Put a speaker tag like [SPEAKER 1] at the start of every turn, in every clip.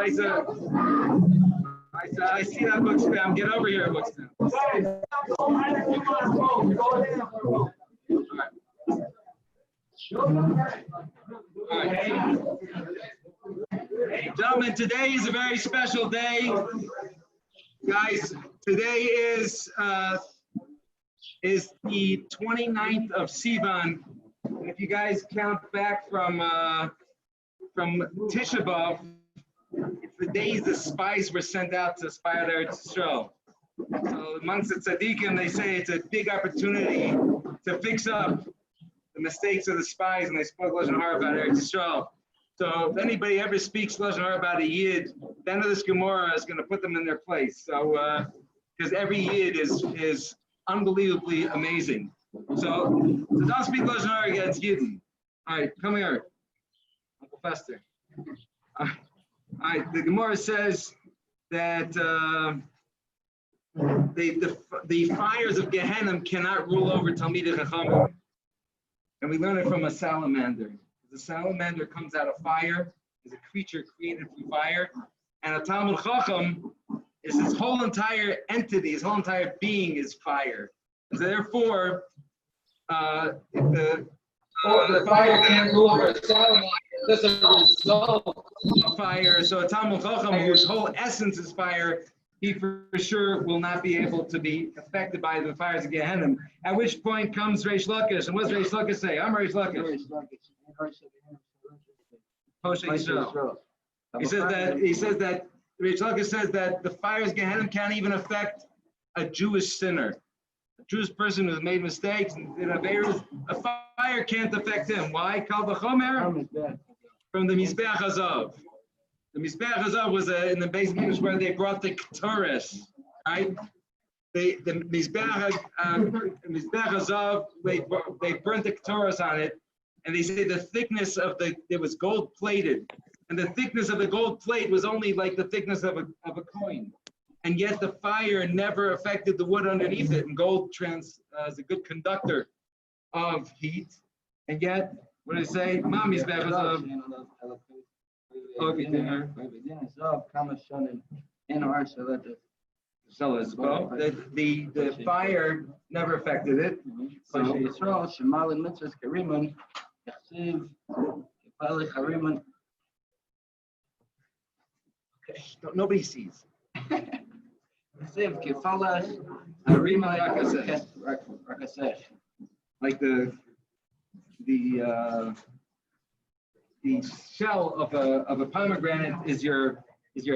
[SPEAKER 1] I see that book spam. Get over here, book spam. All right. Gentlemen, today is a very special day. Guys, today is the 29th of Sivan. If you guys count back from Tisha B'Av, it's the days the spies were sent out to spy out Eretz Yisrael. So amongst the tzaddikim, they say it's a big opportunity to fix up the mistakes of the spies, and they spoke Lashon Hara about Eretz Yisrael. So if anybody ever speaks Lashon Hara about a Yid, the end of this Gemara is going to put them in their place. So because every Yid is unbelievably amazing. So don't speak Lashon Hara against Yidden. All right, come here, Uncle Fester. All right, the Gemara says that the fires of Gehenna cannot rule over Talmidei Chachamim, and we learn it from a salamander. The salamander comes out of fire, is a creature created from fire, and a Talmid Chacham is his whole entire entity, his whole entire being is fire. So therefore, if the fire can't rule over a salamander, that's a result of fire. So a Talmid Chacham, whose whole essence is fire, he for sure will not be able to be affected by the fires of Gehenna. At which point comes Reish Lakish, and what does Reish Lakish say? I'm Reish Lakish. He says that Reish Lakish says that the fires of Gehenna can't even affect a Jewish sinner, a Jewish person who's made mistakes. And a fire can't affect him. Why? Kal v'chomer from the Mizbeach Hazav. The Mizbeach Hazav was in the base English where they brought the Ketores, right? The Mizbeach Hazav, they burnt the Ketores on it, and they say the thickness of it was gold plated, and the thickness of the gold plate was only like the thickness of a coin, and yet the fire never affected the wood underneath it. And gold is a good conductor of heat, and yet what do they say? Mom Mizbeach Hazav. So the fire never affected it. Nobody sees. Like the shell of a pomegranate is your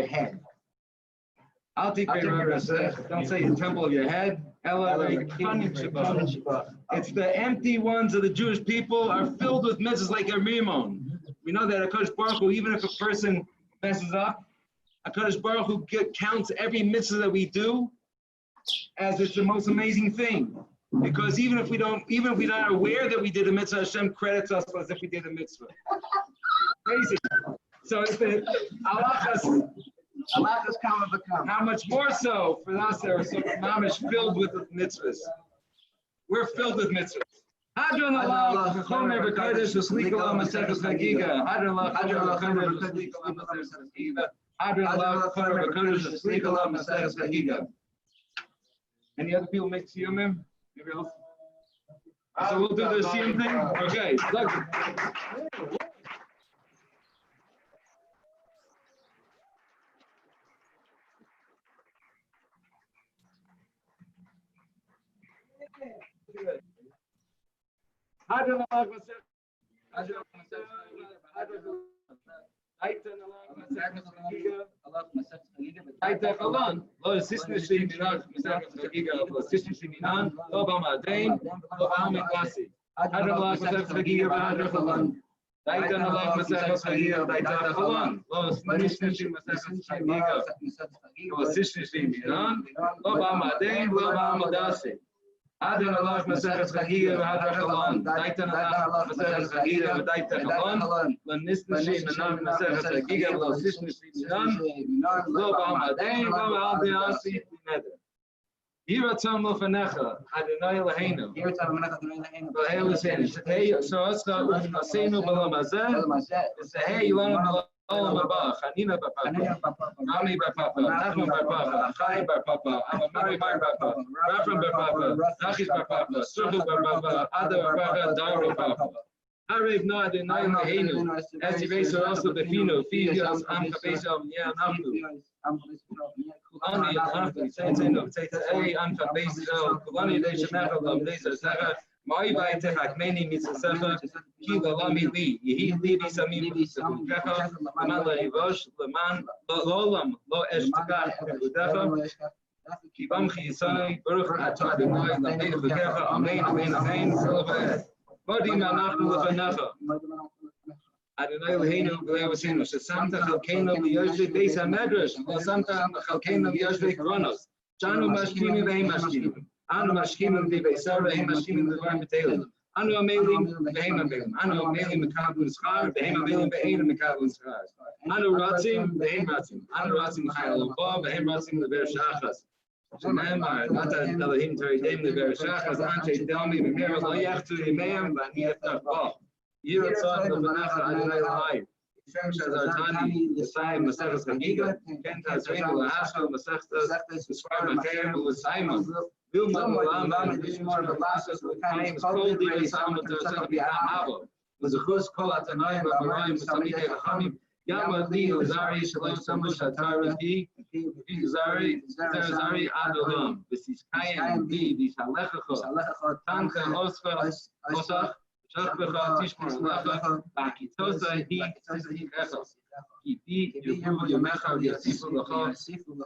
[SPEAKER 1] head. I'll take don't say the temple of your head. It's the empty ones of the Jewish people are filled with mitzvahs like a rimon. We know that HaKadosh Baruch Hu, even if a person messes up, HaKadosh Baruch Hu counts every mitzvah that we do as it's the most amazing thing. Because even if we're not aware that we did a mitzvah, Hashem credits us as if we did a mitzvah. Crazy. So it's the halachas kama v'kama. How much more so for us that are so mamish filled with mitzvahs? We're filled with mitzvahs. Hadron Allah, Chomer v'kodesh v'slik olam maseches chagiga. Hadron Allah, Chomer v'kodesh v'slik olam maseches chagiga. Hadron Allah, Chomer v'kodesh v'slik olam maseches chagiga. Any other people make Sium? Maybe else? So we'll do the Sium thing? Okay. Look. Hadron Allah Maseches לא סיסני שמיnan מסכת חגיגה לא סיסני שמיnan לא במעדין לא עמדסי hadron Allah מסכת חגיגה והדרך חלון דייתן Allah מסכת חגיגה ודייתן חלון לא סיסני שמסכת חגיגה לא סיסני שמיnan לא במעדין לא עמדסי hadron Allah מסכת חגיגה והדרך חלון דייתן Allah מסכת חגיגה ודייתן חלון לא ניסני שמיnan מסכת חגיגה לא סיסני שמיnan לא בעמדין לא בעמדסי נדר יהי רצון לפניך אדוני אלוהינו ואל עשינו שתהי ישועתך ונעשינו בעולם הזה ושתהי לנו Olam Abba, Chanina Bar Papa, Rami Bar Papa, Nachman Bar Papa, Chai Bar Papa, Amamari Bar Papa, Rafram Bar Papa, Nachis Bar Papa, Struchel Bar Papa, Ada Bar Papa, Dar Bar Papa. Arev no Adonai Eloheinu, as you raise also Befino, Fios, Am Kabesha, Yah Nafnu. Kulani Nafnu, Tzeno, Tzei, Am Kabesha, Kulani Deshamecha, Lamdesa, Zara, Mai Baitech, Many Mitzasecha, Kila Lami Li, Yehi Libi Samim, Kukecha, Lamala Evosh, Laman, Lolam, Lo Eshtakach, Udecha, Kibam Chisai, Baruch Ato Adonai, Lamdei Kukecha, Amen, Amen, Amen, Silva. Modim Anachnu Levanecha. Adonai Eloheinu B'Levaseinu. Shesamta Chalkeinu B'Yoshvei Beis HaMedrash. Shesamta Chalkeinu B'Yoshvei Koronos. Shanu Mashkimim V'Hem Mashkimim. Anu Mashkimim V'Beisar V'Hem Mashkimim V'Var B'Teilim. Anu Amelim V'Hem Amelim. Anu Amelim Mekabel Schar V'Hem Amelim V'Ein Mekabel Schar. Anu Ratzim V'Hem Ratzim. Anu Ratzim L'Chayil L'Bo V'Hem Ratzim L'Ver Shachas. Shememar, Nata Elohim Teridem Leverashach, as Anche Delmi, Mimir, Lo Yachtu Yimeim, Vani Eftach Bo. Yiratzach Levanecha Adonai Lahai. Shem Shazartani, Yisai, Masechas Chagiga, Kenta Zreinu Lahasha, Masechtas, Yisrael Macher, Usaima. Vilma Lama, Vishmar, Velasas, Lakaim, Kol Diri Sama, Terzach B'Ha'avo. L'Zechus Kol Atanai, V'Amarayim, V'Samidei L'Chamim, Yama Li, Uzari, Shalom, Samush, Atar, Ki, Zari, Zari, Adolam, Visiskayim, Bi, Vishalechacho, Tanka, Osfa, Osach, Shachbecha, Tishmar, Lecha, Bakitosa, Hi, Kechos, Ki, Yuhu, Yamecha, Yasifu, Lecha,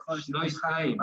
[SPEAKER 1] Shnois Chaim.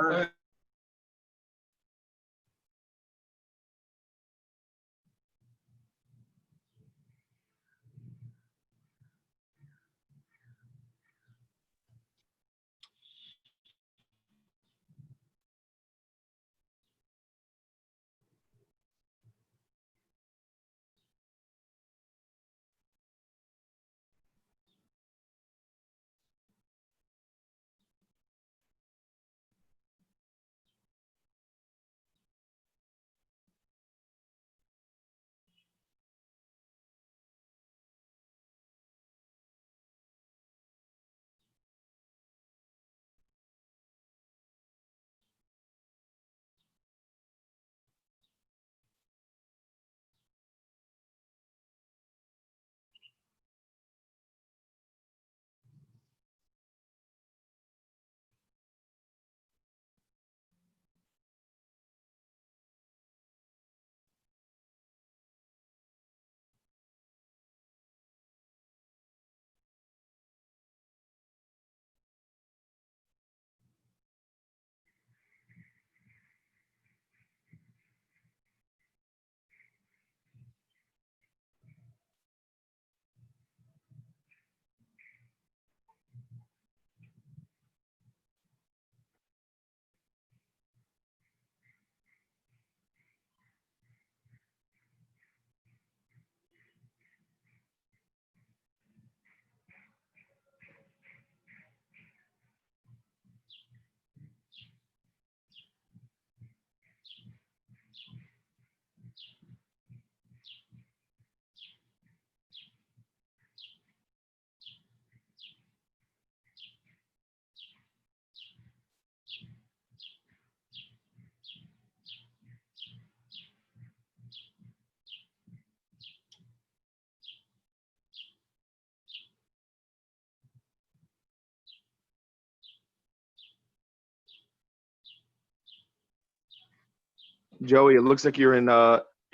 [SPEAKER 2] Joey, it looks like you're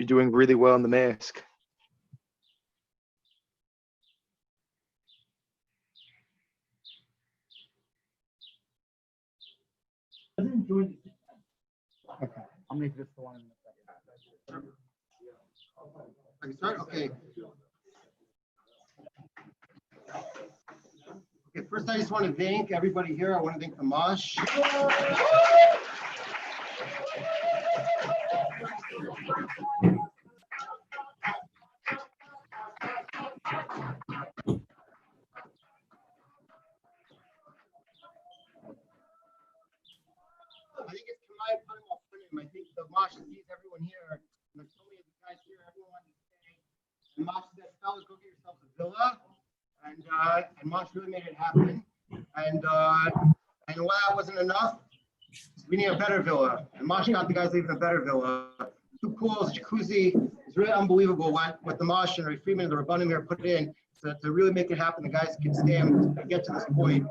[SPEAKER 2] doing really well in the mask.
[SPEAKER 3] Okay, I'll make this the one in a second.
[SPEAKER 4] I can start? Okay. Okay, first I just want to thank everybody here. I want to thank the Mosh. I think it's Kamai putting off for him. I think the Mosh sees everyone here. And so many of the guys here, everyone wanted to say. The Mosh said, fellas, go get yourselves a villa. And and Mosh really made it happen. And while that wasn't enough, we need a better villa. And Mosh got the guys even a better villa. 2 pools, jacuzzi. It's really unbelievable what the Mosh and Ray Freeman and the Rabbanim here put in to really make it happen. The guys can stand and get to this point.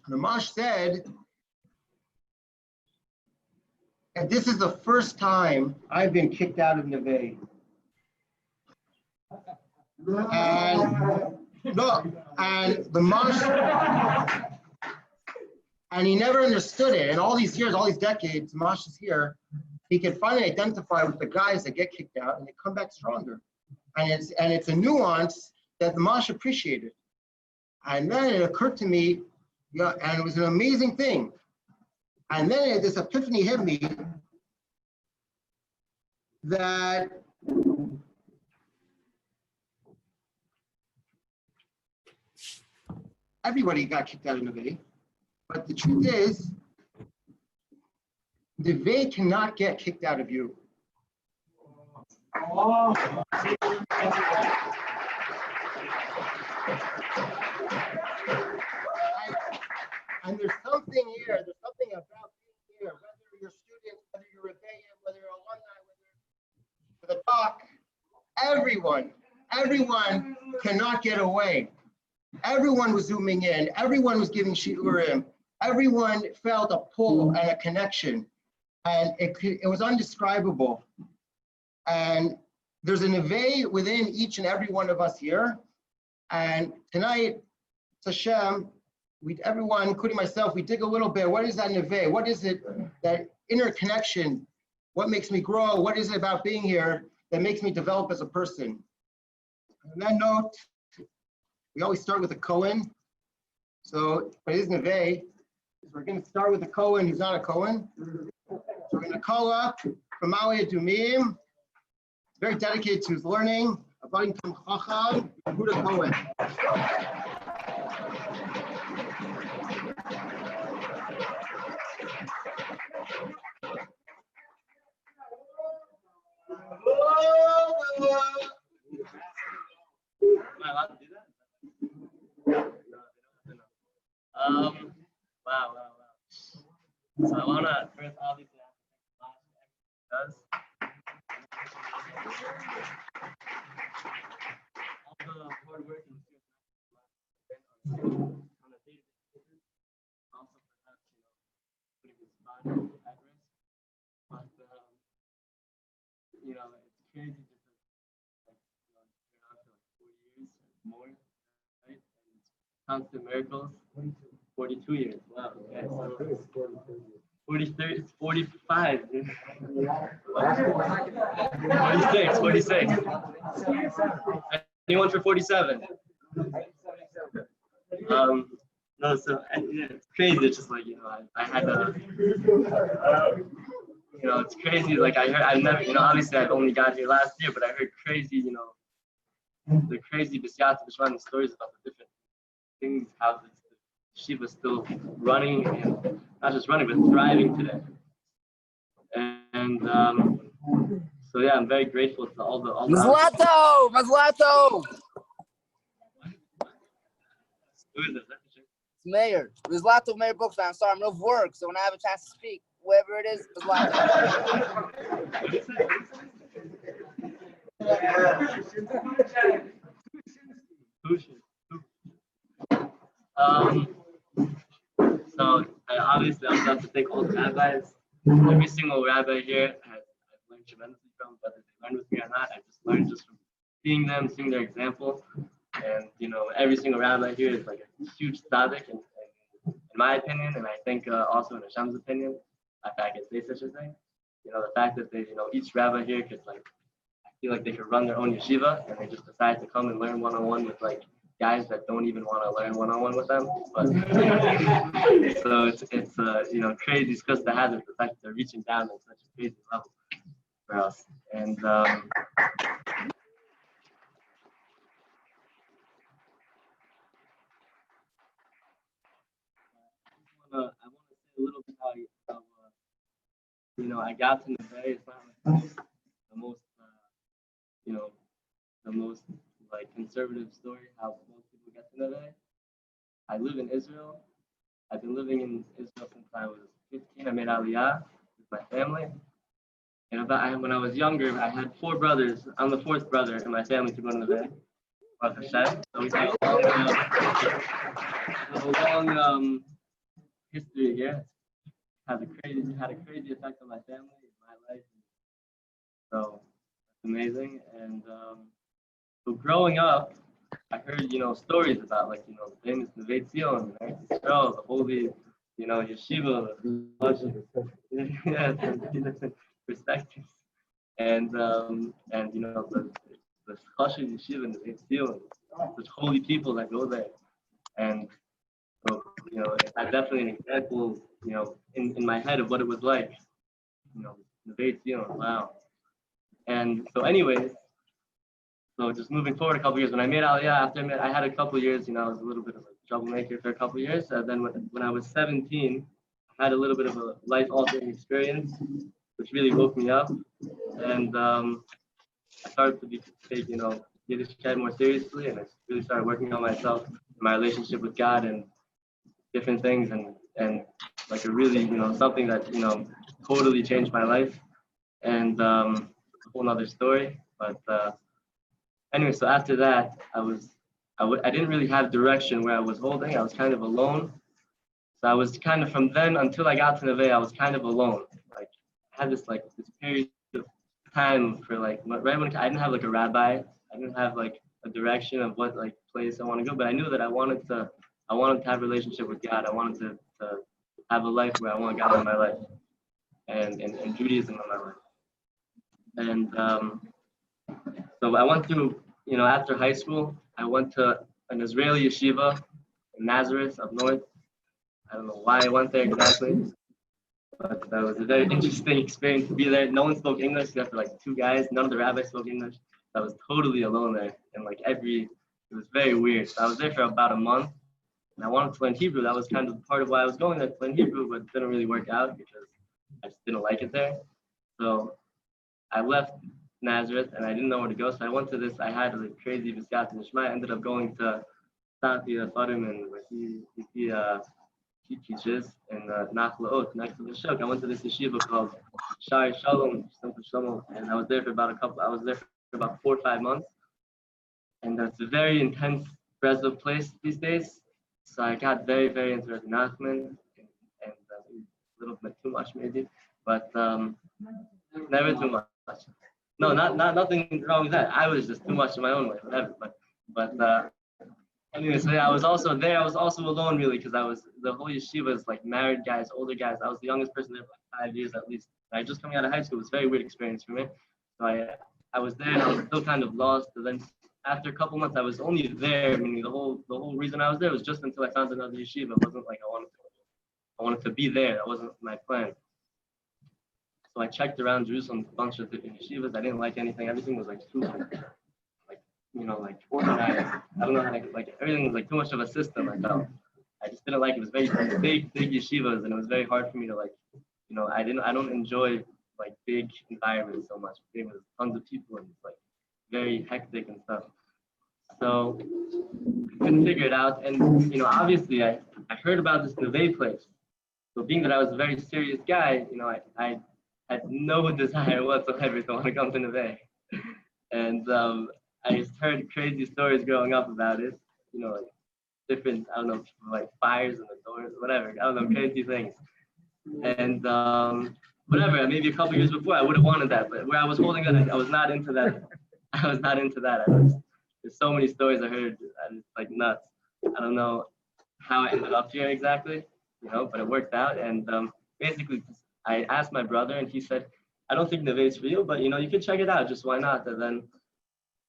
[SPEAKER 4] The Mosh said, and this is the first time I've been kicked out of Neveh. And look, and the Mosh, and he never understood it. And all these years, all these decades, Mosh is here. He can finally identify with the guys that get kicked out and they come back stronger. And it's a nuance that the Mosh appreciated. And then it occurred to me, yeah, and it was an amazing thing. And then this epiphany hit me that everybody got kicked out of Neveh. But the truth is, Neveh cannot get kicked out of you. And there's something here, there's something about being here, whether you're students, whether you're Rebbeim, whether you're alumni, whether the talk, everyone cannot get away. Everyone was zooming in, everyone was giving shiurim, everyone felt a pull and a connection, and it was indescribable. And there's a Neveh within each and every one of us here. And tonight, Hashem, everyone, including myself, we dig a little bit. What is that Neveh? What is it, that inner connection? What makes me grow? What is it about being here that makes me develop as a person? On that note, we always start with a Cohen. So, but it is Neveh. We're going to start with a Cohen who's not a Cohen. So we're going to call up from Ma'ale Adumim, very dedicated to his learning, Avodim Tam Chacham, Yehuda Cohen.
[SPEAKER 5] Am I allowed to do that? Wow. So I want to first obviously does. All the hard work and on a daily basis, also perhaps, putting his body at risk. But, it's crazy just been on for like 4 years or more, right? And constant miracles. 42 years. Wow. Okay. So 43, 45. 46. Anyone for 47? No, so it's crazy. It's just like, I had to, it's crazy. Like I've never, obviously I've only got here last year, but I heard crazy, the crazy B'siyata B'shvan stories about the different things, how the Shiva is still running, and not just running, but thriving today. And so yeah, I'm very grateful to all the
[SPEAKER 6] Mazlato!
[SPEAKER 5] Who is it?
[SPEAKER 6] It's Mayor. Mazlato, Mayor Bookstore. I'm sorry, I'm off work, so when I have a chance to speak, whoever it is, Mazlato.
[SPEAKER 5] So obviously I would love to thank all the rabbis. Every single rabbi here I've learned tremendously from, whether they learned with me or not. I just learned just from seeing them, seeing their example. And every single rabbi here is like a huge tzaddik in my opinion, and I think also in Hashem's opinion, if I could say such a thing. The fact that they, each rabbi here could I feel like they could run their own yeshiva, and they just decide to come and learn one-on-one with guys that don't even want to learn one-on-one with them. But so it's crazy. It's because they have the fact that they're reaching down at such a crazy level for us. And I want to say a little bit how I got to Neveh. It's not the most conservative story how most people get to Neveh. I live in Israel. I've been living in Israel since I was 15. I made Aliyah with my family. And when I was younger, I had 4 brothers. I'm the 4th brother in my family to go to Neveh. So we have a long history here. Had a crazy effect on my family, my life. So it's amazing. And so growing up, I heard stories about the famous Neveh Sium, the holy yeshiva, different perspectives, and the Chashiv yeshiva in Neveh Sium, such holy people that go there, and so I definitely an example in my head of what it was like, Neveh Sium, wow. And so anyways, so just moving forward a couple years, when I made Aliyah, I had a couple years, I was a little bit of a troublemaker for a couple years. And then when I was 17, I had a little bit of a life-altering experience, which really woke me up. And I started to take, Yiddishkeit more seriously, and I really started working on myself, my relationship with God, and different things, and a really, something that, totally changed my life. And a whole nother story, but. Anyway, so after that, I didn't really have direction where I was holding. I was kind of alone. So I was kind of, from then until I got to Neveh, I was kind of alone. I had this period of time for right when I didn't have a rabbi. I didn't have a direction of what place I want to go. But I knew that I wanted to have a relationship with God. I wanted to have a life where I want God in my life, and Judaism in my life. And so I went through, after high school, I went to an Israeli yeshiva in Nazareth up north. I don't know why I went there exactly, but that was a very interesting experience to be there. No one spoke English except for 2 guys. None of the rabbis spoke English. I was totally alone there, and it was very weird. So I was there for about a month, and I wanted to learn Hebrew. That was kind of part of why I was going there, to learn Hebrew, but it didn't really work out because I just didn't like it there. So I left Nazareth, and I didn't know where to go, so I went to this. I had a crazy Biskat and Ishmael. I ended up going to Santi Farim, and where he teaches in Nachlaot, next to the Shuk. I went to this yeshiva called Shai Shalom, and I was there for about 4 or 5 months, and that's a very intense Breslov place these days. So I got very, very into Nachman, and a little bit too much maybe, but never too much. No, not nothing wrong with that. I was just too much in my own way, whatever. But anyway, so yeah, I was also there. I was also alone really, because the whole yeshiva is married guys, older guys. I was the youngest person there for 5 years at least. I just coming out of high school. It was a very weird experience for me. So I was there, and I was still kind of lost. And then after a couple months, I was only there. Meaning the whole reason I was there was just until I found another yeshiva. It wasn't like I wanted to be there. That wasn't my plan. So I checked around Jerusalem, a bunch of different yeshivas. I didn't like anything. Everything was too organized. I don't know how to, everything was too much of a system, I felt. I just didn't like it. It was very big yeshivas, and it was very hard for me to I don't enjoy big environments so much. Big with tons of people, and it's very hectic and stuff. So I couldn't figure it out. And obviously I heard about this Neveh place. So being that I was a very serious guy, I had no desire whatsoever to want to come to Neveh. And I just heard crazy stories growing up about it. You know, like different, I don't know, people like fires in the doors, whatever. I don't know, crazy things. And whatever, maybe a couple years before, I would have wanted that. But where I was holding it, I was not into that. I was not into that. There's so many stories I heard, it's like nuts. I don't know how I ended up here exactly, you know, but it worked out. And basically, I asked my brother, and he said, I don't think Neveh is for you, but you know, you can check it out. Just why not? And then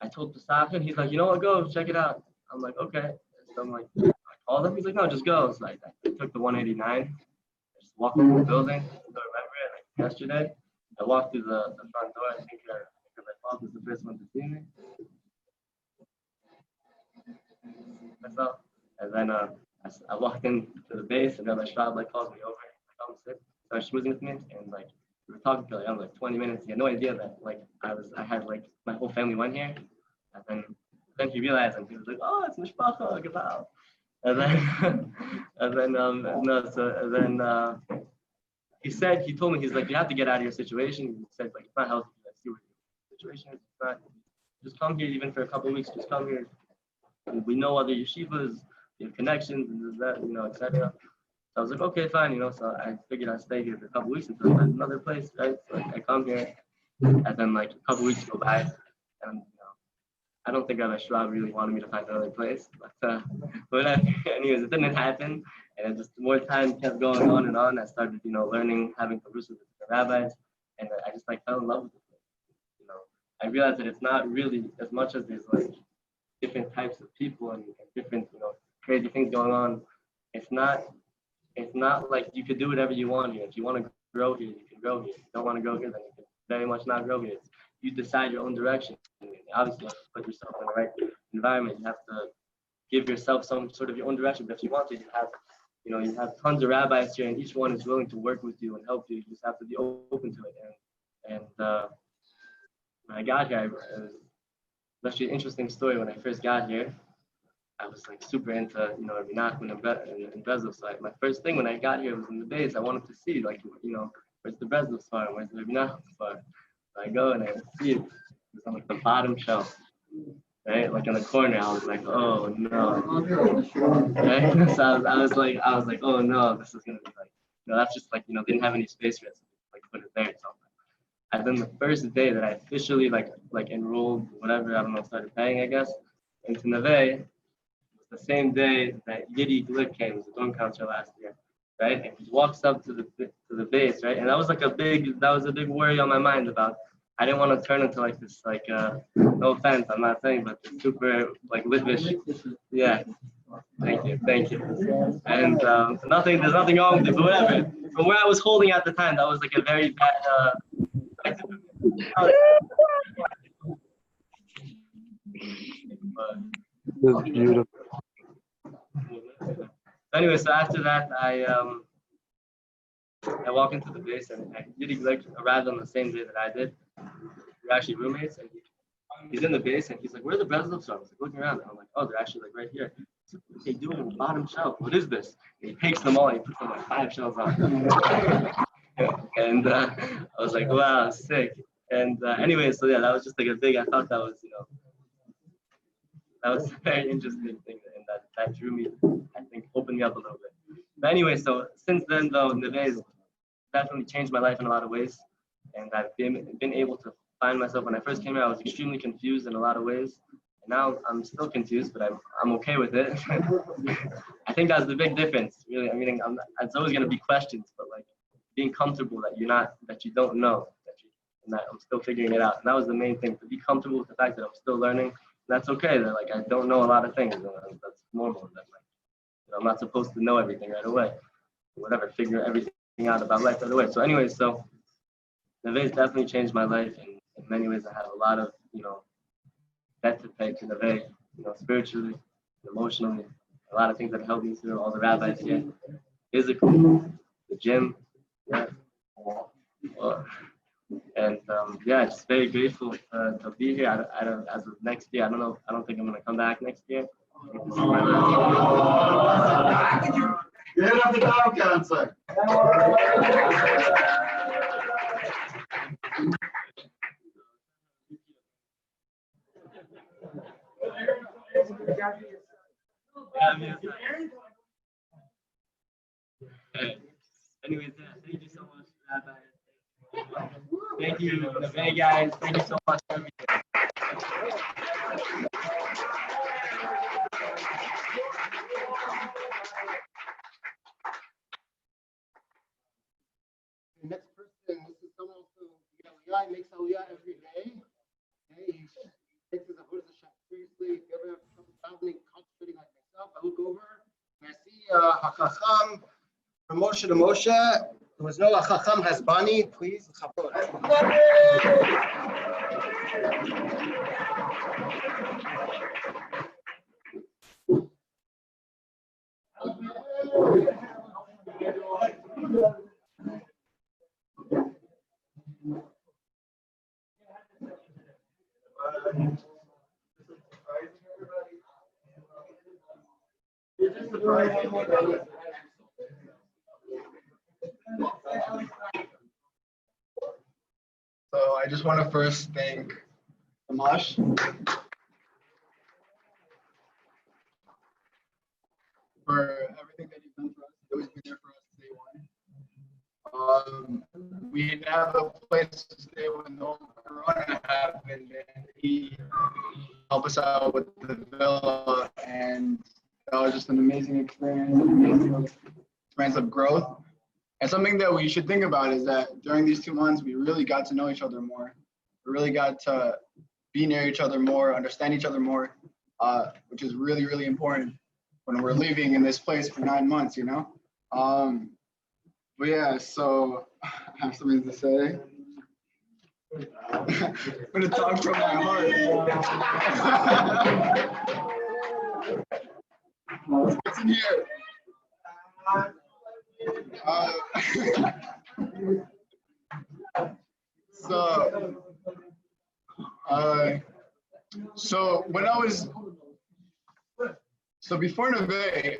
[SPEAKER 5] I told Pasach, and he's like, you know what, go check it out. I'm like, okay. So I'm like, I called him. He's like, no, just go. So like, I took the 189. I just walked through the building. I still remember it like yesterday. I walked through the front door. I think because my father was the first one to see me. Myself. And then I walked into the base, and then my shop like calls me over. Like, I'm sick. Started schmoozing with me, and like we were talking for like, I don't know, like 20 minutes. He had no idea that like I had like my whole family went here, and then he realized, and he was like, oh, it's mishpacha, gebal. And then he told me, he's like, you have to get out of your situation. He said like, it's not healthy. Let's see what your situation is. It's not. Just come here even for a couple of weeks. Just come here. We know other yeshivas, we have connections, and that, you know, etc. So I was like, okay, fine, you know. So I figured I'd stay here for a couple of weeks until I find another place, right? So like, I come here, and then like a couple of weeks go by, and you know, I don't think Rabbi Schwab really wanted me to find another place, but anyways, it didn't happen, and it just more time kept going on and on. I started, you know, learning, having conversations with the rabbis, and I just like fell in love with the place. You know, I realized that it's not really as much as there's like different types of people and different, you know, crazy things going on. It's not like you could do whatever you want here. If you want to grow here, you can grow here. If you don't want to grow here, then you can very much not grow here. You decide your own direction. Obviously, you have to put yourself in the right environment. You have to give yourself some sort of your own direction. But if you want to, you have tons of rabbis here, and each one is willing to work with you and help you. You just have to be open to it. And when I got here, it was actually an interesting story. When I first got here, I was like super into, you know, Rabbi Nachman and Breslov. So my first thing when I got here was in the base. I wanted to see, like, you know, where's the Breslov farm? Where's the Rabbi Nachman farm? So I go and I see it. It's on like the bottom shelf, right? Like in the corner. I was like, oh no. Right? So I was like, oh no, this is gonna be like, you know, that's just like, you know, they didn't have any space for it, so like put it there or something. And then the first day that I officially like enrolled, whatever, I don't know, started paying, I guess, into Neveh, the same day that Yiddy Glick came, was the dorm counselor last year, right? And he walks up to the base, right? And that was a big worry on my mind about. I didn't want to turn into like this, like no offense, I'm not saying, but super like Litvish. Yeah. Thank you. And there's nothing wrong with it, but whatever. From where I was holding at the time, that was like a very bad.
[SPEAKER 2] That's beautiful.
[SPEAKER 5] Anyway, so after that, I walk into the base, and Yiddy like arrived on the same day that I did. We're actually roommates, and he's in the base, and he's like, "Where are the Breslovs from?" I was like, looking around, and I'm like, "Oh, they're actually like right here." He's like, "What are they doing on the bottom shelf? What is this?" And he takes them all, and he puts them like 5 shelves on. And I was like, "Wow, sick." And anyway, so yeah, that was just like I thought that was, you know, that was a very interesting thing, and that drew me, I think, opened me up a little bit. But anyway, so since then, though, Neveh definitely changed my life in a lot of ways, and I've been able to find myself. When I first came here, I was extremely confused in a lot of ways. And now I'm still confused, but I'm okay with it. I think that's the big difference, really. I mean, it's always going to be questions, but like being comfortable that you don't know, and that I'm still figuring it out. And that was the main thing, to be comfortable with the fact that I'm still learning. That's okay. That like I don't know a lot of things. That's normal. That like, you know, I'm not supposed to know everything right away. Whatever, figure everything out about life right away. So anyway, so Neveh definitely changed my life, and in many ways I have a lot of, you know, debt to pay to Neveh, you know, spiritually, emotionally, a lot of things that helped me through, all the rabbis here, physically, the gym, yeah. And yeah, just very grateful to be here. I don't, as of next year, I don't think I'm gonna come back next year. I think this is my last year.
[SPEAKER 7] Get up the dog concert.
[SPEAKER 5] Yeah, me aside. Okay. Anyways, yeah, thank you so much, Rabbi. Thank you, Neveh guys. Thank you so much for everything.
[SPEAKER 4] The next person, this is someone who makes Aliyah every day. Okay, he takes his avodah seriously. If you ever have trouble traveling, concentrating like myself, I look over and I see Hakacham from Moshe to Moshe. There was no Hakacham Hasbani, please. So I just want to first thank Amash for everything that he's done for us. He's always been there for us day one. We didn't have a place to stay when the Corona happened, and he helped us out with the villa, and that was just an amazing experience of growth. And something that we should think about is that during these 2 months, we really got to know each other more. We really got to be near each other more, understand each other more, which is really, really important when we're living in this place for 9 months, you know? But yeah, so I have something to say. I'm gonna talk from my heart. What's in here? So when I was before Neveh,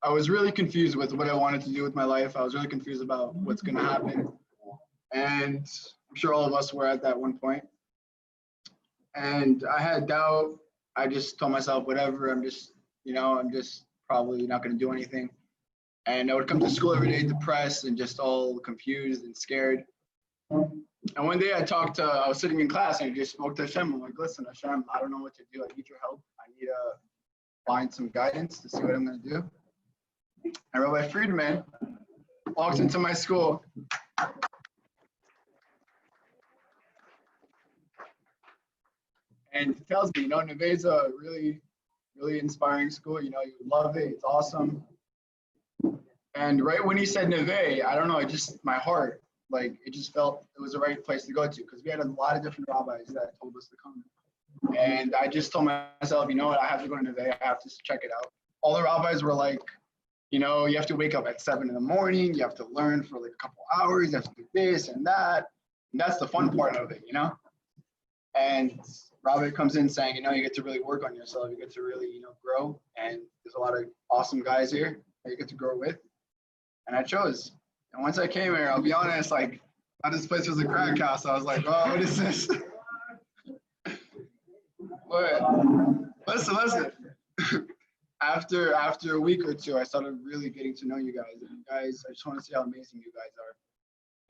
[SPEAKER 4] I was really confused with what I wanted to do with my life. I was really confused about what's going to happen, and I'm sure all of us were at that one point. And I had doubt. I just told myself, whatever. I'm just probably not going to do anything. And I would come to school every day depressed and just all confused and scared. And one day I was sitting in class and I just spoke to Hashem. I'm like, listen, Hashem, I don't know what to do. I need your help. I need to find some guidance to see what I'm going to do. And Rabbi Friedman walks into my school. And tells me, Neveh's a really, really inspiring school. You love it. It's awesome. And right when he said Neveh, I don't know, my heart, it just felt it was the right place to go to, because we had a lot of different rabbis that told us to come. And I just told myself, you know what, I have to go to Neveh, I have to check it out. All the rabbis were like, you have to wake up at 7 in the morning, you have to learn for a couple hours, you have to do this and that. And that's the fun part of it, And Rabbi comes in saying, you get to really work on yourself, you get to really, grow. And there's a lot of awesome guys here that you get to grow with. And I chose. And once I came here, I'll be honest, this place was a crack house. I was like, oh, what is this? But listen. After a week or two, I started really getting to know you guys. And you guys, I just want to see how amazing you guys are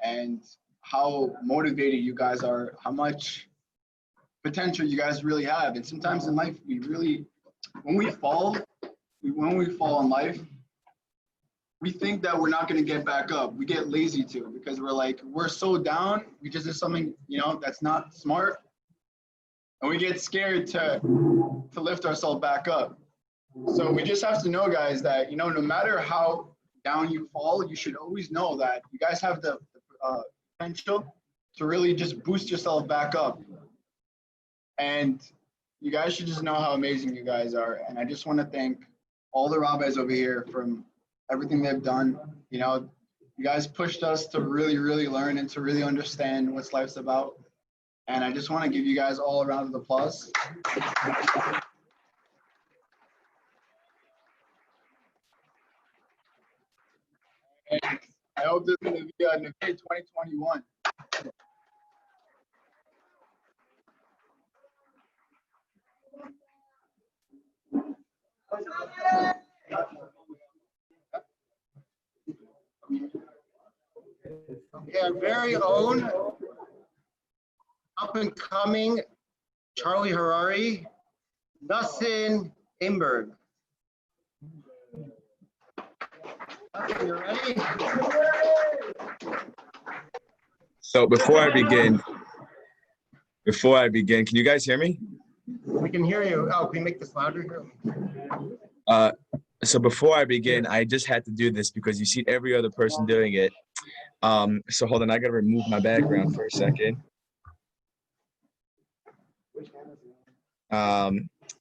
[SPEAKER 4] and how motivated you guys are, how much potential you guys really have. And sometimes in life, when we fall in life, we think that we're not going to get back up. We get lazy too, because we're so down. We just did something, that's not smart. And we get scared to lift ourselves back up. So we just have to know, guys, that, no matter how down you fall, you should always know that you guys have the potential to really just boost yourself back up. And you guys should just know how amazing you guys are. And I just want to thank all the rabbis over here from everything they've done. You guys pushed us to really, really learn and to really understand what life's about. And I just want to give you guys all a round of applause. And I hope this is going to be a Neveh 2021. our very own up and coming Charlie Harari, Dustin Imberg. Dustin, you ready?
[SPEAKER 8] So before I begin, can you guys hear me?
[SPEAKER 4] We can hear you. Oh, can you make this louder here?
[SPEAKER 8] So before I begin, I just had to do this because you see every other person doing it. So hold on, I gotta remove my background for a second.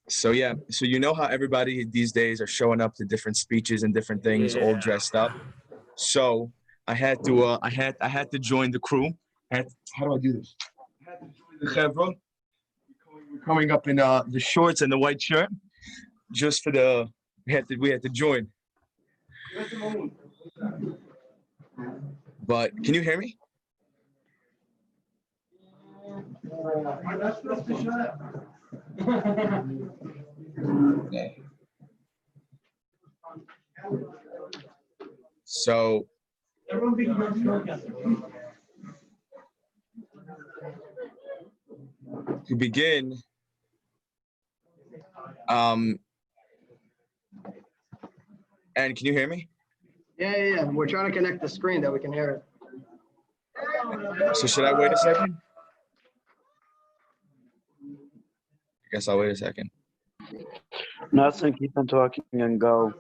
[SPEAKER 8] So yeah, so you know how everybody these days are showing up to different speeches and different things, all dressed up. So I had to join the crew. How do I do this? I had to join the chevron. We're coming up in the shorts and the white shirt, just for the we had to join. But can you hear me? So to begin, and can you hear me?
[SPEAKER 3] Yeah. We're trying to connect the screen that we can hear it.
[SPEAKER 8] So should I wait a second? I guess I'll wait a second.
[SPEAKER 9] Nothing, keep on talking and go.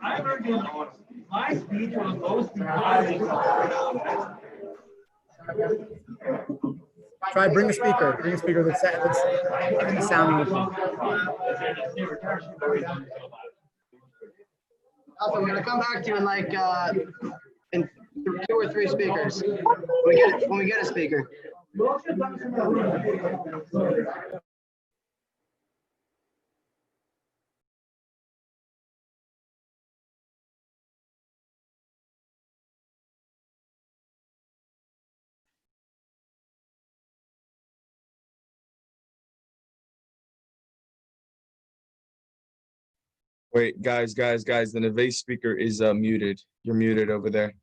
[SPEAKER 10] I heard my speech was mostly.
[SPEAKER 3] Try bring a speaker. Bring a speaker that's the sound. Also, I'm gonna come back to you in like in 2 or 3 speakers. When we get a speaker.
[SPEAKER 8] Wait, guys, the Neveh speaker is muted. You're muted over there.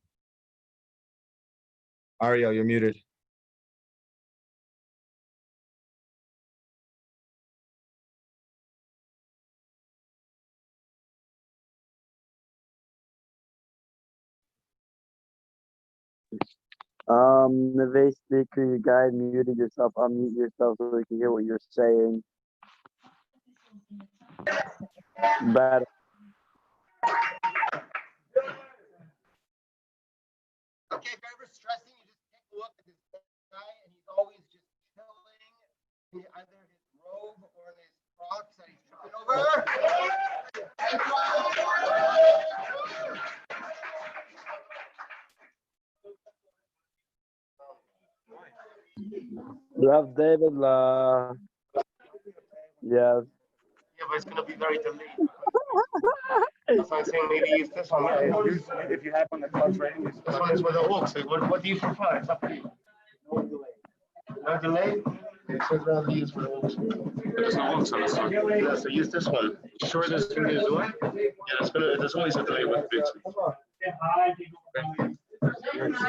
[SPEAKER 8] Ariel, you're muted.
[SPEAKER 9] Neveh speaker, you guys muted yourself, unmute yourself so we can hear what you're saying. Bad.
[SPEAKER 4] Okay, if you're ever stressing, you just take a look at this guy, and he's always just chilling in either his robe or in his Crocs that he's tripping over.
[SPEAKER 9] You have David yes.
[SPEAKER 7] Yeah, but it's gonna be very delayed. That's why I'm saying maybe use this one.
[SPEAKER 3] If you have one that plugs right in,
[SPEAKER 7] This one is with the hooks. What do you prefer? It's up to you. No delay? It says rather use for the hooks. There's no hooks on this one. Yeah, so use this one. Sure this thing is doing? Yeah, there's always a delay with bits.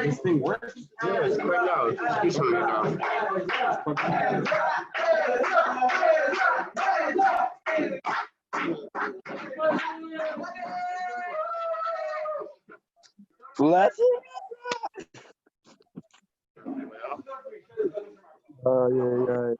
[SPEAKER 3] this thing works.
[SPEAKER 7] Yeah, it's quite loud. It's decently loud.
[SPEAKER 9] Bless it. Oh, yeah.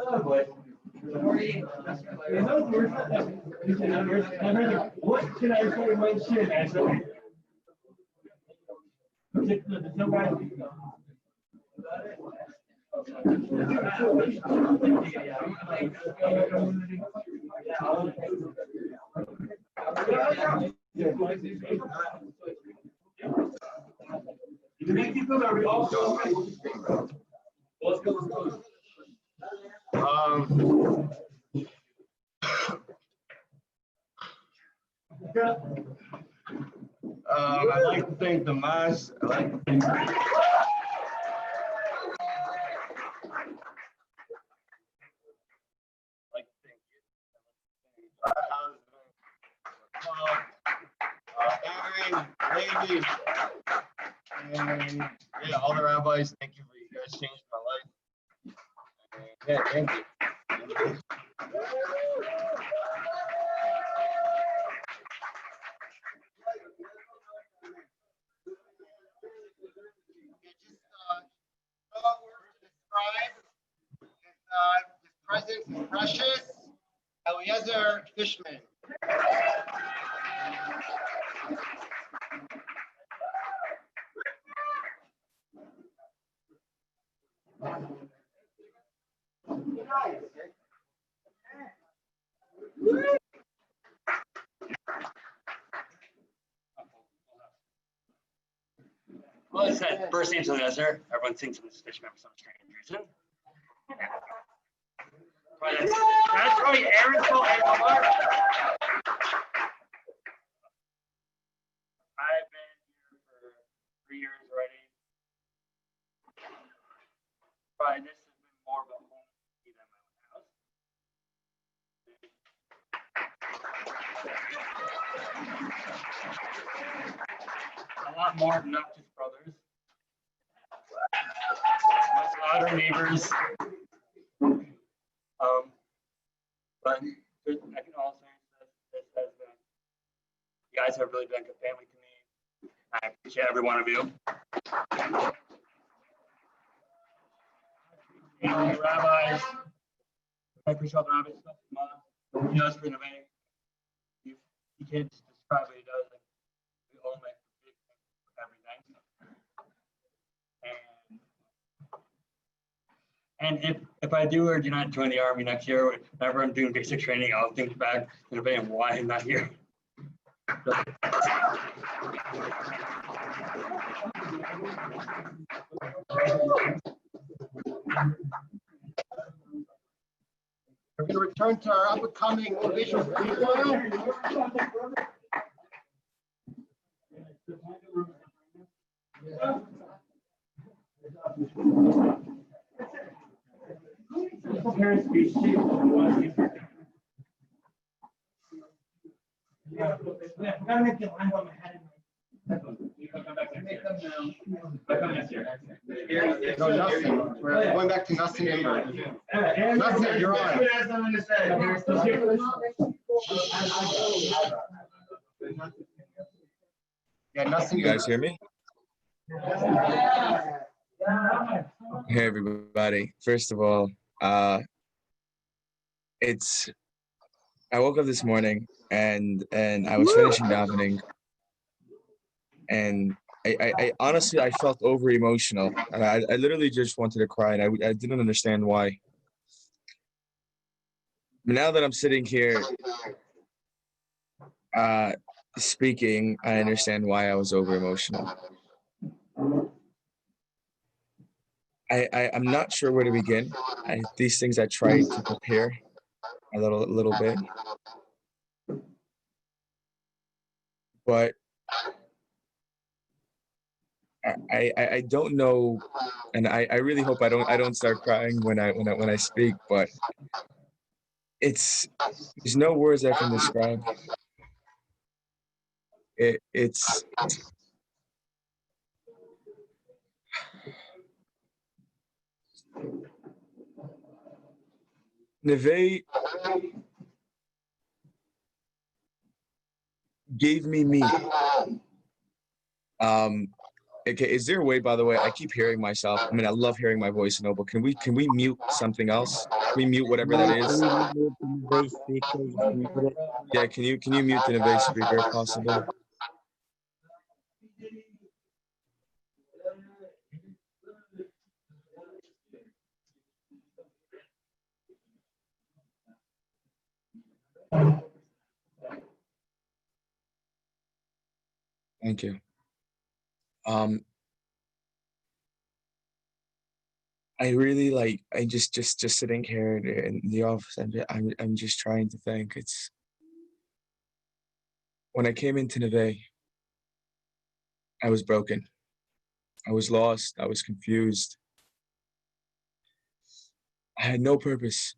[SPEAKER 10] But in other words, what should I say? What should I say?
[SPEAKER 7] I'd like to thank the Mas. I'd like to thank Aaron, Lady, and yeah, all the rabbis. Thank you for you guys changed my life. And, yeah, thank you.
[SPEAKER 4] His presence is precious. Eliezer Fishman.
[SPEAKER 11] Well, it said first name's Eliezer. Everyone thinks I'm this Fishman for some strange reason. That's probably Aaron's fault. I've been here for 3 years already. Probably this has been more of a home than my own house. A lot more obnoxious brothers. Much louder neighbors. But I can also say this has been, you guys have really been a good family to me. I appreciate every one of you. The rabbis, I appreciate all the rabbis stuff. He does for Neveh. You can't just describe what he does. Like, we all make everything. And if I do or do not join the army next year, whenever I'm doing basic training, I'll think back to Neveh and why I'm not here.
[SPEAKER 4] We're going to return to our up-and-coming motivational speaker.
[SPEAKER 10] Parents be sheep. Yeah, I gotta make it land on my head.
[SPEAKER 4] No, nothing. We're going back to nothing. Nothing, you're on. Yeah, nothing.
[SPEAKER 8] You guys hear me? Hey, everybody. First of all, I woke up this morning and I was finishing davening, and I honestly, I felt over emotional. I literally just wanted to cry, and I didn't understand why. Now that I'm sitting here speaking, I understand why I was over emotional. I'm not sure where to begin. These things I try to prepare a little bit, but I don't know, and I really hope I don't start crying when I speak, but there's no words I can describe. It's Neveh gave me me. Okay, is there a way, by the way, I keep hearing myself. I mean, I love hearing my voice, Noble. Can we mute something else? Can we mute whatever that is?
[SPEAKER 9] Base speakers, mute it.
[SPEAKER 8] Yeah, can you mute the Neveh speaker if possible? Thank you. I really like. I just sitting here in the office. I'm just trying to think. It's when I came into Neveh, I was broken. I was lost. I was confused. I had no purpose.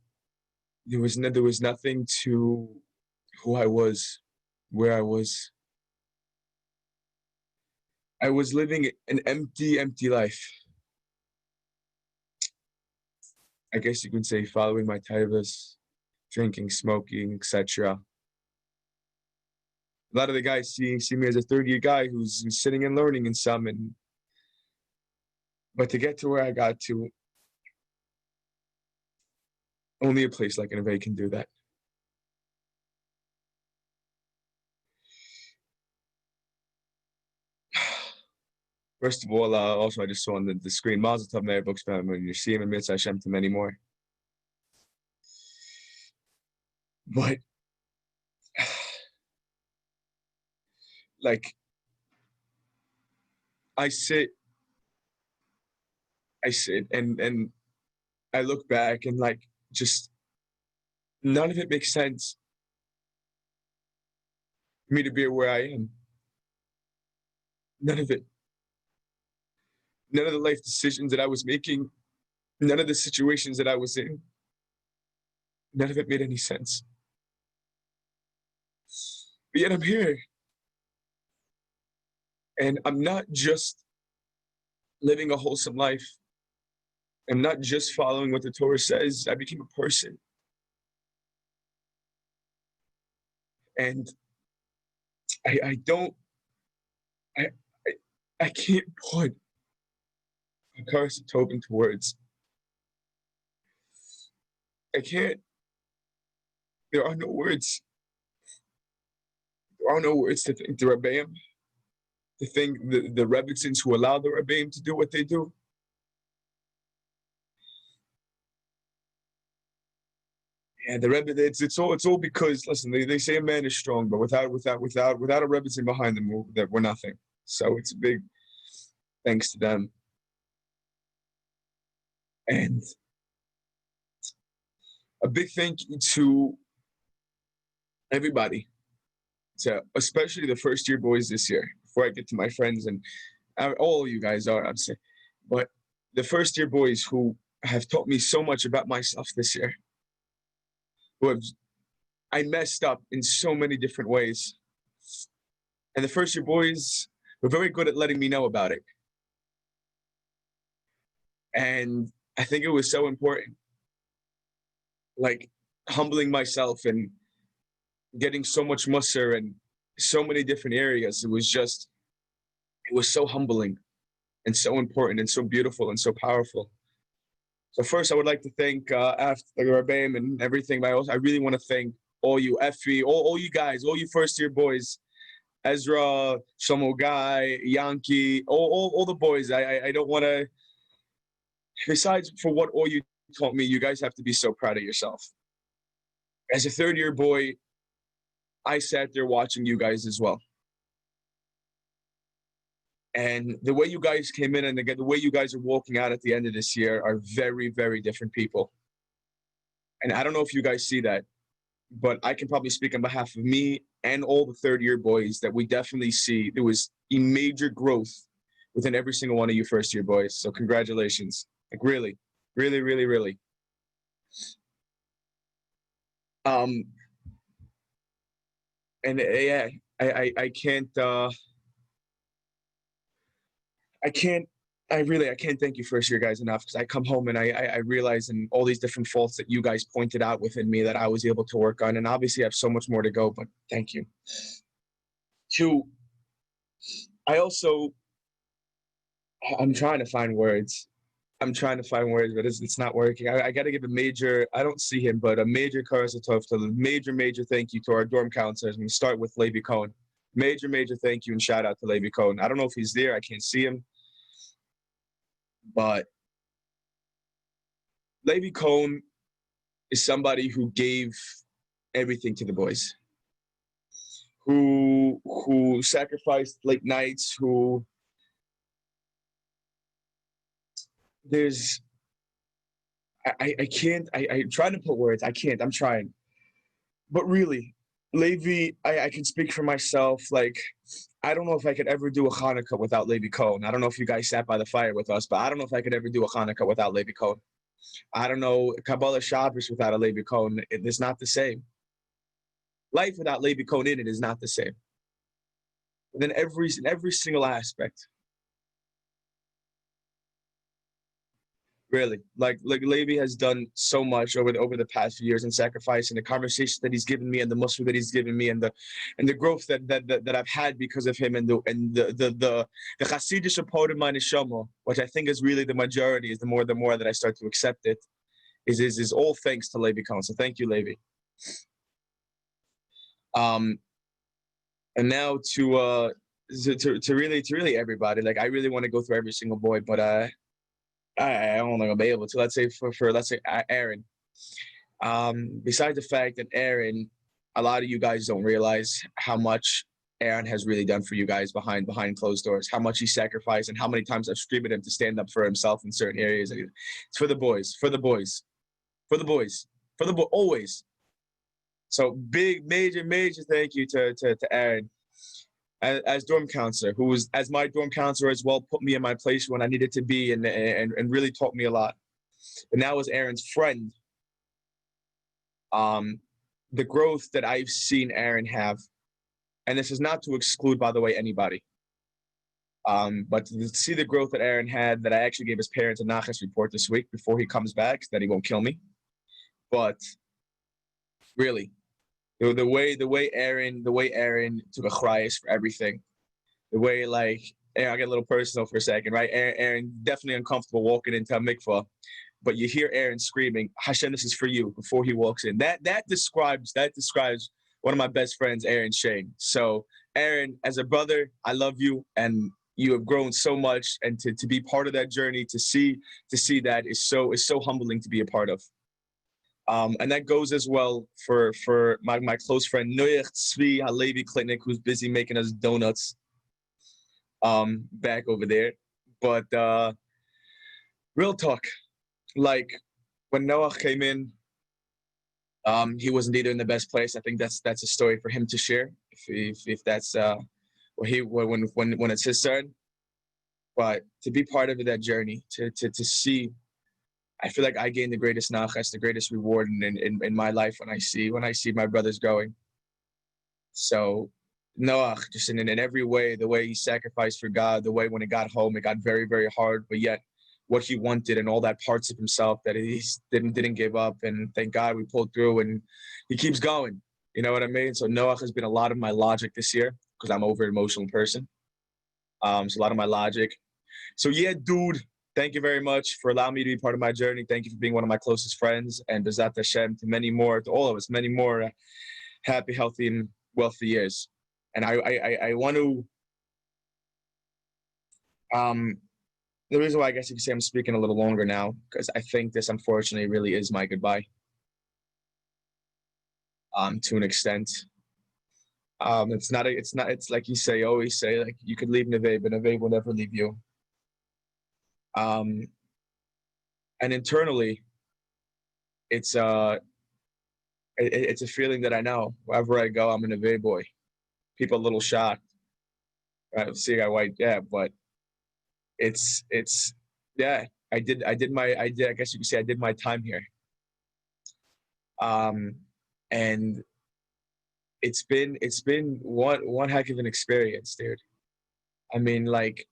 [SPEAKER 8] There was nothing to who I was, where I was. I was living an empty life. I guess you could say following my taivas, drinking, smoking, etc. A lot of the guys see me as a third-year guy who's sitting and learning in some, but to get to where I got to, only a place like Neveh can do that. First of all, also I just saw on the screen, Mazel Tov, Neveh Books family, you're Sium and Mitzvah Hashem to many more. But like, I sit and I look back and like, just none of it makes sense for me to be where I am. None of it. None of the life decisions that I was making, none of the situations that I was in, none of it made any sense. But yet I'm here. And I'm not just living a wholesome life. I'm not just following what the Torah says. I became a person. And I can't put Hakaras Tov into words. I can't. There are no words. There are no words to thank the Rebbeim, to thank the Rebbitzins who allow the Rebbeim to do what they do. Yeah, the Rebbe, it's all because, listen, they say a man is strong, but without a Rebbitzin behind them, we're nothing. So it's a big thanks to them. And a big thank you to everybody, especially the first year boys this year, before I get to my friends and all of you guys are, I'm saying, but the first year boys who have taught me so much about myself this year, I messed up in so many different ways. And the first year boys were very good at letting me know about it. And I think it was so important, like humbling myself and getting so much mussar in so many different areas. It was so humbling and so important and so beautiful and so powerful. So first, I would like to thank after the Rebbeim and everything. I really want to thank all you Effie, all you guys, all you first year boys, Ezra, Shlomo Guy, Yankee, all the boys. I don't want to. Besides for what all you taught me, you guys have to be so proud of yourself. As a third year boy, I sat there watching you guys as well. And the way you guys came in and the way you guys are walking out at the end of this year are very, very different people. And I don't know if you guys see that, but I can probably speak on behalf of me and all the third year boys that we definitely see there was a major growth within every single one of you first year boys. So congratulations. Like really, really, really, really. And yeah, I can't thank you first year guys enough, because I come home and I realize in all these different faults that you guys pointed out within me that I was able to work on, and obviously I have so much more to go, but thank you. Two, I also I'm trying to find words. I'm trying to find words, but it's not working. I got to give a major, I don't see him, but a major Karazatov to a major thank you to our dorm counselors. We start with Levi Cohen. Major thank you and shout out to Levi Cohen. I don't know if he's there. I can't see him. But Levi Cohen is somebody who gave everything to the boys, who sacrificed late nights, who there's I can't I'm trying to put words. I can't. I'm trying. But really, Levi, I can speak for myself. Like, I don't know if I could ever do a Hanukkah without Levi Cohen. I don't know if you guys sat by the fire with us, but I don't know if I could ever do a Hanukkah without Levi Cohen. I don't know Kabbalah Shabbos without a Levi Cohen. It's not the same. Life without Levi Cohen in it is not the same. And then every single aspect. Really, like Levi has done so much over the past few years in sacrifice, and the conversations that he's given me, and the muscle that he's given me, and the growth that I've had because of him, and the Hasidic support of my neshama, which I think is really the majority, is the more that I start to accept it, is all thanks to Levi Cohen. So thank you, Levi. And now to really everybody. Like, I really want to go through every single boy, but I don't think I'll be able to. Let's say for let's say Aaron. Besides the fact that Aaron, a lot of you guys don't realize how much Aaron has really done for you guys behind closed doors, how much he sacrificed, and how many times I've screamed at him to stand up for himself in certain areas. It's for the boys, always. So big, major thank you to Aaron. As dorm counselor, who was as my dorm counselor as well, put me in my place when I needed to be, and really taught me a lot. And now as Aaron's friend, the growth that I've seen Aaron have, and this is not to exclude, by the way, anybody, but to see the growth that Aaron had, that I actually gave his parents a nachas report this week before he comes back, so that he won't kill me. But really, the way Aaron took a chrayas for everything, the way, like, I'll get a little personal for a second, right? Aaron definitely uncomfortable walking into a mikvah, but you hear Aaron screaming, "Hashem, this is for you," before he walks in. That describes one of my best friends, Aaron Shane. So Aaron, as a brother, I love you, and you have grown so much, and to be part of that journey, to see that is so humbling to be a part of. And that goes as well for my close friend Neveh Tzvi Halevi Klitnik, who's busy making us donuts back over there. But real talk, like when Noah came in, he wasn't either in the best place. I think that's a story for him to share if that's when it's his turn. But to be part of that journey, to see. I feel like I gain the greatest nachas, the greatest reward in my life when I see my brothers growing. So Noah, just in every way, the way he sacrificed for God, the way when it got home, it got very, very hard, but yet what he wanted and all that parts of himself that he didn't give up. And thank God we pulled through, and he keeps going. You know what I mean? So Noah has been a lot of my logic this year, because I'm an over emotional person. So a lot of my logic. So yeah, dude. Thank you very much for allowing me to be part of my journey. Thank you for being one of my closest friends. And Bezat Hashem, to many more, to all of us, many more happy, healthy, and wealthy years. And I want to, the reason why I guess you could say I'm speaking a little longer now, because I think this, unfortunately, really is my goodbye. To an extent. It's like you always say, like, you could leave Neveh, but Neveh will never leave you. And internally, it's a feeling that I know wherever I go, I'm an Neveh boy. People a little shocked. See, I white, yeah, but it's yeah. I guess you could say I did my time here. And it's been one heck of an experience, dude. I mean, like,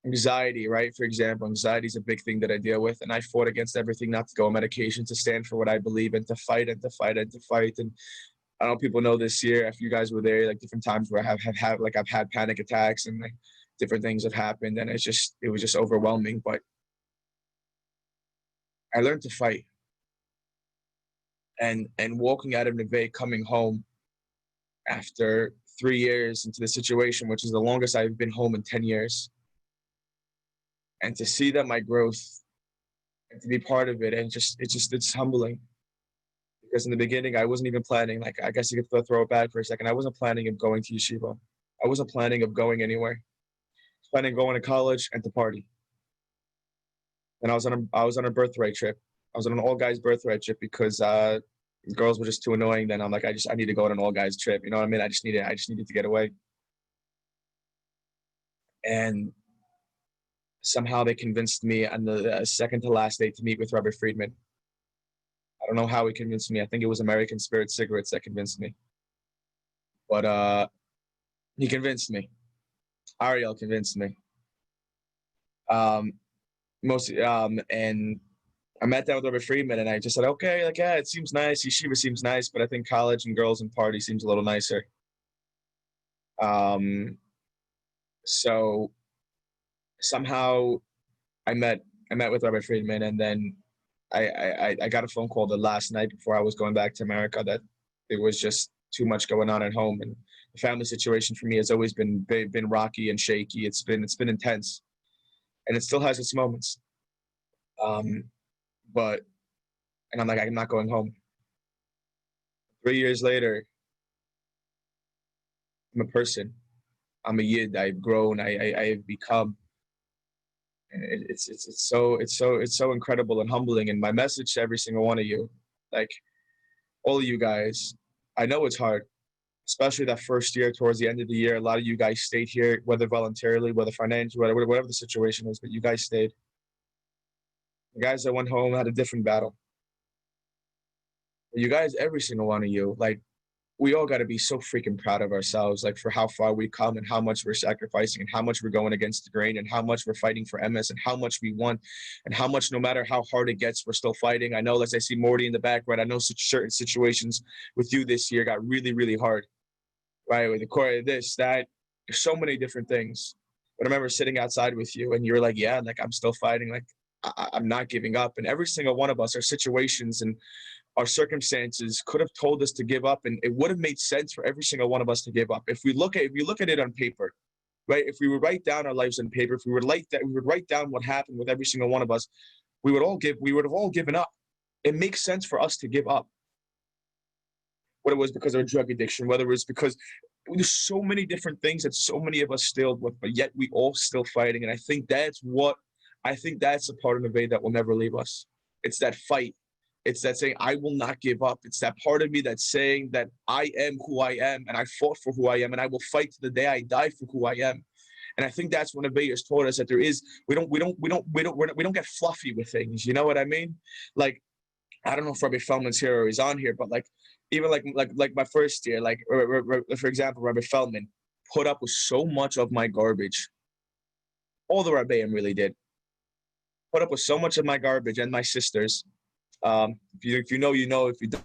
[SPEAKER 8] anxiety, right? For example, anxiety is a big thing that I deal with, and I fought against everything not to go on medication, to stand for what I believe, and to fight and to fight and to fight. And I don't know if people know this year, if you guys were there, like different times where I've had panic attacks, and like different things have happened, and it was just overwhelming. But I learned to fight. And walking out of Neveh, coming home after 3 years into the situation, which is the longest I've been home in 10 years, and to see that my growth and to be part of it, and it's humbling. Because in the beginning, I wasn't even planning. Like, I guess you could throw it back for a second. I wasn't planning of going to yeshiva. I wasn't planning of going anywhere. I was planning on going to college and to party. And I was on a birthright trip. I was on an all guys birthright trip because girls were just too annoying. Then I'm like, I need to go on an all guys trip. You know what I mean? I just needed to get away. And somehow they convinced me on the second to last day to meet with Robert Friedman. I don't know how he convinced me. I think it was American Spirit Cigarettes that convinced me. But he convinced me. Ariel convinced me. And I met down with Robert Friedman, and I just said, okay, like, yeah, it seems nice. Yeshiva seems nice, but I think college and girls and party seems a little nicer. So somehow I met with Robert Friedman, and then I got a phone call the last night before I was going back to America that it was just too much going on at home, and the family situation for me has always been rocky and shaky. It's been intense, and it still has its moments. And I'm like, I'm not going home. 3 years later, I'm a person. I'm a yid. I've grown. I've become. It's so incredible and humbling. And my message to every single one of you, like all of you guys, I know it's hard, especially that first year towards the end of the year. A lot of you guys stayed here, whether voluntarily, whether financially, whatever the situation was, but you guys stayed. The guys that went home had a different battle. You guys, every single one of you, like, we all got to be so freaking proud of ourselves, like, for how far we come and how much we're sacrificing and how much we're going against the grain and how much we're fighting for MS and how much we want and how much, no matter how hard it gets, we're still fighting. I know, as I see Morty in the background, I know certain situations with you this year got really, really hard, right? With the core of this, that, there's so many different things. But I remember sitting outside with you and you're like, yeah, like, I'm still fighting. Like, I'm not giving up. And every single one of us, our situations and our circumstances could have told us to give up, and it would have made sense for every single one of us to give up. If you look at it on paper, right? If we would write down our lives on paper, if we would write down what happened with every single one of us, we would have all given up. It makes sense for us to give up. Whether it was because of a drug addiction, whether it was because there's so many different things that so many of us struggled with, but yet we all still fighting. And I think that's the part of Neveh that will never leave us. It's that fight. It's that saying, I will not give up. It's that part of me that's saying that I am who I am, and I fought for who I am, and I will fight to the day I die for who I am. And I think that's what Neveh has taught us, that we don't get fluffy with things. You know what I mean? Like, I don't know if Rabbi Feldman's here or he's on here, but like, even like my first year, like, for example, Rabbi Feldman put up with so much of my garbage. All the Rabbeim really did. Put up with so much of my garbage and my sisters. If you know, you know. If you don't.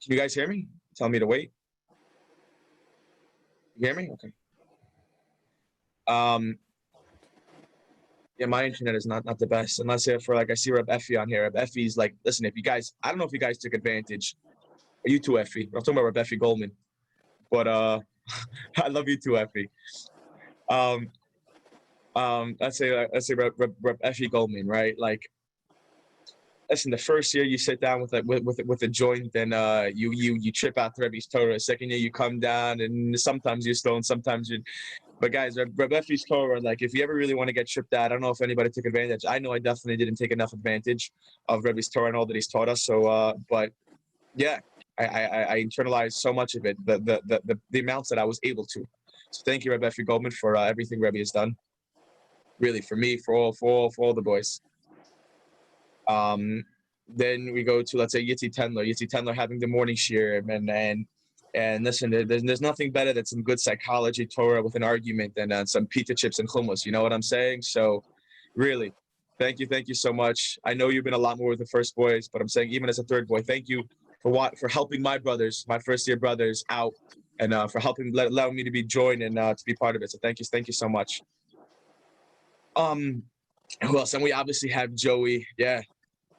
[SPEAKER 8] Can you guys hear me? Tell me to wait. You hear me? Okay. Yeah, my internet is not the best. Unless for, like, I see Reb Effie on here. Reb Effie's like, listen, if you guys, I don't know if you guys took advantage. Or you too, Effie. I'm talking about Reb Effie Goldman. But I love you too, Effie. Let's say Reb Effie Goldman, right? Like, listen, the first year you sit down with a joint, and you trip out the Rebbe's Torah. Second year you come down, and sometimes you're stoned, sometimes you. But guys, Reb Effie's Torah, like, if you ever really want to get tripped out, I don't know if anybody took advantage. I know I definitely didn't take enough advantage of Rebbe's Torah and all that he's taught us. So, but yeah, I internalized so much of it, the amounts that I was able to. So thank you, Reb Effie Goldman, for everything Rebbe has done. Really, for me, for all the boys. Then we go to, let's say, Yitzi Tendler having the morning shir, and And listen, there's nothing better than some good psychology Torah with an argument than some pita chips and hummus. You know what I'm saying? So, really, thank you so much. I know you've been a lot more with the first boys, but I'm saying even as a third boy, thank you for helping my brothers, my first year brothers, out, and for allowing me to be joined and to be part of it. So thank you so much. Who else? And we obviously have Joey. Yeah.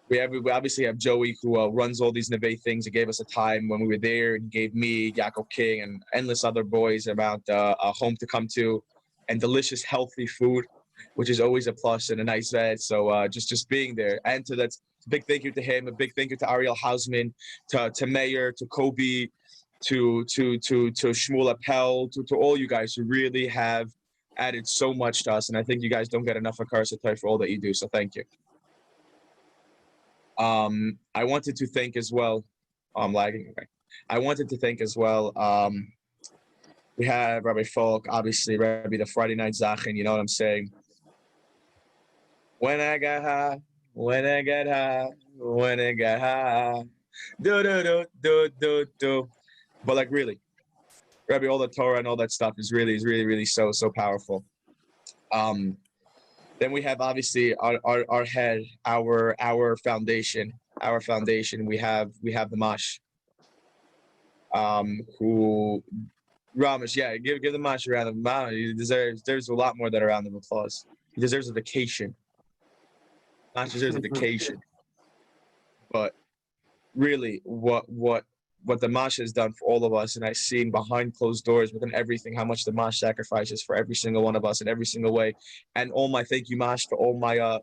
[SPEAKER 8] We obviously have Joey who runs all these Neveh things. He gave us a time when we were there, and gave me, Yaakov King, and endless other boys about a home to come to, and delicious, healthy food, which is always a plus and a nice vet. So just being there, and to that's a big thank you to him. A big thank you to Ariel Hausman, to Mayor, to Kobe, to Shmuel Appel, to all you guys who really have added so much to us. And I think you guys don't get enough of Karsatay for all that you do. So thank you. I wanted to thank as well. I'm lagging. Okay. I wanted to thank as well. We have Rabbi Folk, obviously Rabbi the Friday night Zachin. You know what I'm saying? When I got high, when I got high, when I got high, do. But like really, Rabbi, all the Torah and all that stuff is really so powerful. Then we have obviously our head, our foundation. We have the Mash, who Ramesh, yeah, give the Mash a round of applause. He deserves a lot more than a round of applause. He deserves a vacation. Mash deserves a vacation. But really, what the Mash has done for all of us, and I've seen behind closed doors within everything, how much the Mash sacrifices for every single one of us in every single way. And all my thank you, Mash, for all my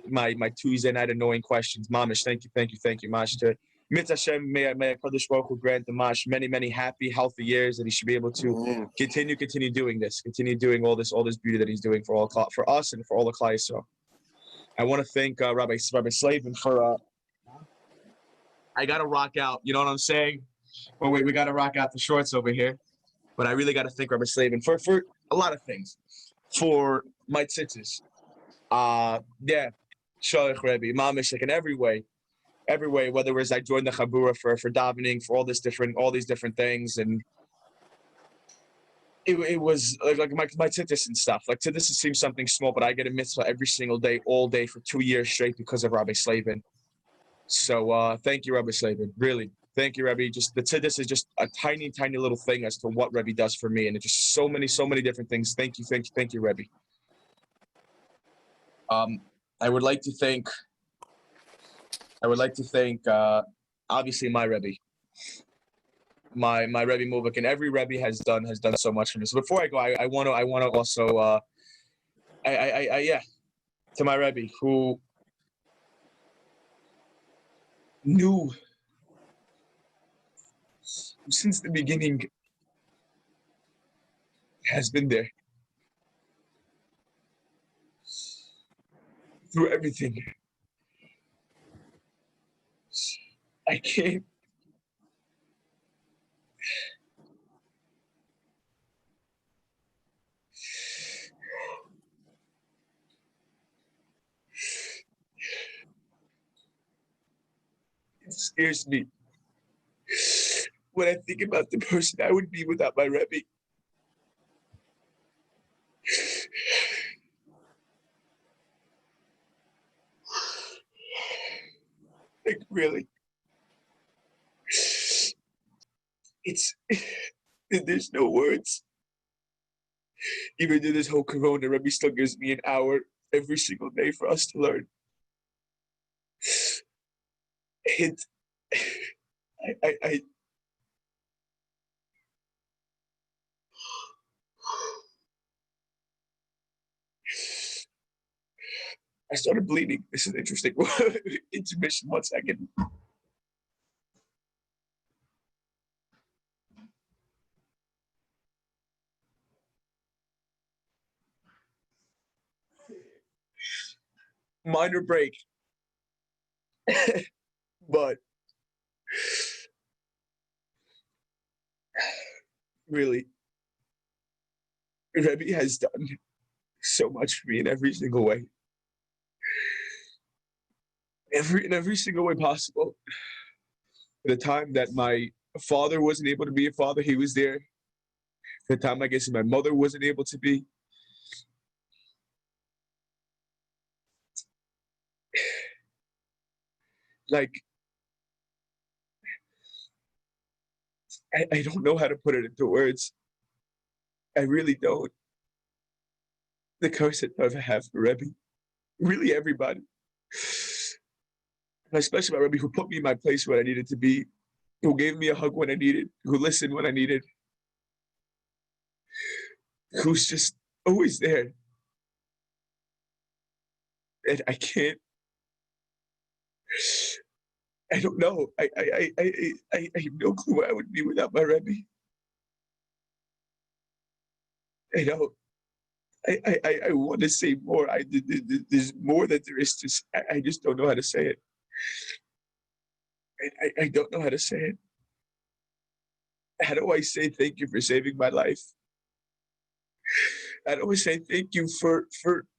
[SPEAKER 8] my Tuesday night annoying questions. Mamish, thank you, Mash. To Mitzvah Hashem, may HaKadosh Baruch Hu grant the Mash many happy, healthy years, that he should be able to continue doing this, continue doing all this beauty that he's doing for us and for all the Klal Yisrael. I want to thank Rabbi Slavin for. I gotta rock out. You know what I'm saying? Oh wait, we gotta rock out the shorts over here. But I really gotta thank Rabbi Slavin for a lot of things. For my tzitzis. Yeah. Shalach Rebbe, Mamish, like in every way, whether it was I joined the Chabura for davening, for all these different things, and it was like my tzitzis and stuff. Like tzitzis seems something small, but I get a mitzvah every single day, all day for 2 years straight because of Rabbi Slavin. So thank you, Rabbi Slavin. Really, thank you, Rebbe. Just the tzitzis is just a tiny little thing as to what Rebbe does for me, and it's just so many different things. Thank you, Rebbe. I would like to thank obviously my Rebbe, my Rebbe Mulvik, and every Rebbe has done so much for me. So before I go, I want to also to my Rebbe who knew since the beginning, has been there through everything. I can't. It scares me when I think about the person I would be without my Rebbe. Like really, there's no words. Even though this whole Corona, Rebbe still gives me an hour every single day for us to learn. And I started bleeding. This is interesting. Intermission, 1 second. Minor break. But really, Rebbe has done so much for me in every single way. In every single way possible. The time that my father wasn't able to be a father. He was there. The time I guess my mother wasn't able to be. Like, I don't know how to put it into words. I really don't. The curse that I ever have for Rebbe. Really everybody. And especially my Rebbe who put me in my place where I needed to be, who gave me a hug when I needed, who listened when I needed, who's just always there. And I can't, I don't know. I have no clue where I would be without my Rebbe. I know. I want to say more. There's more that there is to say. I just don't know how to say it. I don't know how to say it. How do I say thank you for saving my life? How do I say thank you for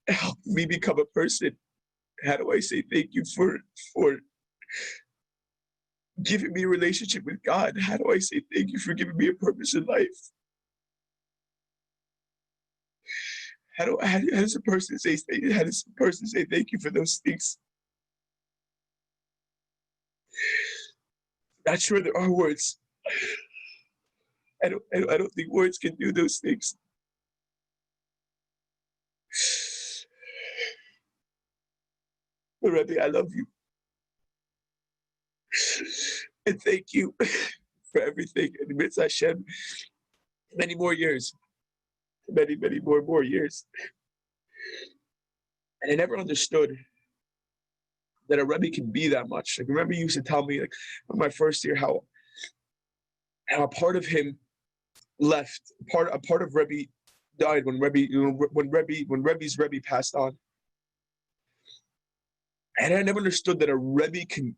[SPEAKER 8] helping me become a person? How do I say thank you for giving me a relationship with God? How do I say thank you for giving me a purpose in life? How does a person say thank you for those things? Not sure there are words. I don't think words can do those things. But Rebbe, I love you. And thank you for everything. And amidst Hashem, many more years. Many more years. And I never understood that a Rebbe can be that much. Like, remember you used to tell me, like, in my first year, how a part of him left. A part of Rebbe died when Rebbe's Rebbe passed on. And I never understood that a Rebbe can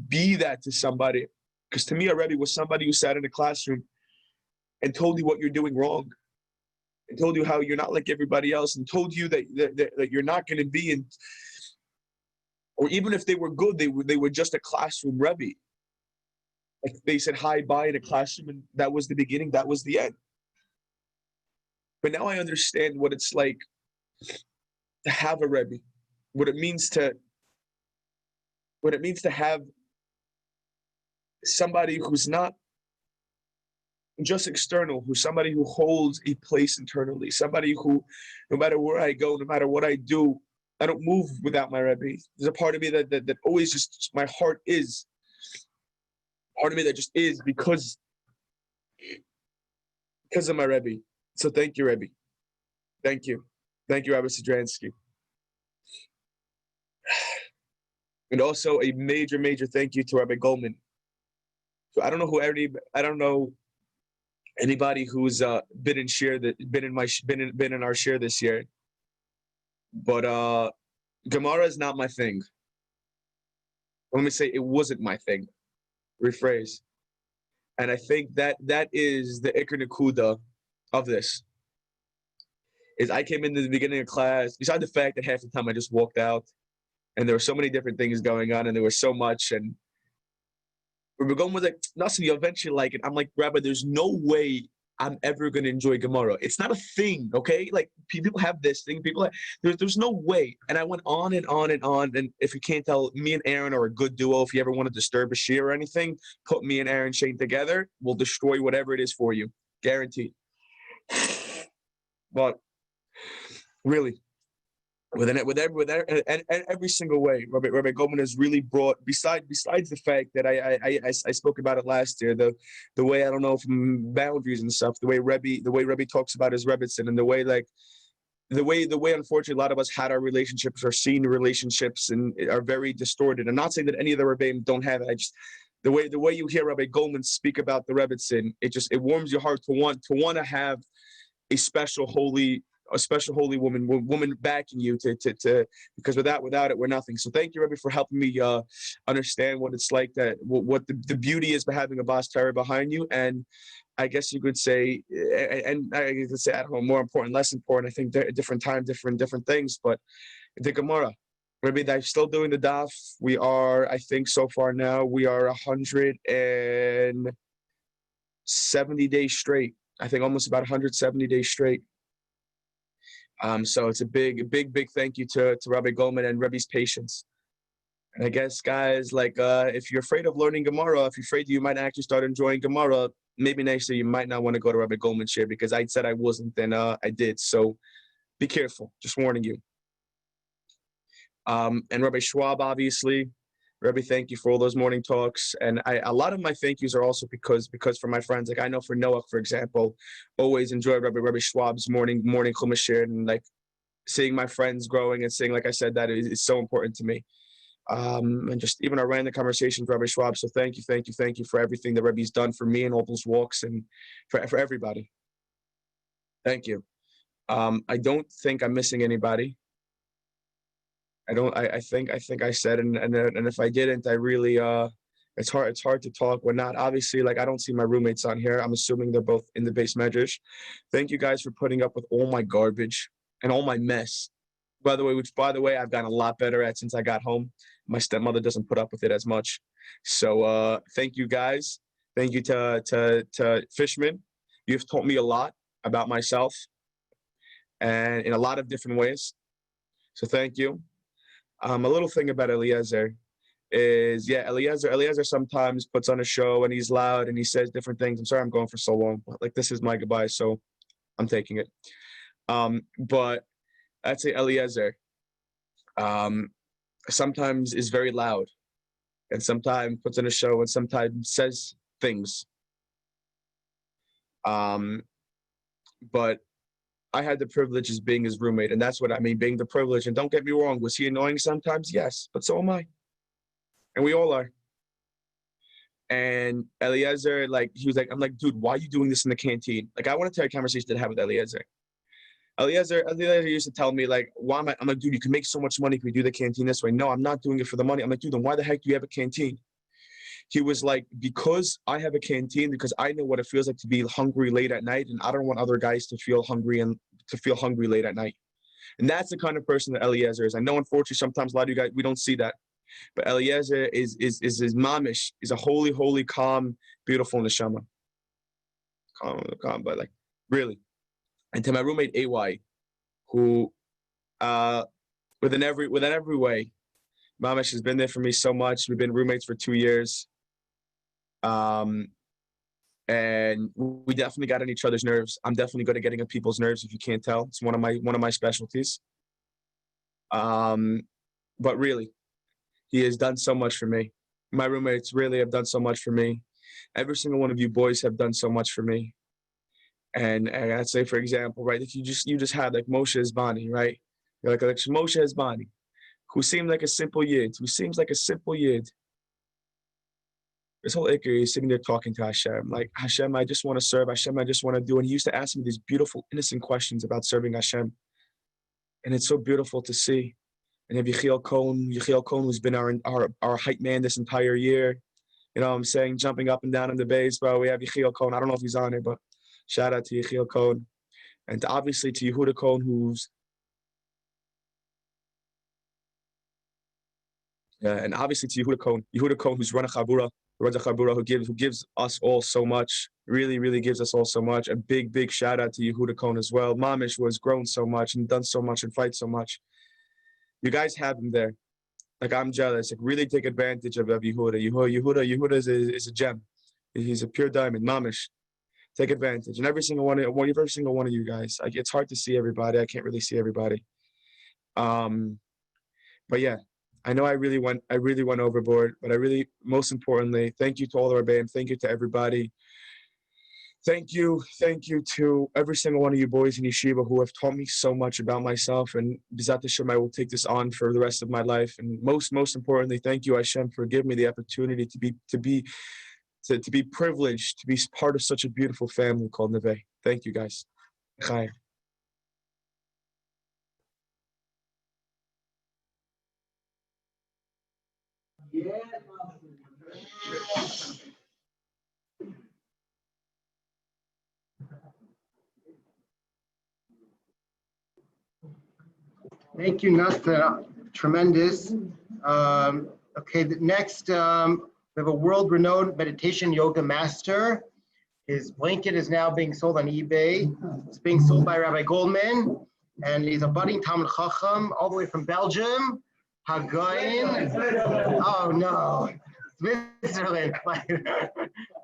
[SPEAKER 8] be that to somebody. Because to me, a Rebbe was somebody who sat in a classroom and told you what you're doing wrong, and told you how you're not like everybody else, and told you that you're not going to be in. Or even if they were good, they were just a classroom Rebbe. Like, they said hi, bye in a classroom, and that was the beginning, that was the end. But now I understand what it's like to have a Rebbe, what it means to have somebody who's not just external, who's somebody who holds a place internally, somebody who, no matter where I go, no matter what I do, I don't move without my Rebbe. There's a part of me that always just, my heart is, part of me that just is because of my Rebbe. So thank you, Rebbe. Thank you. Thank you, Rabbi Sidransky. And also a major thank you to Rabbi Goldman. So I don't know anybody who's been in our share this year, but Gemara is not my thing. Let me say it wasn't my thing. Rephrase. And I think that is the Iker Nakuda of this. Is I came into the beginning of class, besides the fact that half the time I just walked out, and there were so many different things going on, and there was so much, and Rabbi Goldman was like, Nassim, you eventually like it. I'm like, Rabbi, there's no way I'm ever going to enjoy Gemara. It's not a thing, okay? Like, people have this thing. There's no way. And I went on and on and on. And if you can't tell, me and Aaron are a good duo. If you ever want to disturb a shear or anything, put me and Aaron Shane together. We'll destroy whatever it is for you. Guaranteed. But really, with every single way, Rabbi Goldman has really brought, besides the fact that I spoke about it last year, the way, I don't know, from boundaries and stuff, the way Rebbe talks about his Rebbitzin, and the way unfortunately a lot of us had our relationships, our senior relationships, and are very distorted. I'm not saying that any of the Rebbeim don't have it. I just, the way you hear Rabbi Goldman speak about the Rebbitzin, it warms your heart to want to have a special holy woman backing you to because without it we're nothing. So thank you, Rebbe, for helping me understand what it's like, that what the beauty is by having a Bas Torah behind you. And I guess you could say, and I could say, I don't know, more important, less important. I think different time, different things. But the Gemara, Rebbe, they're still doing the daf. We are, I think, so far now we are 100 and 70 days straight. I think almost about 170 days straight. So it's a big thank you to Rabbi Goldman and Rebbe's patience. And I guess, guys, like, if you're afraid of learning Gemara, if you're afraid you might actually start enjoying Gemara, maybe next year you might not want to go to Rabbi Goldman's share, because I said I wasn't, and I did. So be careful, just warning you. And Rabbi Schwab, obviously. Rabbi, thank you for all those morning talks. And a lot of my thank yous are also because for my friends, like I know for Noah, for example, always enjoy Rabbi Schwab's morning Chumash share, and like seeing my friends growing and seeing, like I said, that is so important to me. And just even our random conversation with Rabbi Schwab. So thank you for everything that Rabbi's done for me and all those walks, and for everybody. Thank you. I don't think I'm missing anybody. I think I said, and if I didn't, I really, it's hard to talk when not. Obviously, like I don't see my roommates on here. I'm assuming they're both in the base medrash. Thank you guys for putting up with all my garbage and all my mess. By the way, I've gotten a lot better at since I got home. My stepmother doesn't put up with it as much. So thank you guys. Thank you to Fishman. You've taught me a lot about myself, and in a lot of different ways. So thank you. A little thing about Eliezer is, Eliezer sometimes puts on a show and he's loud and he says different things. I'm sorry I'm going for so long. Like, this is my goodbye, so I'm taking it. But I'd say Eliezer sometimes is very loud and sometimes puts on a show and sometimes says things. But I had the privilege of being his roommate, and that's what I mean, being the privilege. And don't get me wrong, was he annoying sometimes? Yes, but so am I. And we all are. And Eliezer, like, he was like, I'm like, dude, why are you doing this in the canteen? Like, I want to tell you a conversation that I had with Eliezer. Eliezer used to tell me, like, why am I? I'm like, dude, you can make so much money if we do the canteen this way. No, I'm not doing it for the money. I'm like, dude, then why the heck do you have a canteen? He was like, because I have a canteen, because I know what it feels like to be hungry late at night, and I don't want other guys to feel hungry late at night. And that's the kind of person that Eliezer is. I know, unfortunately, sometimes a lot of you guys, we don't see that. But Eliezer is mamish, is a holy, calm, beautiful neshama. Calm, but like, really. And to my roommate, AY, who, within every way, mamish has been there for me so much. We've been roommates for 2 years. And we definitely got on each other's nerves. I'm definitely good at getting on people's nerves, if you can't tell. It's one of my specialties. But really, he has done so much for me. My roommates really have done so much for me. Every single one of you boys have done so much for me. And I'd say, for example, right, if you just had like Moshe Esbani, right? You're like Moshe Esbani, who seemed like a simple yid, This whole Iker, he's sitting there talking to Hashem, like, Hashem, I just want to serve. Hashem, I just want to do. And he used to ask me these beautiful, innocent questions about serving Hashem. And it's so beautiful to see. And have Yechiel Cohn, who's been our hype man this entire year. You know what I'm saying? Jumping up and down in the base, bro. We have Yechiel Cohn. I don't know if he's on it, but shout out to Yechiel Cohn. And obviously to Yehuda Cohn, and obviously to Yehuda Cohn, who's run a Chabura, who gives us all so much, really gives us all so much. A big shout out to Yehuda Cohn as well. Mamish was grown so much and done so much and fight so much. You guys have him there. Like, I'm jealous. Like, really take advantage of Yehuda. Yehuda is a gem. He's a pure diamond. Mamish. Take advantage. And every single one of you guys. Like, it's hard to see everybody. I can't really see everybody. But yeah. I know I really went overboard, but most importantly, thank you to all the Rebbeim. Thank you to everybody. Thank you to every single one of you boys in Yeshiva who have taught me so much about myself. And B'ezrat Hashem, I will take this on for the rest of my life. And most importantly, thank you, Hashem, for giving me the opportunity to be privileged to be part of such a beautiful family called Neveh. Thank you, guys. Chai.
[SPEAKER 4] Thank you, Nasta. Tremendous. Okay, next, we have a world-renowned meditation yoga master. His blanket is now being sold on eBay. It's being sold by Rabbi Goldman, and he's a budding Talmud Chacham all the way from Belgium. Hagayin. Oh no, Switzerland.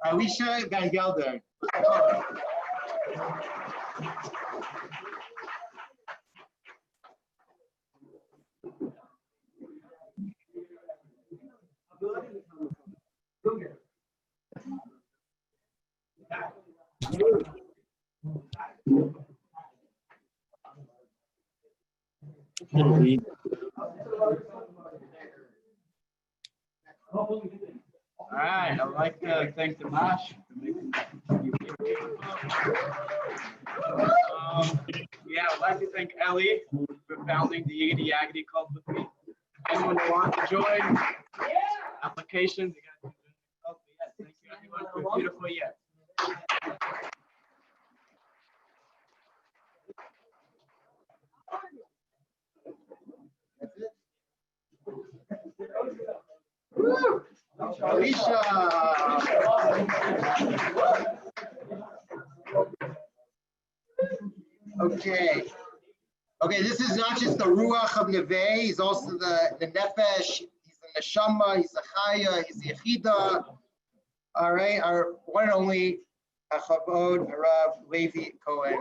[SPEAKER 4] Alicia Van Gelder.
[SPEAKER 11] All right, I'd like to thank the Mash for making yeah, I'd like to thank Ellie for founding the Yiggity Yaggity Club with me. Anyone who wants to join, applications, you guys can join the club. Yes, thank you everyone for a beautiful year.
[SPEAKER 4] Alicia. Okay. Okay, this is not just the Ruach of Neveh, he's also the Nefesh, he's the Neshama, he's the Chaya, he's the Yechida. All right, our one and only Achavod Harav Levi Cohen.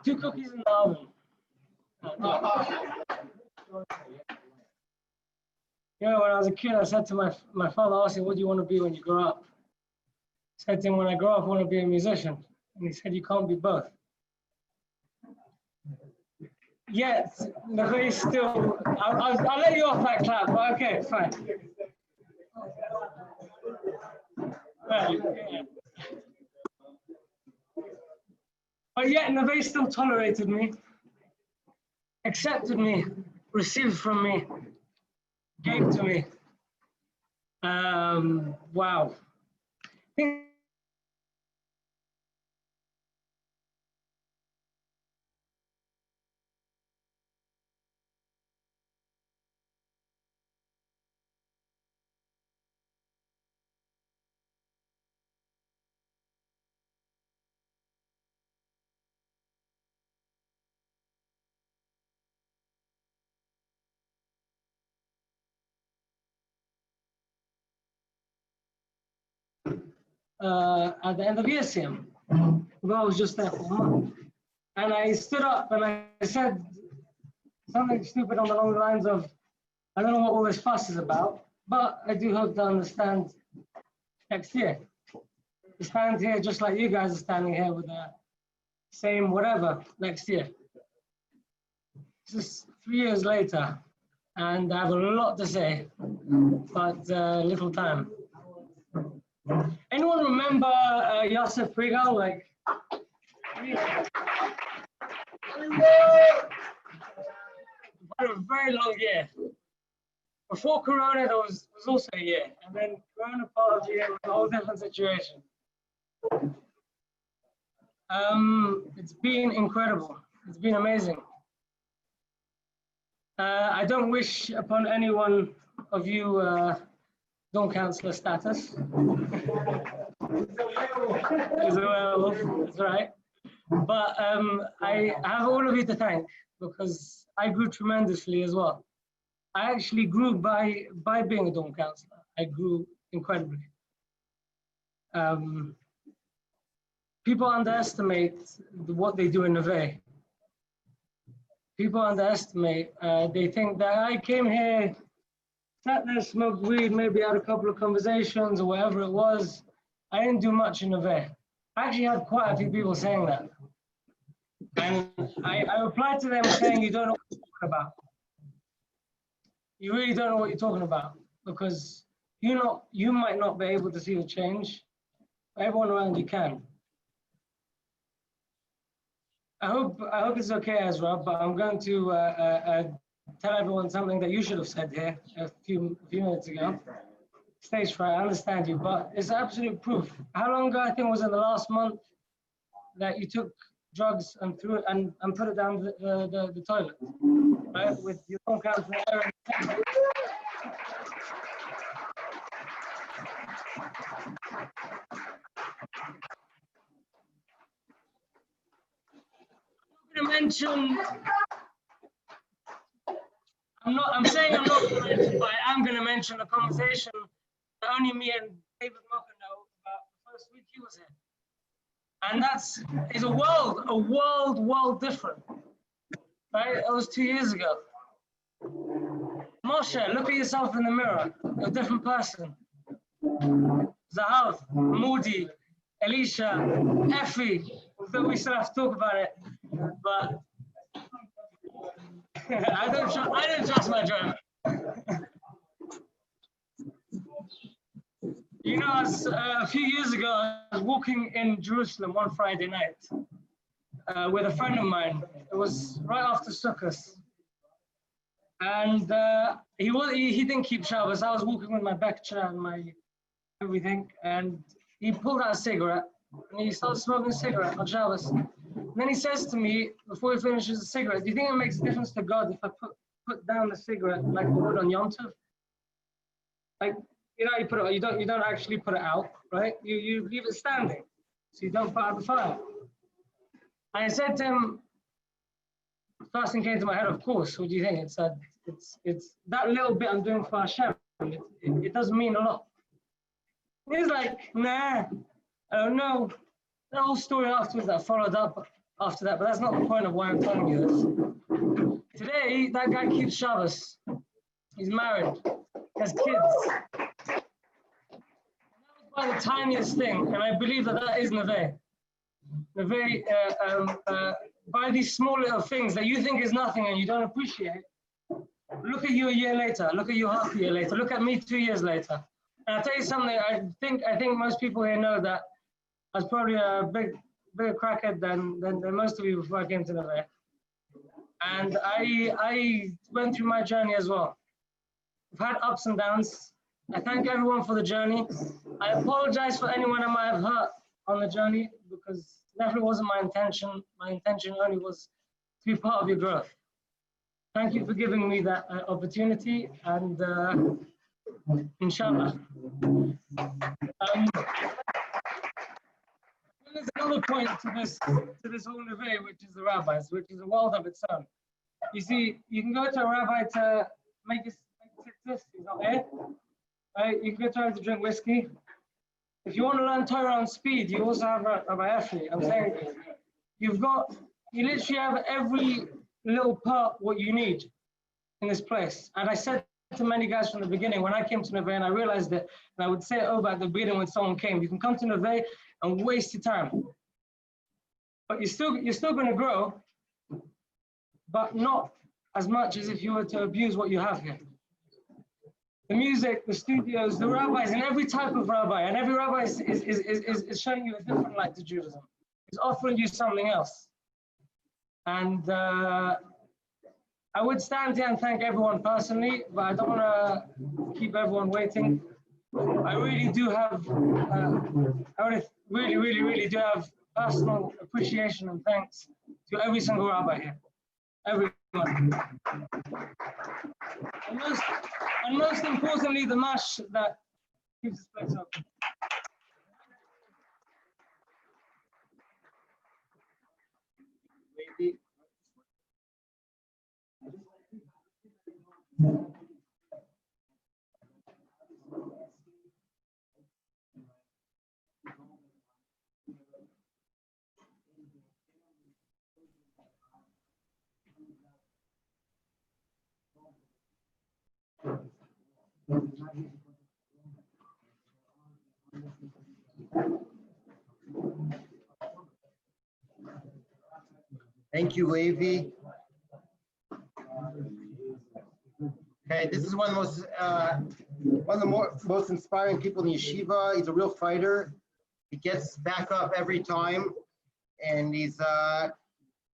[SPEAKER 10] Two cookies in the oven. Yeah, when I was a kid, I said to my father, asked him, what do you want to be when you grow up? I said to him, when I grow up, I want to be a musician. And he said, you can't be both. Yet, Neveh still, I'll let you off that clap, but okay, fine. Right, yeah. But yet, Neveh still tolerated me, accepted me, received from me, gave to me. Wow. At the end of year Sium, well, I was just there for a month. And I stood up and I said something stupid on the long lines of, I don't know what all this fuss is about, but I do hope to understand next year. To stand here just like you guys are standing here with the same whatever next year. Just 3 years later, and I have a lot to say, but little time. Anyone remember Yosef Frigal? Like, had a very long year. Before Corona, there was also a year, and then Corona part of the year was a whole different situation. It's been incredible. It's been amazing. I don't wish upon any one of you Dom Counselor status. He's a werewolf, that's right. But I have all of you to thank because I grew tremendously as well. I actually grew by being a Dom Counselor. I grew incredibly. People underestimate what they do in Neveh. People underestimate, they think that I came here, sat there, smoked weed, maybe had a couple of conversations or whatever it was. I didn't do much in Neveh. I actually had quite a few people saying that. And I replied to them saying, you don't know what you're talking about. You really don't know what you're talking about because you might not be able to see the change, but everyone around you can. I hope it's okay, Ezra, but I'm going to tell everyone something that you should have said here a few minutes ago. Stage fright, I understand you, but it's absolute proof. How long ago, I think it was in the last month, that you took drugs and threw it and put it down the toilet, right? With your own count in the air. I'm going to mention. I'm saying I'm not going to mention, but I am going to mention a conversation that only me and David Mocker know about the first week he was here. And is a world different. Right? That was 2 years ago. Moshe, look at yourself in the mirror. You're a different person. Zahav, Moody, Elisha, Effie. We still have to talk about it, but I don't trust my driver. You know, a few years ago, I was walking in Jerusalem one Friday night with a friend of mine. It was right after Sukkot, and he didn't keep Shabbos. I was walking with my Bekcha and my everything, and he pulled out a cigarette and he started smoking a cigarette on Shabbos. And then he says to me, before he finishes the cigarette, do you think it makes a difference to God if I put down the cigarette like I would on Yom Tov? Like, you know, you don't actually put it out, right? You leave it standing, so you don't put out the fire. And I said to him, first thing came to my head, of course. What do you think? It's that little bit I'm doing for Hashem. It doesn't mean a lot. He's like, nah, I don't know. The whole story afterwards that followed up after that, but that's not the point of why I'm telling you this. Today, that guy keeps Shabbos. He's married, has kids. That was by the tiniest thing, and I believe that is Neveh. Neveh, by these small little things that you think is nothing and you don't appreciate. Look at you a year later. Look at you half a year later. Look at me 2 years later. And I'll tell you something. I think most people here know that I was probably a bigger crackhead than most of you before I came to Neveh. And I went through my journey as well. I've had ups and downs. I thank everyone for the journey. I apologize for anyone I might have hurt on the journey because it definitely wasn't my intention. My intention only was to be part of your growth. Thank you for giving me that opportunity, and inshallah. There's another point to this whole Neveh, which is the rabbis, which is a world of its own. You see, you can go to a rabbi to make this, he's not here. Right? You can go to him to drink whiskey. If you want to learn Torah on speed, you also have Rabbi Effie. I'm saying you literally have every little part what you need in this place. And I said to many guys from the beginning, when I came to Neveh and I realized it, and I would say it over at the beginning when someone came, you can come to Neveh and waste your time. But you're still going to grow, but not as much as if you were to abuse what you have here. The music, the studios, the rabbis, and every type of rabbi, and every rabbi is showing you a different light to Judaism. It's offering you something else. And I would stand here and thank everyone personally, but I don't want to keep everyone waiting. I really do have, really do have personal appreciation and thanks to every single rabbi here. Everyone. And most importantly, the mash that keeps this place open.
[SPEAKER 4] Thank you, Levi. Okay, this is one of the most inspiring people in yeshiva. He's a real fighter. He gets back up every time, and he's one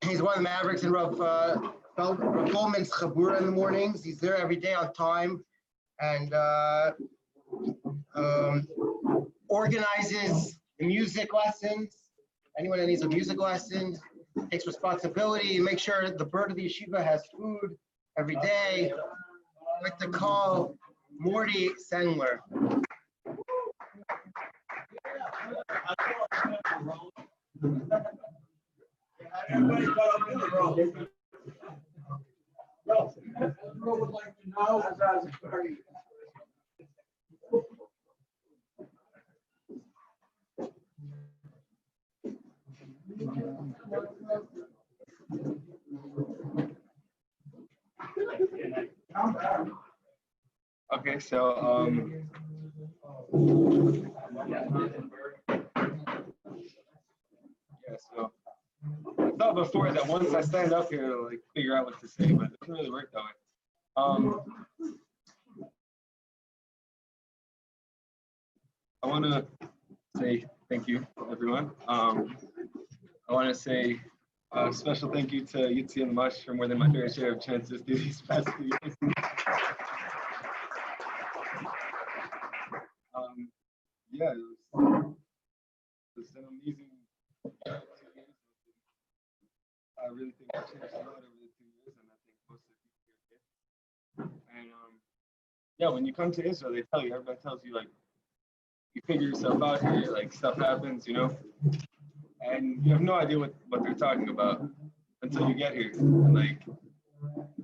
[SPEAKER 4] of the mavericks in Rav Goldman's Chabura in the mornings. He's there every day on time, and organizes the music lessons. Anyone that needs a music lesson, takes responsibility, you make sure the bird of the yeshiva has food every day. I'd like to call Morty Sengler.
[SPEAKER 12] Everybody got up in the row. Would like to know.
[SPEAKER 1] Okay, so yeah, so I thought before that once I stand up here, I'll, like, figure out what to say, but it doesn't really work that way. I want to say thank you, everyone. I want to say a special thank you to Yitzi and Mush for more than my fair share of chances through these past few years. Yeah, it was an amazing 2 years. I really think I changed a lot over the 2 years, and I think most of the people here did. And yeah, when you come to Israel, they tell you, everybody tells you, like, you figure yourself out here, like, stuff happens, you know, and you have no idea what they're talking about until you get here. And, like,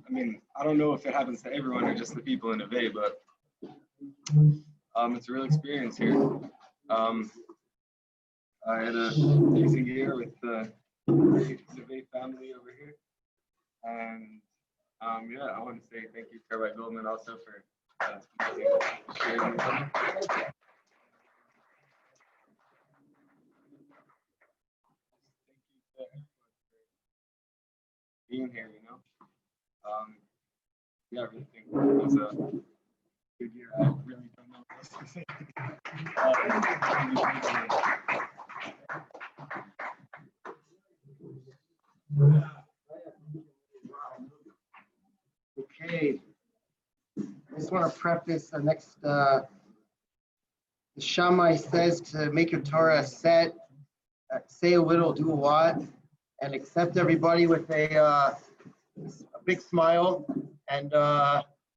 [SPEAKER 1] I mean, I don't know if it happens to everyone or just the people in Neveh, but it's a real experience here. I had an amazing year with the Neveh family over here. And yeah, I want to say thank you to Rabbi Goldman also for sharing with me. Being here, you know. Yeah, I really think it was a good year. I really don't know what else to say.
[SPEAKER 4] Okay. I just want to preface the next. The Shammai says to make your Torah set, say a little, do a lot, and accept everybody with a big smile. And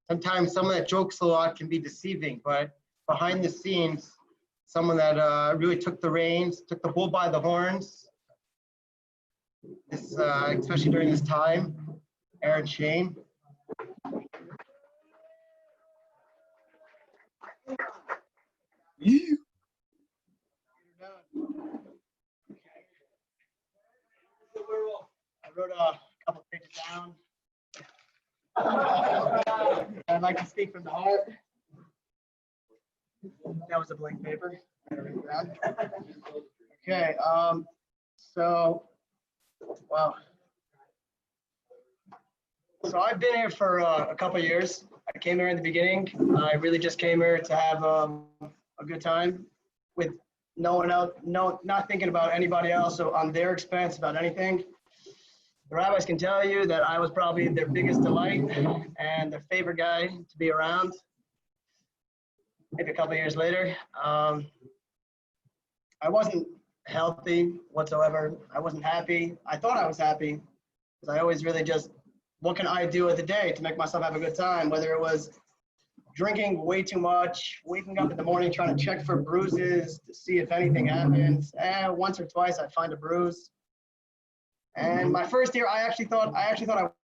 [SPEAKER 4] sometimes someone that jokes a lot can be deceiving, but behind the scenes, someone that really took the reins, took the bull by the horns, this, especially during this time, Aaron Shane.
[SPEAKER 8] You.
[SPEAKER 3] I wrote a couple pages down. I'd like to speak from the heart. That was a blank paper. Okay, so, wow. So I've been here for a couple of years. I came here in the beginning. I really just came here to have a good time with no one else, not thinking about anybody else or on their expense about anything. The rabbis can tell you that I was probably their biggest delight and their favorite guy to be around. Maybe a couple of years later, I wasn't healthy whatsoever. I wasn't happy. I thought I was happy because I always really just, what can I do with the day to make myself have a good time? Whether it was drinking way too much, waking up in the morning trying to check for bruises to see if anything happens. Once or twice I'd find a bruise. And my first year, I actually thought I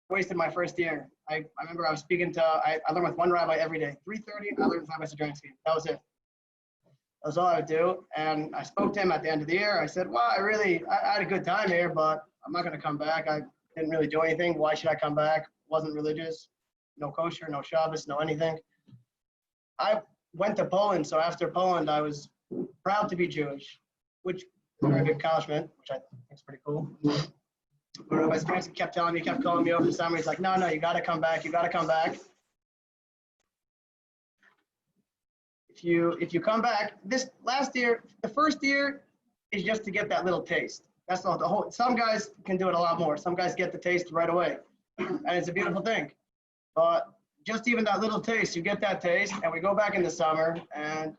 [SPEAKER 3] wasted my first year. I remember I was speaking to, I learned with one rabbi every day. 3:30, I learned Rabbi Sadransky. That was it. That was all I would do. And I spoke to him at the end of the year. I said, well, I had a good time here, but I'm not going to come back. I didn't really do anything. Why should I come back? Wasn't religious. No kosher, no Shabbos, no anything. I went to Poland. So after Poland, I was proud to be Jewish, which is a very big accomplishment, which I think is pretty cool. But Rabbi Stransky kept telling me, kept calling me over the summer. He's like, no, you got to come back. You got to come back. If you come back, this last year, the first year is just to get that little taste. That's not the whole. Some guys can do it a lot more. Some guys get the taste right away, and it's a beautiful thing. But just even that little taste, you get that taste, and we go back in the summer, and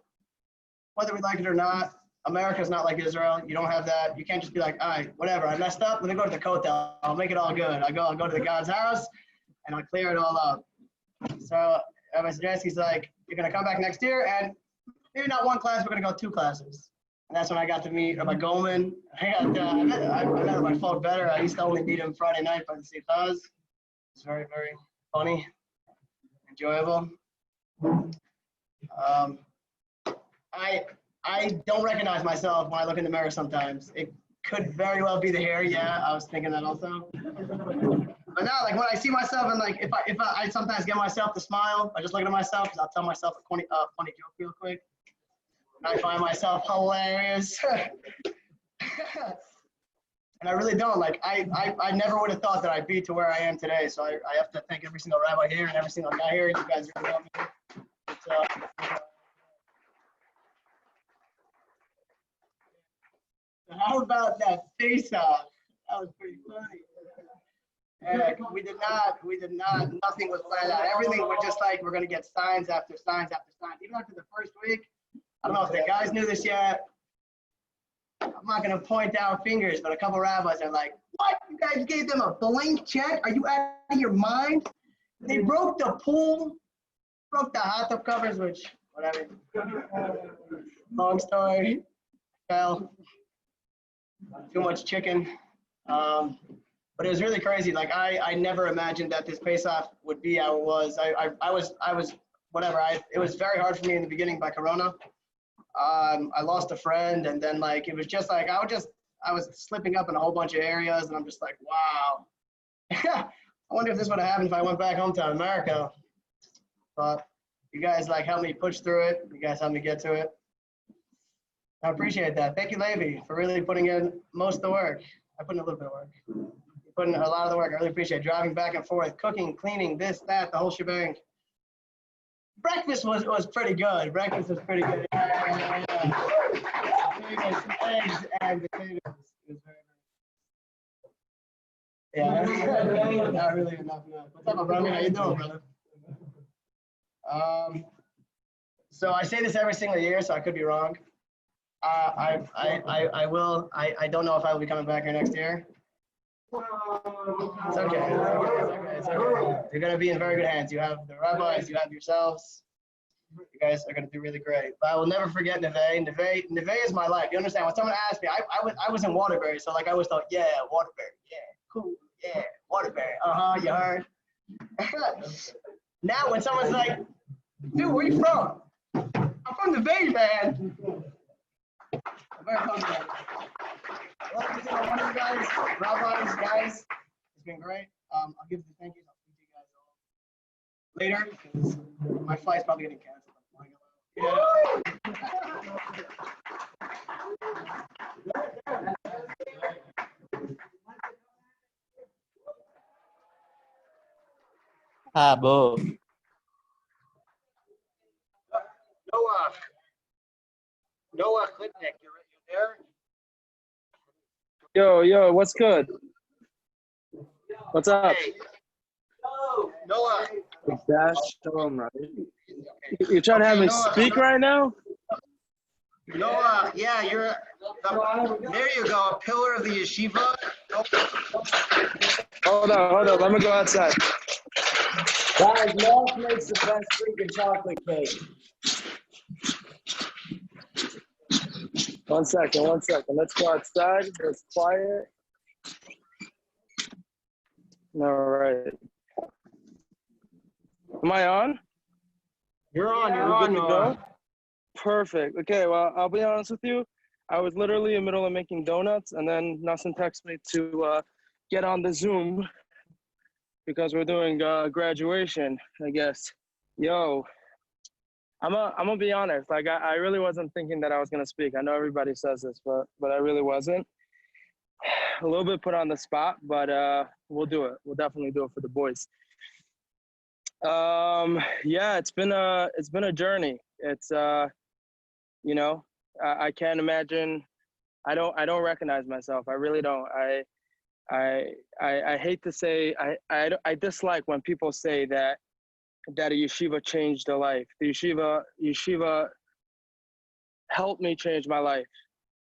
[SPEAKER 3] whether we like it or not, America's not like Israel. You don't have that. You can't just be like, all right, whatever. I messed up. Let me go to the kotel. I'll make it all good. I'll go to the God's house, and I'll clear it all up. So Rabbi Sadrowski's like, you're gonna come back next year, and maybe not one class. We're gonna go 2 classes. And that's when I got to meet Rabbi Goldman. I met Rabbi Folk better. I used to only meet him Friday night by the Seichaz. It's very, very funny, enjoyable. I don't recognize myself when I look in the mirror sometimes. It could very well be the hair. Yeah, I was thinking that also. But now, like when I see myself and like if I sometimes get myself to smile, I just look at myself because I'll tell myself a funny joke real quick. And I find myself hilarious. And I really don't. Like I never would have thought that I'd be to where I am today. So I have to thank every single rabbi here and every single guy here. You guys really helped me. How about that face-off? That was pretty funny. We did not, nothing was planned out. Everything was just like, we're going to get signs after signs after signs. Even after the first week, I don't know if the guys knew this yet. I'm not going to point out fingers, but a couple rabbis are like, what? You guys gave them a blank check? Are you out of your mind? They broke the pool, broke the hot tub covers, which, whatever. Long story. Fell. Too much chicken. But it was really crazy. Like I never imagined that this Pesach would be how it was. I was whatever. It was very hard for me in the beginning by Corona. I lost a friend, and then like it was just like I was slipping up in a whole bunch of areas, and I'm just like, wow. I wonder if this would have happened if I went back home to America. But you guys like helped me push through it. You guys helped me get to it. I appreciate that. Thank you, Levi, for really putting in most of the work. I put in a little bit of work. You put in a lot of the work. I really appreciate it. Driving back and forth, cooking, cleaning, this, that, the whole shebang. Breakfast was pretty good. Breakfast was pretty good. Yeah. Eggs and potatoes. It was very, yeah. Not really enough. What's up, brother? How you doing, brother? So I say this every single year, so I could be wrong. I don't know if I will be coming back here next year. It's okay. It's okay. You're going to be in very good hands. You have the rabbis, you have yourselves. You guys are going to do really great. But I will never forget Neveh. Neveh is my life. You understand? When someone asked me, I was in Waterbury, so like I always thought, yeah, Waterbury, yeah, cool, yeah, Waterbury. You heard? Now when someone's like, dude, where you from? I'm from Neveh, man. I'm very comfortable. I love to see one of you guys, rabbis, guys. It's been great. I'll give the thank yous. I'll speak to you guys all later because my flight's probably getting canceled.
[SPEAKER 6] Boo.
[SPEAKER 4] Noah Klitnick, you there?
[SPEAKER 13] Yo, what's good? What's up?
[SPEAKER 4] Hey. Noah.
[SPEAKER 13] Dash, right? You trying to have me speak right now?
[SPEAKER 4] Noah, yeah, you're. There you go, a pillar of the yeshiva.
[SPEAKER 13] Hold on. Let me go outside.
[SPEAKER 14] Guys, North makes the best freaking chocolate cake.
[SPEAKER 13] One second. Let's go outside. It's quiet. All right. Am I on?
[SPEAKER 4] You're on.
[SPEAKER 13] Good to go? Perfect. Okay, well, I'll be honest with you. I was literally in the middle of making donuts, and then Nassim texted me to get on the Zoom because we're doing graduation, I guess. Yo, I'm gonna be honest. Like, I really wasn't thinking that I was gonna speak. I know everybody says this, but I really wasn't. A little bit put on the spot, but we'll do it. We'll definitely do it for the boys. Yeah, it's been a journey. It's I can't imagine. I don't recognize myself. I really don't. I hate to say I dislike when people say that a yeshiva changed their life. The yeshiva helped me change my life.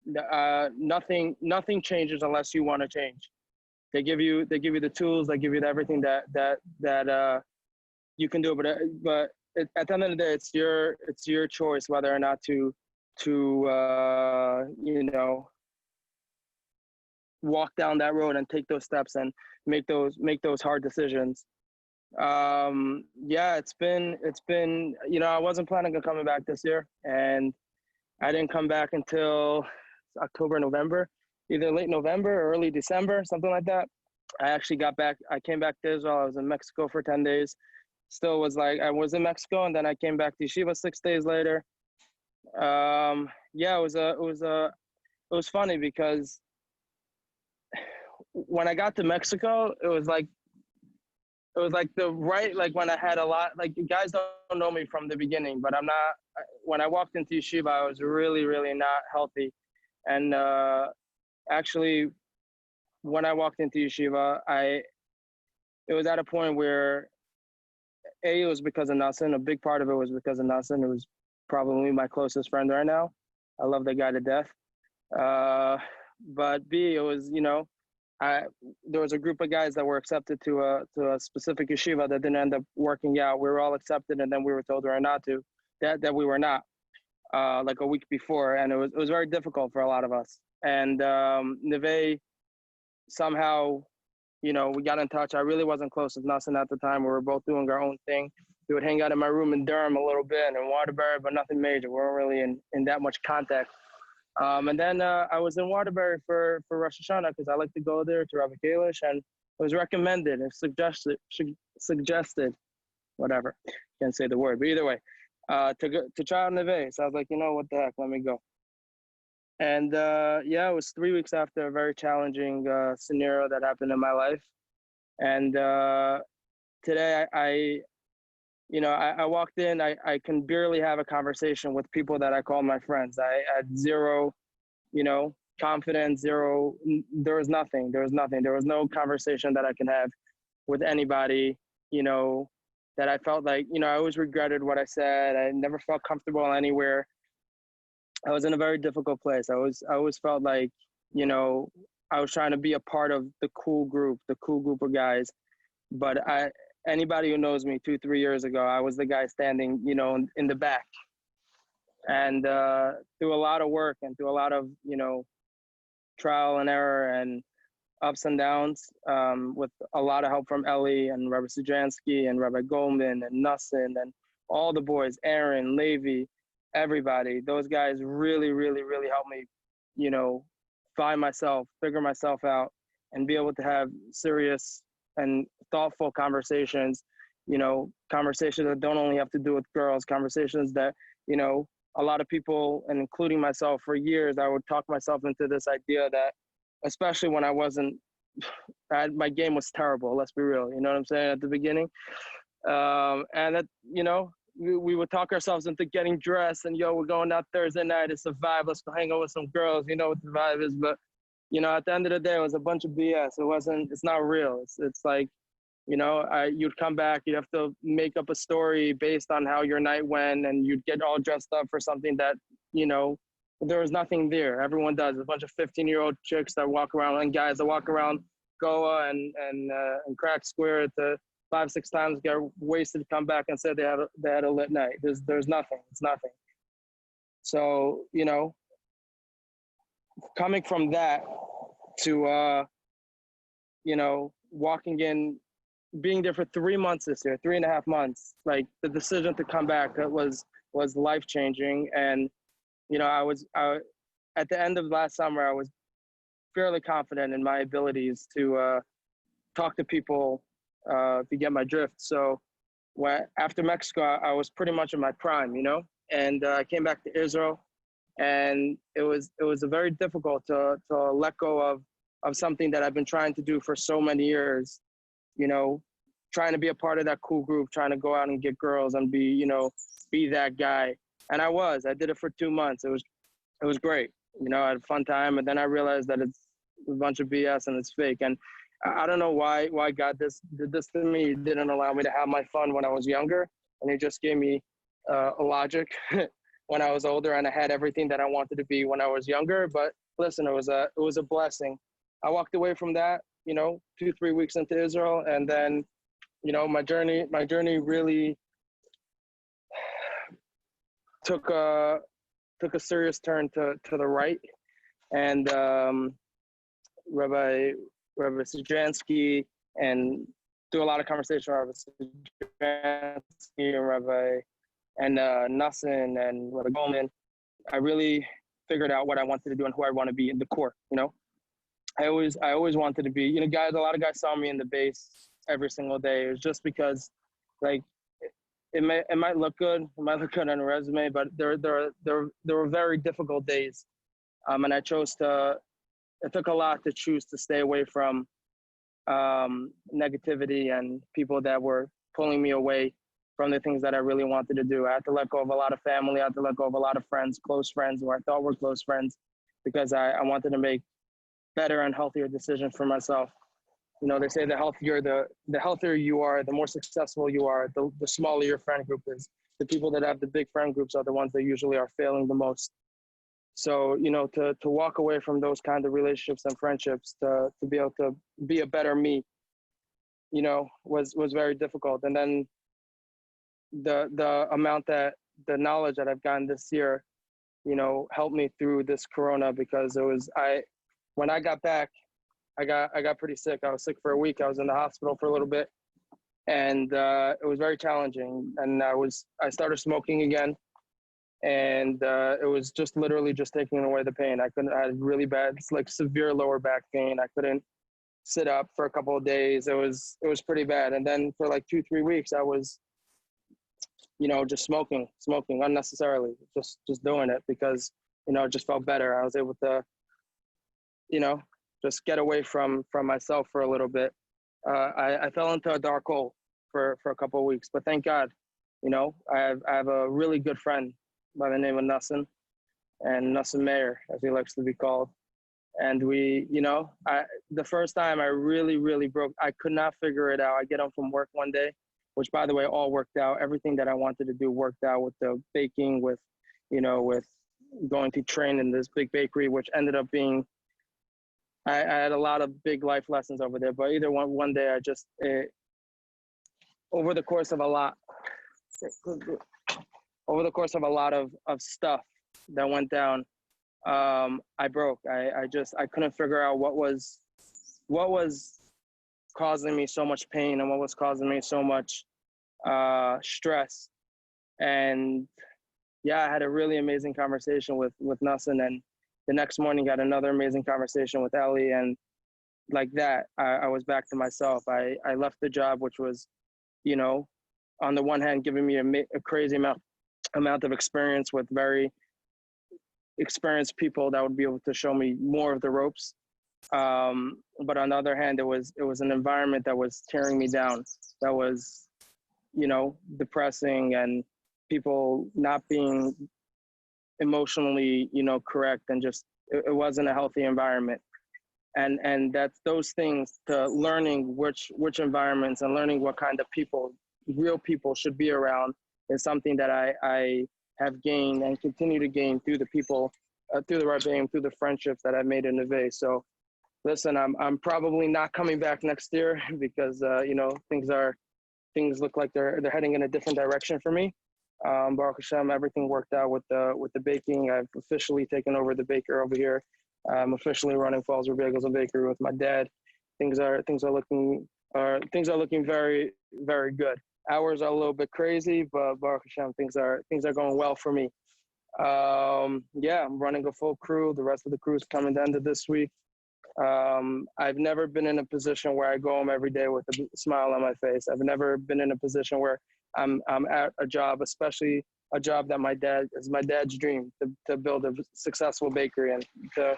[SPEAKER 13] nothing changes unless you want to change. They give you the tools, they give you everything that you can do, but at the end of the day, it's your choice whether or not to walk down that road and take those steps and make those hard decisions. Yeah, it's been I wasn't planning on coming back this year, and I didn't come back until October, November, either late November or early December, something like that. I came back to Israel. I was in Mexico for 10 days. Still was like, I was in Mexico, and then I came back to Yeshiva 6 days later. Yeah, it was funny because when I got to Mexico, it was like when I had a lot, like, you guys don't know me from the beginning, but when I walked into Yeshiva, I was really, really not healthy. And actually, when I walked into Yeshiva, it was at a point where, it was because of Nassim. A big part of it was because of Nassim. It was probably my closest friend right now. I love that guy to death. But B, it was, there was a group of guys that were accepted to a specific yeshiva that didn't end up working out. We were all accepted, and then we were told we were not to, that we were not, like a week before, and it was very difficult for a lot of us. And Neveh, somehow, we got in touch. I really wasn't close with Nassim at the time. We were both doing our own thing. We would hang out in my room in Durham a little bit and in Waterbury, but nothing major. We weren't really in that much contact. And then I was in Waterbury for Rosh Hashanah because I like to go there to Rabbi Kalish, and it was recommended and suggested, whatever, can't say the word, but either way, to try out Neveh. So I was like, what the heck, let me go. And yeah, it was 3 weeks after a very challenging scenario that happened in my life. And today I walked in, I can barely have a conversation with people that I call my friends. I had zero, confidence, zero, there was nothing. There was no conversation that I can have with anybody, that I felt like, I always regretted what I said. I never felt comfortable anywhere. I was in a very difficult place. I always felt like, I was trying to be a part of the cool group of guys. But anybody who knows me 2-3 years ago, I was the guy standing, in the back. And through a lot of work and through a lot of, trial and error and ups and downs, with a lot of help from Ellie and Rabbi Sujansky and Rabbi Goldman and Nussin and all the boys, Aaron, Levi, everybody, those guys really, really, really helped me, find myself, figure myself out, and be able to have serious and thoughtful conversations, conversations that don't only have to do with girls, conversations that, a lot of people, and including myself for years, I would talk myself into this idea that, especially when my game was terrible, let's be real, you know what I'm saying, at the beginning. And that, we would talk ourselves into getting dressed and, we're going out Thursday night, it's a vibe, let's go hang out with some girls, you know what the vibe is. But, at the end of the day, it was a bunch of BS. It's not real. It's like, you'd come back, you'd have to make up a story based on how your night went, and you'd get all dressed up for something that, there was nothing there. Everyone does. A bunch of 15-year-old chicks that walk around and guys that walk around Goa and crack square to 5-6 times, get wasted, come back and say they had a lit night. There's nothing. It's nothing. So, coming from that to, walking in, being there for 3 months this year, 3.5 months, like the decision to come back was life-changing. And, at the end of last summer, I was fairly confident in my abilities to talk to people, to get my drift. So after Mexico, I was pretty much in my prime, and I came back to Israel, and it was very difficult to let go of something that I've been trying to do for so many years, trying to be a part of that cool group, trying to go out and get girls and be that guy. And I did it for 2 months. It was great. I had a fun time, and then I realized that it's a bunch of BS and it's fake. And I don't know why God did this to me. He didn't allow me to have my fun when I was younger, and he just gave me a logic when I was older, and I had everything that I wanted to be when I was younger. But listen, it was a blessing. I walked away from that, 2-3 weeks into Israel, and then, my journey really took a serious turn to the right, and Rabbi Sidransky, and through a lot of conversation with Rabbi Sidransky and Rabbi and Nassim and Rabbi Goldman, I really figured out what I wanted to do and who I want to be in the core. I always wanted to be, guys. A lot of guys saw me in the base every single day. It was just because, like, it might look good. It might look good on a resume, but there were very difficult days, and I chose to. It took a lot to choose to stay away from negativity and people that were pulling me away from the things that I really wanted to do. I had to let go of a lot of family. I had to let go of a lot of friends, close friends, who I thought were close friends, because I wanted to make better and healthier decisions for myself. They say the healthier you are, the more successful you are, the smaller your friend group is. The people that have the big friend groups are the ones that usually are failing the most. So, to walk away from those kind of relationships and friendships, to be able to be a better me, was very difficult. And then the knowledge that I've gotten this year, helped me through this Corona, because when I got back, I got pretty sick. I was sick for a week. I was in the hospital for a little bit, and it was very challenging. And I started smoking again, and it was just literally just taking away the pain. I had really bad, like, severe lower back pain. I couldn't sit up for a couple of days. It was pretty bad. And then for like 2-3 weeks, I was, just smoking unnecessarily, just doing it because, it just felt better. I was able to, just get away from myself for a little bit. I fell into a dark hole for a couple of weeks, but thank God, I have a really good friend by the name of Nassim, and Nassim Mayer, as he likes to be called. And we, the first time I really, really broke, I could not figure it out. I get home from work one day, which, by the way, all worked out. Everything that I wanted to do worked out, with the baking, with going to train in this big bakery, which ended up being, I had a lot of big life lessons over there. But either one day, over the course of a lot of stuff that went down, I broke. I couldn't figure out what was causing me so much pain and what was causing me so much stress. And yeah, I had a really amazing conversation with Nassim, and the next morning got another amazing conversation with Ellie, and like that, I was back to myself. I left the job, which was, on the one hand, giving me a crazy amount of experience with very experienced people that would be able to show me more of the ropes. But on the other hand, it was an environment that was tearing me down, that was, depressing, and people not being emotionally, correct, and just, it wasn't a healthy environment. And that's those things, to learning which environments and learning what kind of people, real people, should be around, is something that I have gained and continue to gain through the people, through the Rebbeim, through the friendships that I've made in Neveh. So listen, I'm probably not coming back next year because, things look like they're heading in a different direction for me. Baruch Hashem, everything worked out with the baking. I've officially taken over the baker over here. I'm officially running Fallsburg Bagels and Bakery with my dad. Things are looking very, very good. Hours are a little bit crazy, but Baruch Hashem, things are going well for me. Yeah, I'm running a full crew. The rest of the crew is coming the end of this week. I've never been in a position where I go home every day with a smile on my face. I've never been in a position where I'm at a job, especially a job that is my dad's dream, to build a successful bakery, and to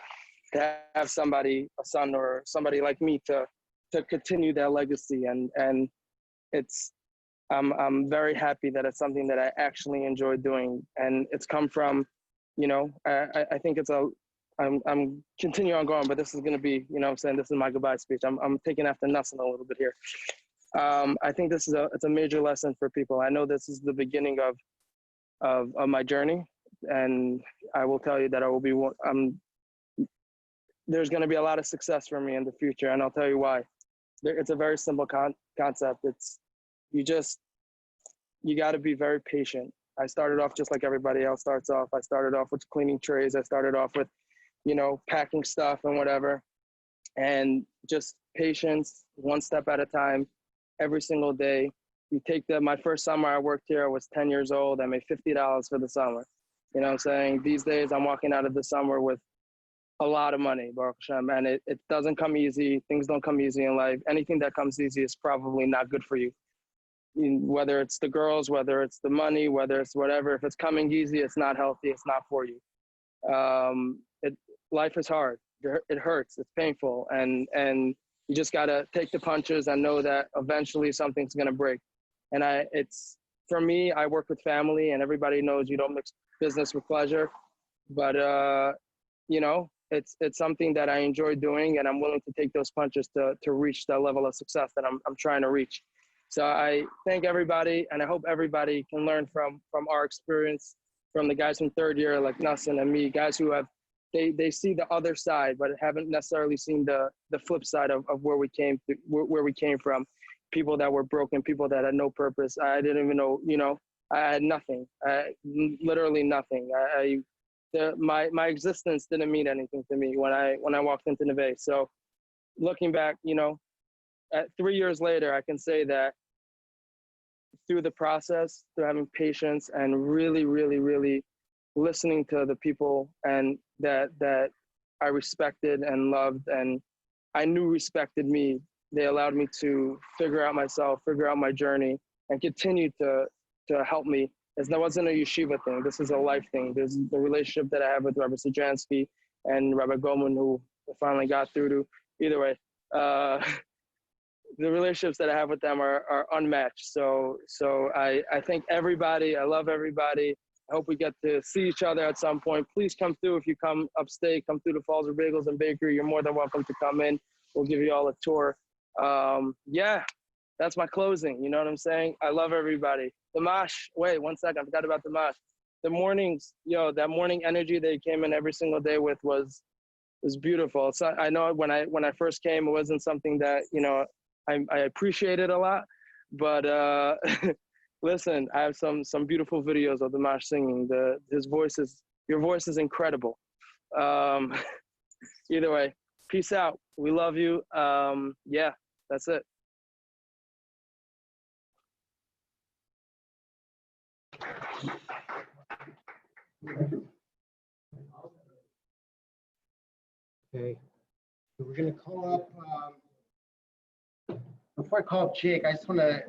[SPEAKER 13] have somebody, a son or somebody like me, to continue that legacy. And I'm very happy that it's something that I actually enjoy doing. And it's come from, I think I'm continuing on going, but this is going to be, I'm saying, this is my goodbye speech. I'm taking after Nassim a little bit here. I think it's a major lesson for people. I know this is the beginning of my journey, and I will tell you that I will be there's going to be a lot of success for me in the future, and I'll tell you why. It's a very simple concept. It's you got to be very patient. I started off just like everybody else starts off. I started off with cleaning trays. I started off with, packing stuff and whatever, and just patience, one step at a time, every single day. You take my first summer I worked here, I was 10 years old. I made $50 for the summer. You know what I'm saying? These days I'm walking out of the summer with a lot of money, Baruch Hashem, and it doesn't come easy. Things don't come easy in life. Anything that comes easy is probably not good for you. Whether it's the girls, whether it's the money, whether it's whatever, if it's coming easy, it's not healthy, it's not for you. Life is hard. It hurts, it's painful, and you just gotta take the punches and know that eventually something's gonna break. And for me, I work with family, and everybody knows you don't mix business with pleasure, but it's something that I enjoy doing, and I'm willing to take those punches to reach that level of success that I'm trying to reach. So I thank everybody, and I hope everybody can learn from our experience, from the guys from third year like Nassim and me, guys who have they see the other side, but haven't necessarily seen the flip side of where we came from. People that were broken, people that had no purpose. I didn't even know, I had nothing, literally nothing. My existence didn't mean anything to me when I walked into Neveh. So looking back, at 3 years later, I can say that through the process, through having patience and really, really, really listening to the people and that I respected and loved and I knew respected me, they allowed me to figure out myself, figure out my journey, and continue to help me. That wasn't a yeshiva thing. This is a life thing. There's the relationship that I have with Rabbi Sajansky and Rabbi Goldman, who I finally got through to. Either way, the relationships that I have with them are unmatched. So I thank everybody. I love everybody. I hope we get to see each other at some point. Please come through. If you come upstate, come through to Falls Bagels and Bakery. You're more than welcome to come in. We'll give you all a tour. Yeah, that's my closing. You know what I'm saying? I love everybody. The Mash, wait 1 second. I forgot about the Mash. The mornings, that morning energy they came in every single day with was beautiful. So I know when I first came, it wasn't something that, I appreciated a lot, but listen, I have some beautiful videos of the Mash singing. Your voice is incredible. Either way, peace out. We love you. Yeah, that's it.
[SPEAKER 4] Okay, so we're gonna call up, before I call up Jake, I just wanna,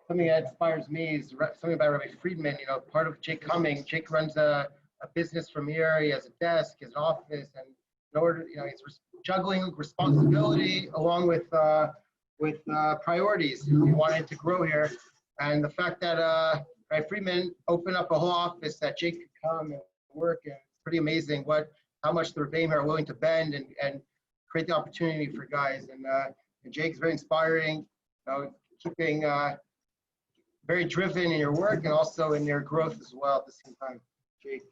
[SPEAKER 4] something that inspires me is something about Rabbi Friedman, part of Jake coming. Jake runs a business from here. He has a desk, his office, and in order, he's juggling responsibility along with priorities. He wanted to grow here. And the fact that Rabbi Friedman opened up a whole office that Jake could come and work, and it's pretty amazing how much the Rebbeim are willing to bend and create the opportunity for guys. And Jake's very inspiring, keeping very driven in your work and also in your growth as well at the same time. Jake.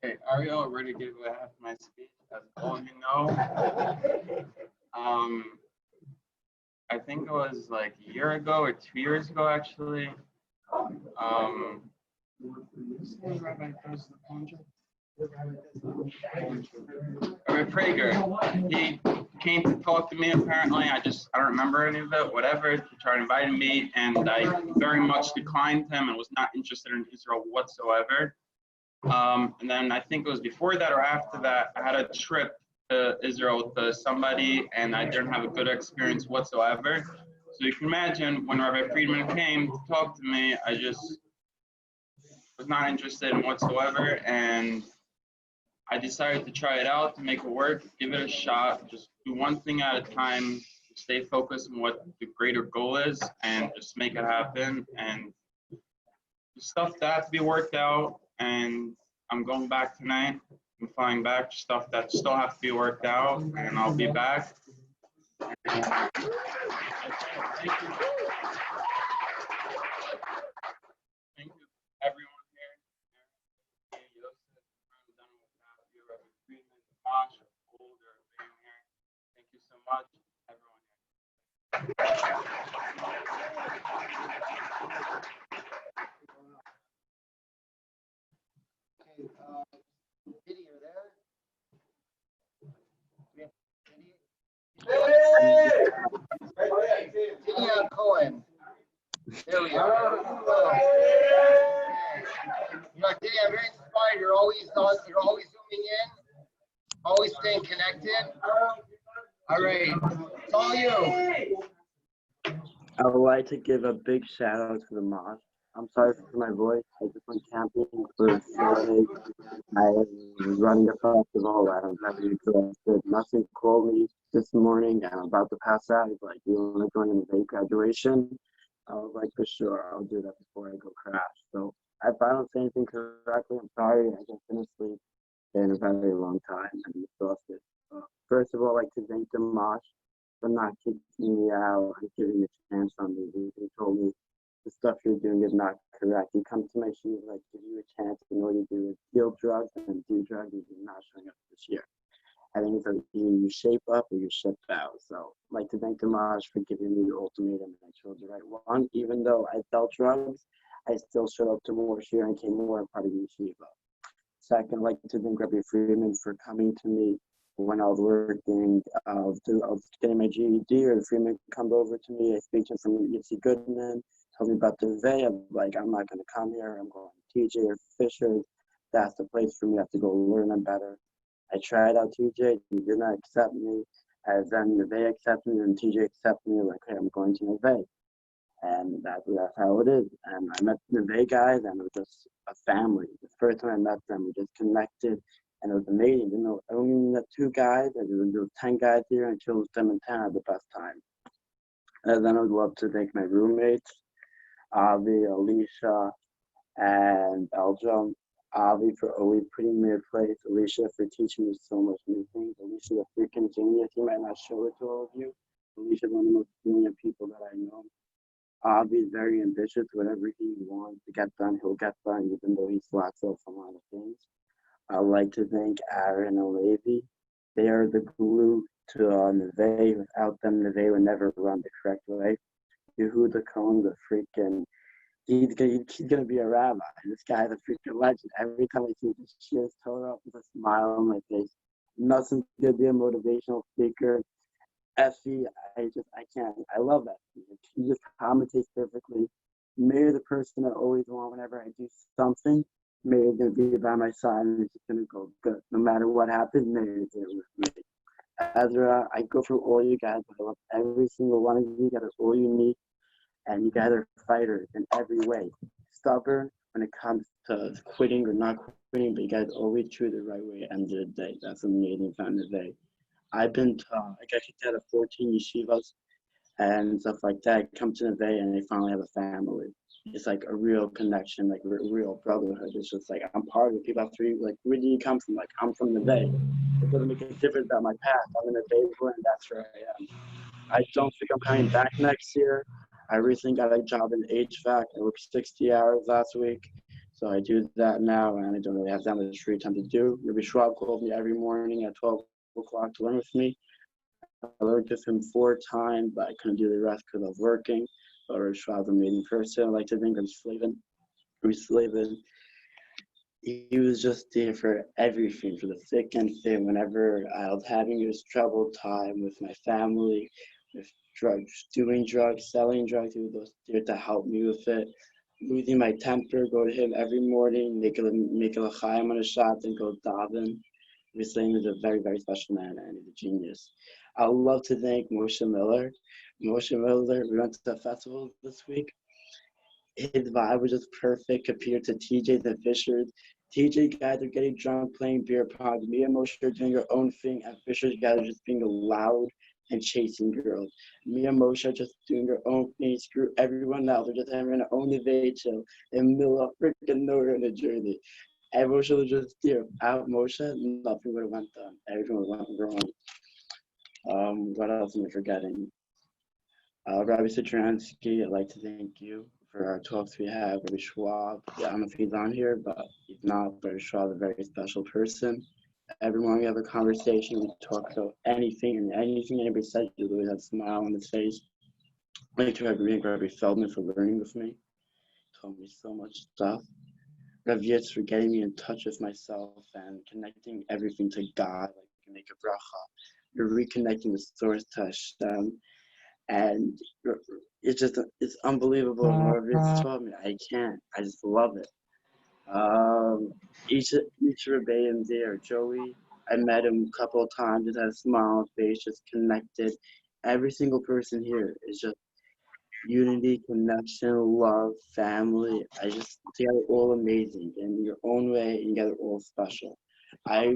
[SPEAKER 15] Okay, Ariel already gave half my speech, as all you know. I think it was like a year ago or 2 years ago, actually. Rabbi Prager, he came to talk to me apparently. I don't remember any of it, whatever. He tried inviting me, and I very much declined him and was not interested in Israel whatsoever. And then I think it was before that or after that, I had a trip to Israel to somebody, and I didn't have a good experience whatsoever. So you can imagine when Rabbi Friedman came to talk to me, I just was not interested in whatsoever, and I decided to try it out, to make it work, give it a shot, just do one thing at a time, stay focused on what the greater goal is and just make it happen. And stuff that has to be worked out. And I'm going back tonight. I'm flying back. Stuff that still have to be worked out, and I'll be back. Thank you, everyone here. Thank you so much, everyone
[SPEAKER 4] Video there. Video Cohen. There we go. You know, Diddy, I'm very inspired. You're always zooming in, always staying connected. All right, it's all you.
[SPEAKER 9] I would like to give a big shout out to the mosh. I'm sorry for my voice. I just went camping for 4 days. I was running a festival and I'm never interested. Nothing called me this morning and I'm about to pass out. He's like, you want to join in the graduation? I was like, for sure, I'll do that before I go crash. So if I don't say anything correctly, I'm sorry. I just been asleep in a very long time and I'm exhausted. First of all, I'd like to thank the mosh for not kicking me out and giving me a chance on me. He told me the stuff you're doing is not correct. You come to my shoes, like, give you a chance, and all you do is deal drugs and do drugs, and you're not showing up this year. I think it's like either you shape up or you ship out. So I'd like to thank Damaj for giving me the ultimatum, and I chose the right one. Even though I dealt drugs, I still showed up to more year and came more a part of yeshiva. Second, I'd like to thank Rabbi Friedman for coming to me when I was working, I was getting my GED, or the Freeman come over to me. I speak to him from Yitzi Goodman, told me about the Neveh. I'm like, I'm not going to come here. I'm going to TJ or Fisher's. That's the place for me. I have to go learn them better. I tried out TJ. He did not accept me. As then Neveh accepted me, and TJ accepted me. Like, hey, I'm going to Neveh. And that's how it is. And I met the Neveh guys, and it was just a family. The first time I met them, we just connected. And it was amazing. You know, I only met 2 guys, and there was 10 guys here, and I chose them and 10 at the best time. And then I would love to thank my roommates, Avi, Alicia, and Eljam. Avi for always putting me in place. Alicia for teaching me so much new things. Alicia, the freaking genius. He might not show it to all of you. Alicia, one of the most brilliant people that I know. Avi is very ambitious. Whatever he wants to get done, he'll get done, even though he slacks off a lot of things. I'd like to thank Aaron and Levi. They are the glue to Neveh. Without them, Neveh would never run the correct way. Yehuda Cohen, the freaking, he's gonna be a rabbi. This guy's a freaking legend. Every time I see him, just cheers Torah with a smile on my face. Nothing's gonna be a motivational speaker. Effie, I can't. I love that. He just commentates perfectly. Maybe the person I always want whenever I do something. May's gonna be by my side and it's just gonna go good. No matter what happens, May's there with me. Ezra, I go through all you guys, but I love every single one of you. You guys are all unique, and you guys are fighters in every way. Stubborn when it comes to quitting or not quitting, but you guys always choose the right way at the end of the day. That's amazing found today. I've been I got kicked out of 14 yeshivas and stuff like that. I come to Neveh and they finally have a family. It's like a real connection, like a real brotherhood. It's just like I'm part of it. People have to like, where do you come from? Like, I'm from Neveh. It doesn't make a difference about my past. I'm in Neveh and that's where I am. I don't think I'm coming back next year. I recently got a job in HVAC. I worked 60 hours last week. So I do that now and I don't really have that much free time to do. Rabbi Schwab called me every morning at 12 o'clock to learn with me. I learned with him 4 times, but I couldn't do the rest because I was working. But Rabbi Schwab's an amazing person. I like to think I'm Slavin. He was just there for everything, for the thick and thin. Whenever I was having this troubled time with my family, with drugs, doing drugs, selling drugs, he was there to help me with it. Losing my temper, go to him every morning, make a l'chaim on a shot, and go daven. Risleim is a very, very special man, and he's a genius. I would love to thank Moshe Miller. Moshe Miller, we went to the festival this week. His vibe was just perfect compared to TJ the Fishers. TJ guys are getting drunk, playing beer pong. Me and Moshe are doing our own thing, and Fisher's guys are just being loud and chasing girls. Me and Moshe are just doing our own thing, screw everyone else. We're just having our own adventure in the middle of freaking nowhere in New Jersey. And Moshe was just here. Without Moshe, nothing would have went done. Everything would have went wrong. What else am I forgetting? Rabbi Citransky, I'd like to thank you for our talks we have. Rabbi Schwab, yeah, I don't know if he's on here, but he's not. Rabbi Schwab is a very special person. Every morning we have a conversation, we talk about anything, and anything anybody says, you always have a smile on his face. I'd like to Rabbi Feldman for learning with me. Told me so much stuff. Rav Yitz for getting me in touch with myself and connecting everything to God, like you can make a bracha. You're reconnecting the source to Hashem. And it's unbelievable. Rav Yitz told me, I just love it. Each Rebbeim there, Joey, I met him a couple of times, just had a smile on his face, just connected. Every single person here is just unity, connection, love, family. Together all amazing in your own way, and together all special. I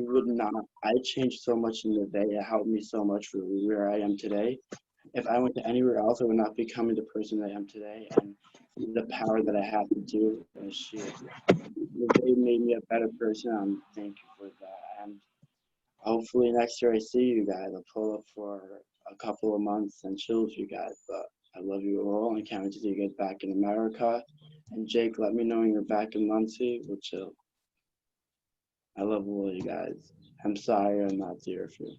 [SPEAKER 9] changed so much in the day. It helped me so much for where I am today. If I went to anywhere else, I would not becoming the person that I am today, and the power that I have to do and share. They made me a better person. I'm thankful for that. And hopefully next year I see you guys. I'll pull up for a couple of months and chill with you guys. But I love you all and can't wait to see you guys back in America. And Jake, let me know when you're back in Muncie. We'll chill. I love all of you guys. I'm sorry I'm not there for you.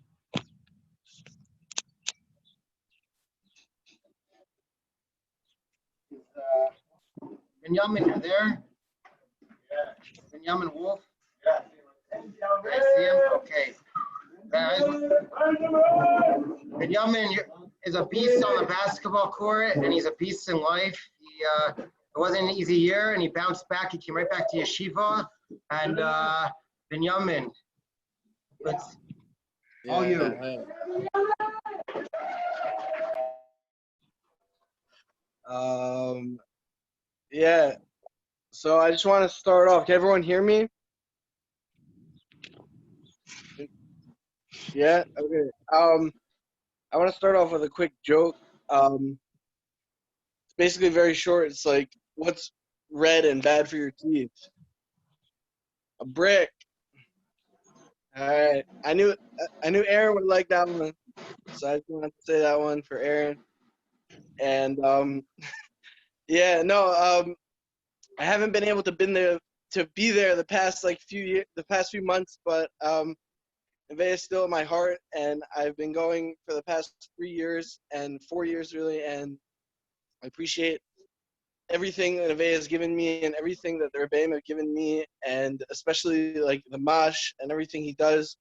[SPEAKER 4] Benjamin, you're there? Yeah. Benjamin Wolf? Yeah. I see him? Okay. Benjamin is a beast on the basketball court, and he's a beast in life. It wasn't an easy year, and he bounced back. He came right back to yeshiva. And Benjamin, all you.
[SPEAKER 13] Yeah. So I just want to start off. Can everyone hear me? Yeah. Okay. I want to start off with a quick joke. It's basically very short. It's like, what's red and bad for your teeth? A brick. All right. I knew Aaron would like that one, so I just wanted to say that one for Aaron. And yeah, no, I haven't been able to be there the past few months, but Neveh is still in my heart, and I've been going for the past 3 years and 4 years really, and I appreciate everything that Neveh has given me and everything that the Rebbeim have given me, and especially like the Mash and everything he does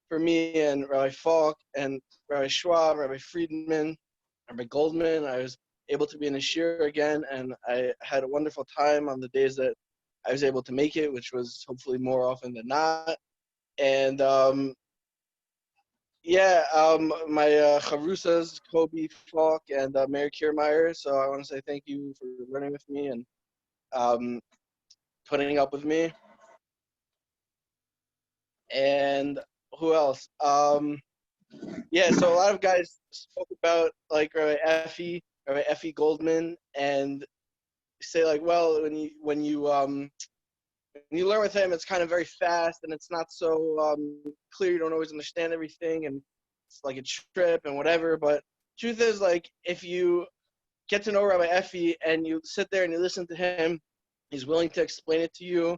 [SPEAKER 13] for me, and Rabbi Falk and Rabbi Schwab, Rabbi Friedman, Rabbi Goldman. I was able to be in a shir again, and I had a wonderful time on the days that I was able to make it, which was hopefully more often than not. And my Charusas, Kobe Falk, and Mary Kiermeyer. So I want to say thank you for learning with me and putting up with me. And who else? Yeah, so a lot of guys spoke about like Rabbi Effie Goldman, and say like, well, when you learn with him, it's kind of very fast and it's not so clear. You don't always understand everything, and it's like a trip and whatever. But truth is, like, if you get to know Rabbi Effie and you sit there and you listen to him, he's willing to explain it to you,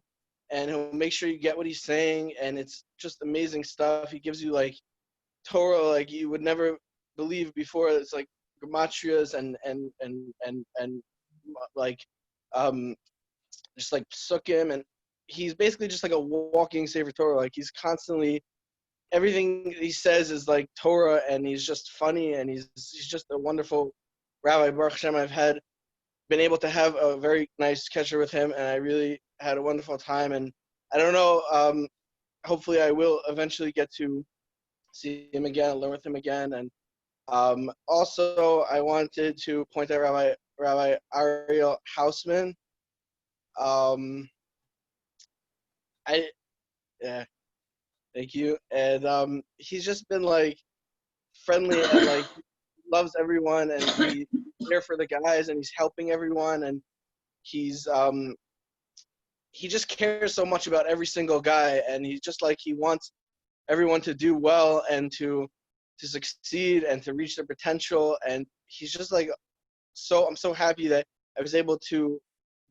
[SPEAKER 13] and he'll make sure you get what he's saying, and it's just amazing stuff. He gives you like Torah like you would never believe before. It's like gematrias and like just like psukim, and he's basically just like a walking Sefer Torah. Like he's constantly, everything he says is like Torah, and he's just funny, and he's just a wonderful rabbi. Baruch Hashem, I've been able to have a very nice catcher with him, and I really had a wonderful time. And I don't know, hopefully I will eventually get to see him again, learn with him again. And also I wanted to point out Rabbi Ariel Hausman. Yeah, thank you. And he's just been like friendly and like loves everyone, and he's there for the guys, and he's helping everyone, and he's he just cares so much about every single guy, and he's just like he wants everyone to do well and to succeed and to reach their potential, and he's just like I'm so happy that I was able to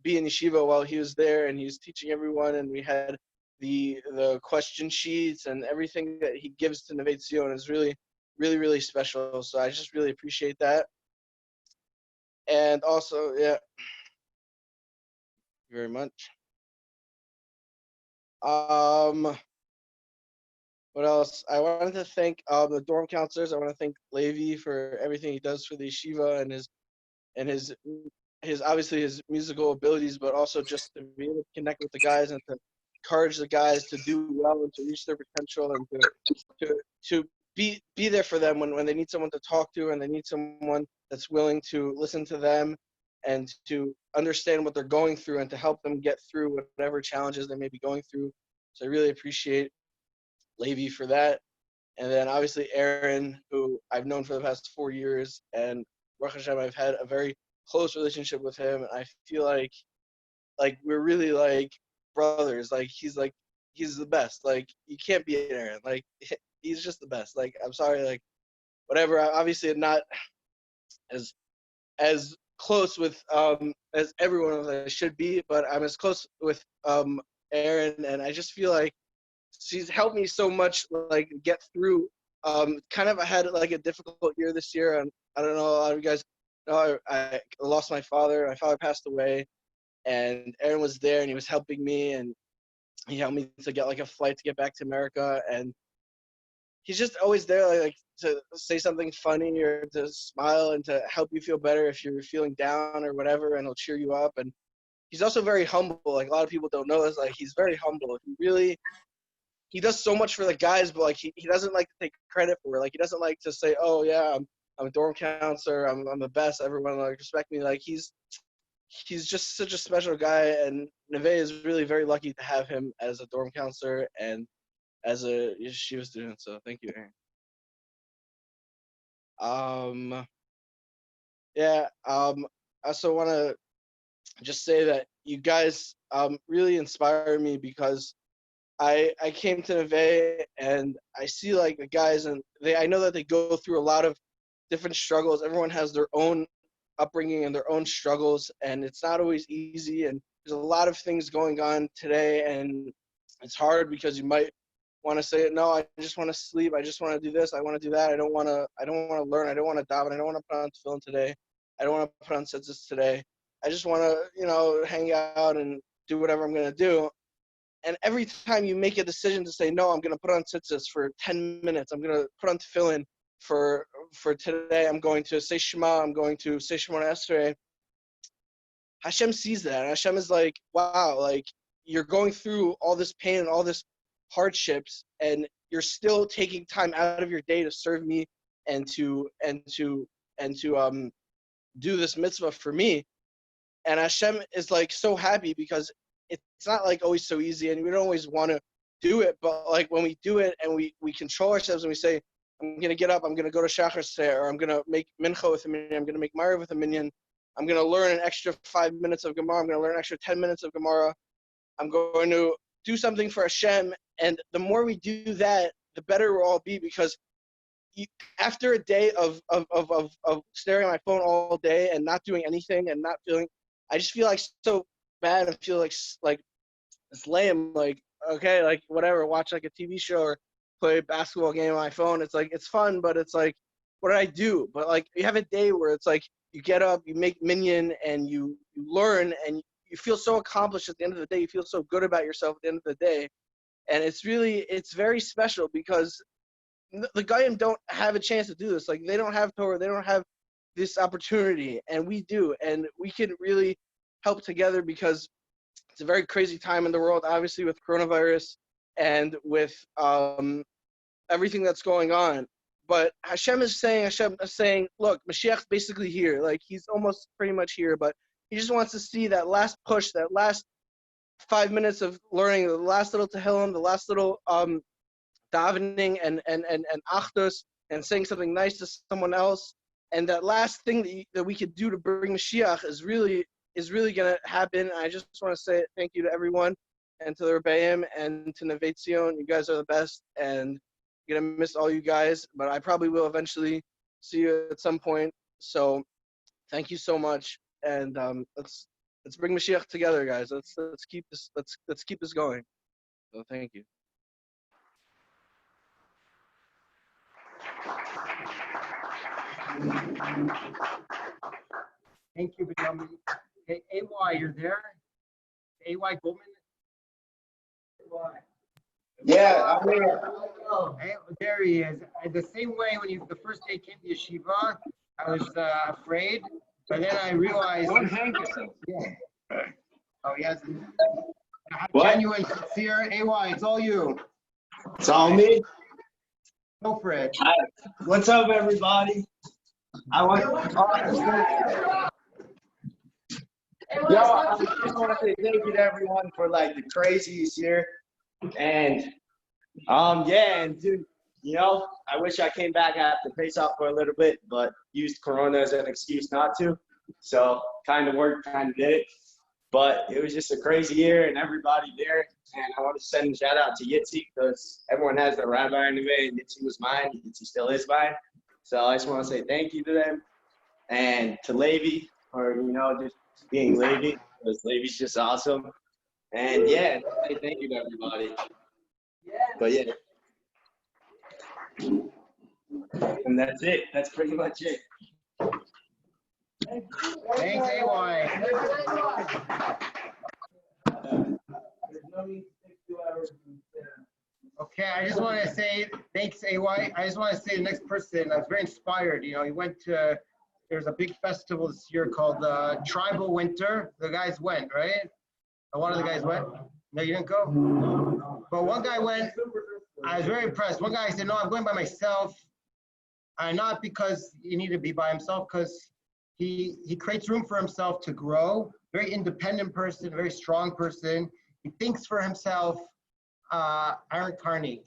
[SPEAKER 13] be in yeshiva while he was there, and he was teaching everyone, and we had the question sheets and everything that he gives to Neveh Zion is really, really, really special. So I just really appreciate that. And also, yeah, thank you very much. What else? I wanted to thank the dorm counselors. I want to thank Levi for everything he does for the yeshiva and his obviously his musical abilities, but also just to be able to connect with the guys and to encourage the guys to do well and to reach their potential and to be there for them when they need someone to talk to and they need someone that's willing to listen to them and to understand what they're going through and to help them get through whatever challenges they may be going through. So I really appreciate Levi for that. And then obviously Aaron, who I've known for the past 4 years, and Baruch Hashem, I've had a very close relationship with him, and I feel like we're really like brothers. Like he's the best. Like you can't beat Aaron. Like he's just the best. Like I'm sorry, like whatever. I obviously am not as close with as everyone as I should be, but I'm as close with Aaron, and I just feel like she's helped me so much, like get through. Kind of I had like a difficult year this year, and I don't know, a lot of you guys know I lost my father. My father passed away, and Aaron was there, and he was helping me, and he helped me to get like a flight to get back to America, and he's just always there, like to say something funny or to smile and to help you feel better if you're feeling down or whatever, and he'll cheer you up. And he's also very humble. Like a lot of people don't know this. Like he's very humble. He does so much for the guys, but like he doesn't like to take credit for it. Like he doesn't like to say, "Oh yeah, I'm a dorm counselor. I'm the best. Everyone like respect me." Like he's just such a special guy, and Neveh is really very lucky to have him as a dorm counselor and as a yeshiva student. So thank you, Aaron. Yeah. I also want to just say that you guys really inspire me because I came to Neveh and I see like the guys, and I know that they go through a lot of different struggles. Everyone has their own upbringing and their own struggles, and it's not always easy, and there's a lot of things going on today, and it's hard because you might want to say, no, I just want to sleep, I just want to do this, I want to do that, I don't want to learn, I don't want to daven, I don't want to put on tefillin today, I don't want to put on tzitzis today, I just want to hang out and do whatever I'm going to do. And every time you make a decision to say, no, I'm going to put on tzitzis for 10 minutes, I'm going to put on tefillin for today, I'm going to say Shema, I'm going to say Shemona Esrei, Hashem sees that. And Hashem is like, wow, like you're going through all this pain and all this hardships, and you're still taking time out of your day to serve me and to do this mitzvah for me. And Hashem is like so happy because it's not like always so easy, and we don't always want to do it, but like when we do it and we control ourselves and we say, I'm going to get up, I'm going to go to Shachar Seder, or I'm going to make mincha with a minyan, I'm going to make Mariv with a minyan, I'm going to learn an extra 5 minutes of Gemara, I'm going to learn an extra 10 minutes of Gemara, I'm going to do something for Hashem. And the more we do that, the better we'll all be, because after a day of staring at my phone all day and not doing anything and not feeling, I just feel like so bad and feel like it's lame, like, okay, like whatever, watch like a TV show or play a basketball game on my phone. It's like, it's fun, but it's like, what did I do? But like, you have a day where it's like, you get up, you make minyan, and you learn, and you feel so accomplished at the end of the day. You feel so good about yourself at the end of the day. And it's very special because the Goyim don't have a chance to do this. Like, they don't have Torah, they don't have this opportunity, and we do. And we can really help together because it's a very crazy time in the world, obviously, with coronavirus and with everything that's going on. But Hashem is saying, look, Mashiach's basically here. Like, he's almost pretty much here, but he just wants to see that last push, that last 5 minutes of learning, the last little tehillim, the last little davening and achdus, and saying something nice to someone else. And that last thing that we could do to bring Mashiach is really gonna happen. I just want to say thank you to everyone, and to the Rebbeim, and to Neveh Sium. You guys are the best, and I'm gonna miss all you guys, but I probably will eventually see you at some point. So thank you so much, and let's bring Mashiach together, guys. Let's keep this going. So thank you.
[SPEAKER 16] Thank you, Benjamin. Hey, AY, you're there? AY Goldman?
[SPEAKER 14] Yeah, I'm here.
[SPEAKER 16] Hey, there he is. The same way when the first day came to yeshiva, I was afraid, but then I realized.
[SPEAKER 1] Don't hang yourself.
[SPEAKER 16] Yeah. Oh, yes.
[SPEAKER 14] What?
[SPEAKER 16] Genuine, sincere. AY, it's all you.
[SPEAKER 14] It's all me.
[SPEAKER 16] Go for it.
[SPEAKER 14] Hi. What's up, everybody? I just want to say thank you to everyone for like the craziest year, and and dude, I wish I came back after Pesach for a little bit, but used Corona as an excuse not to. So kind of worked, kind of did it, but it was just a crazy year, and everybody there. And I want to send a shout out to Yitzi because everyone has their rabbi in the way, and Yitzi was mine. Yitzi still is mine. So I just want to say thank you to them, and to Levi for just being Levi, because Levi's just awesome. And say thank you to everybody. But yeah, and that's it. That's pretty much it.
[SPEAKER 16] Thanks, AY. Okay, I just want to say thanks, AY. I just want to say the next person, I was very inspired. He went to, there's a big festival this year called Tribal Winter. The guys went, right? One of the guys went. No, you didn't go? But one guy went. I was very impressed. One guy said, no, I'm going by myself. Not because you need to be by himself, because he creates room for himself to grow. Very independent person, very strong person. He thinks for himself. Aaron Carney.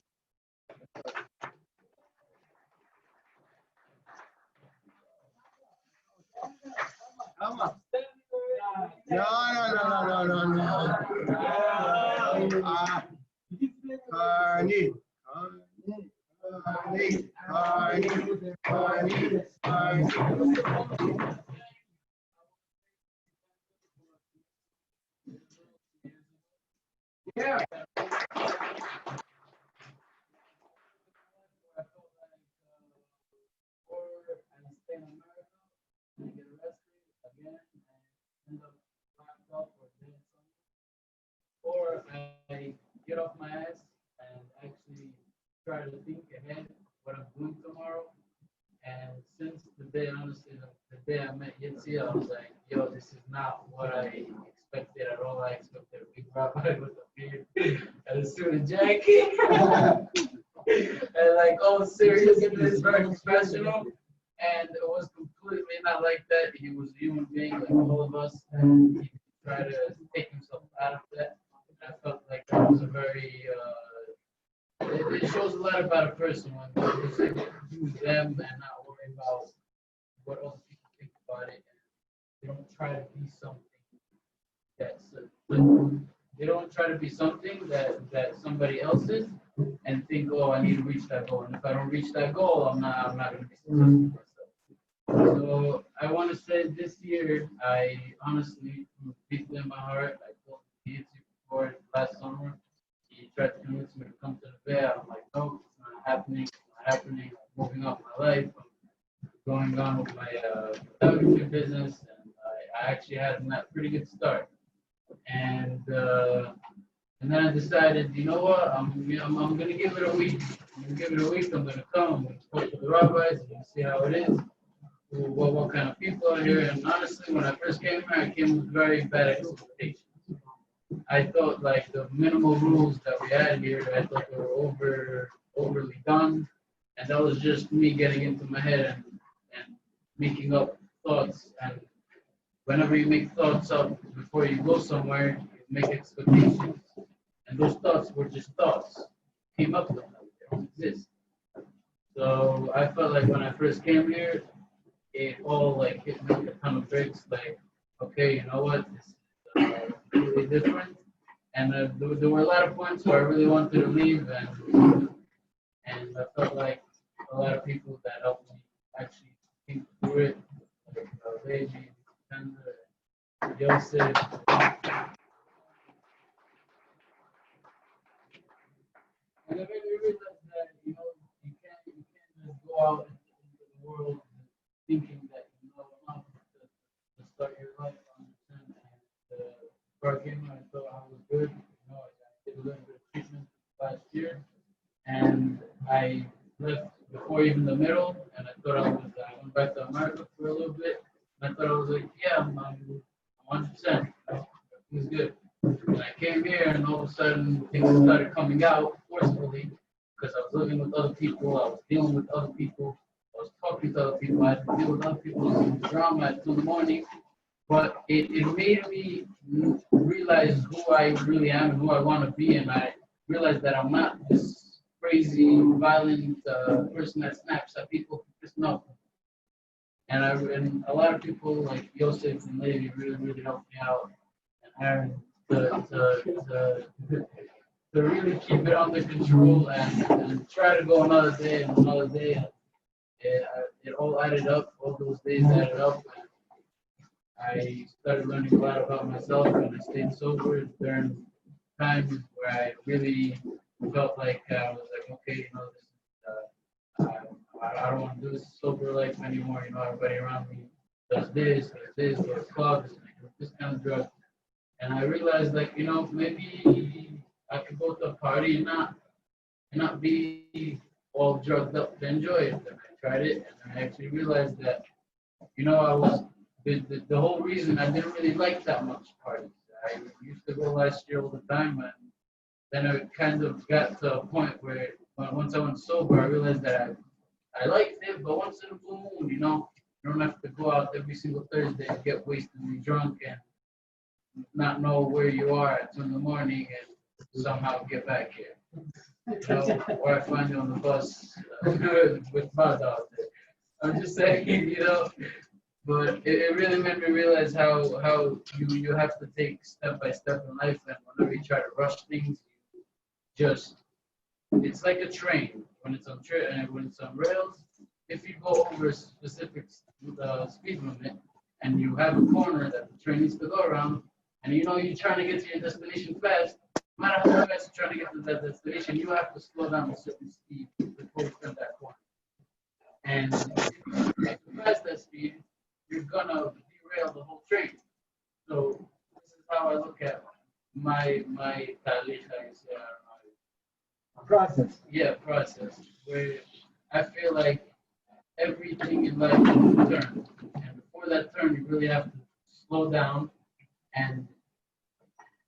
[SPEAKER 16] Come on. No. Carney. Yeah.
[SPEAKER 17] Or I get off my ass and actually try to think ahead what I'm doing tomorrow. And since the day, honestly, the day I met Yitzi, I was like, yo, this is not what I expected at all. I expected a big rabbi with a beard and a suit and jacket. And like, all serious and this very professional. And it was completely not like that. He was a human being like all of us. And he tried to take himself out of that. I felt like that was a very, it shows a lot about a person when they're just able to do them and not worry about what other people think about it. And they don't try to be something they don't try to be something that somebody else is and think, oh, I need to reach that goal. And if I don't reach that goal, I'm not going to be successful myself. So I want to say this year, I honestly, deeply in my heart, I told Nancy before last summer, he tried to convince me to come to the Bay. I'm like, no, it's not happening. It's not happening. I'm moving on my life. I'm going on with my photography business. And I actually had a pretty good start. And then I decided, you know what, I'm going to give it a week. I'm going to give it a week. I'm going to come. I'm going to talk to the rabbis. I'm going to see how it is. What kind of people are here. And honestly, when I first came here, I came with very bad expectations. I thought like the minimal rules that we had here, I thought they were overly done. And that was just me getting into my head and making up thoughts. And whenever you make thoughts up before you go somewhere, you make expectations. And those thoughts were just thoughts. Came up with them. They don't exist. So I felt like when I first came here, it all like hit me with a ton of bricks. Like, okay, you know what? This is really different. And there were a lot of points where I really wanted to leave, and I felt like a lot of people that helped me actually think through it, like Levi, Tender, Yosef. And I really realized that, you know, you can't just go out into the world thinking that you know enough to start your life on the and before I came here, I thought I was good. You know, I did a little bit of treatment last year, and I left before even the middle, and I thought I went back to America for a little bit, and I thought I was like, yeah, I'm 100%. It was good. And I came here, and all of a sudden things started coming out forcefully because I was living with other people, I was dealing with other people, I was talking to other people, I had to deal with other people in the drama at 2 in the morning. But it made me realize who I really am and who I want to be, and I realized that I'm not this crazy, violent person that snaps at people. Just no. And a lot of people like Yosef and Levi really helped me out, and Aaron to really keep it under control and try to go another day and another day. It all added up. All those days added up. I started learning a lot about myself, and I stayed sober during times where I really felt like I was like, okay, you know, this I don't want to do this sober life anymore. You know, everybody around me does this, goes clubs, this kind of drug. And I realized, like, you know, maybe I could go to a party and not be all drugged up to enjoy it. And I tried it, and I actually realized that, you know, I was the whole reason I didn't really like that much parties. I used to go last year all the time, and then I kind of got to a point where once I went sober, I realized that I liked it, but once in a blue moon, you know, you don't have to go out every single Thursday and get wasted and drunk and not know where you are at 2 in the morning and somehow get back here. You know, or I find you on the bus with Bud out there. I'm just saying, you know, but it really made me realize how you have to take step by step in life, and whenever you try to rush things, you just it's like a train when it's on rails. If you go over a specific speed limit and you have a corner that the train needs to go around, and you know you're trying to get to your destination fast, no matter how fast you're trying to get to that destination, you have to slow down a certain speed before you turn that corner. And if you pass that speed, you're gonna derail the whole train. So this is how I look at my talich,
[SPEAKER 11] Process.
[SPEAKER 17] yeah, process, where I feel like everything in life is a turn. And before that turn, you really have to slow down and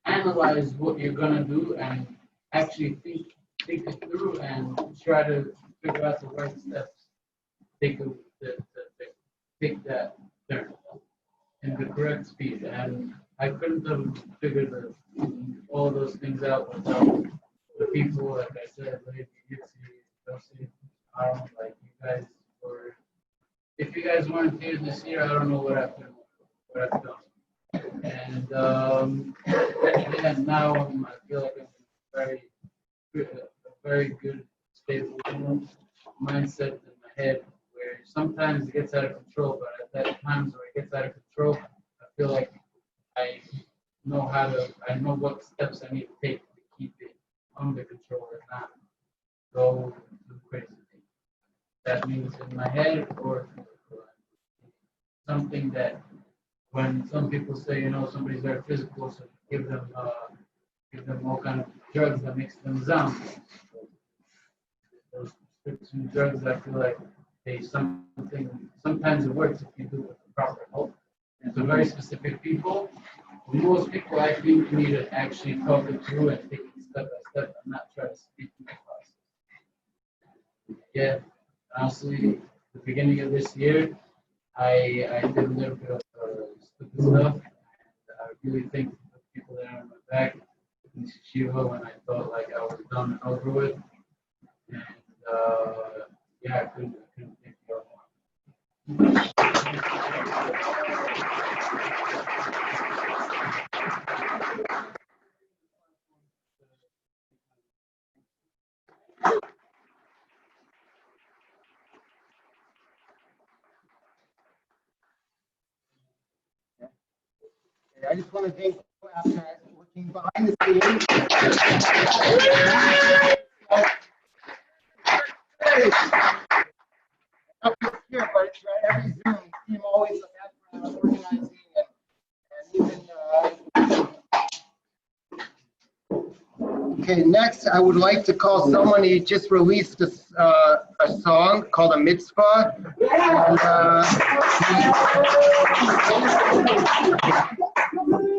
[SPEAKER 17] analyze what you're gonna do and actually think it through and try to figure out the right steps. Take take that turn in the correct speed. And I couldn't have figured all those things out without the people, like I said, like Yitzi, Aaron, like you guys were. If you guys weren't here this year, I don't know what I've done. And yeah, now I feel like I'm very good, a very good, stable mindset in my head. Where sometimes it gets out of control, but at that times where it gets out of control, I feel like I I know what steps I need to take to keep it under control and not go too crazy. That means in my head or something that when some people say, you know, somebody's very physical, so give them all kind of drugs that makes them zombie. Those prescription drugs, I feel like sometimes it works if you do it with the proper help. And to very specific people, most people I think need to actually talk it through and take it step by step and not try to speed through the process. Yeah, honestly, the beginning of this year, I did a little bit of stupid stuff. And I really think the people that are on my back in Shiva when I thought like I was done and over with. And yeah, I couldn't think of
[SPEAKER 16] I just want to thank you after working behind the scenes. Not just here, but it's right every Zoom. Team always organizing and even. Okay, next I would like to call someone. He just released a song called a mitzvah. And,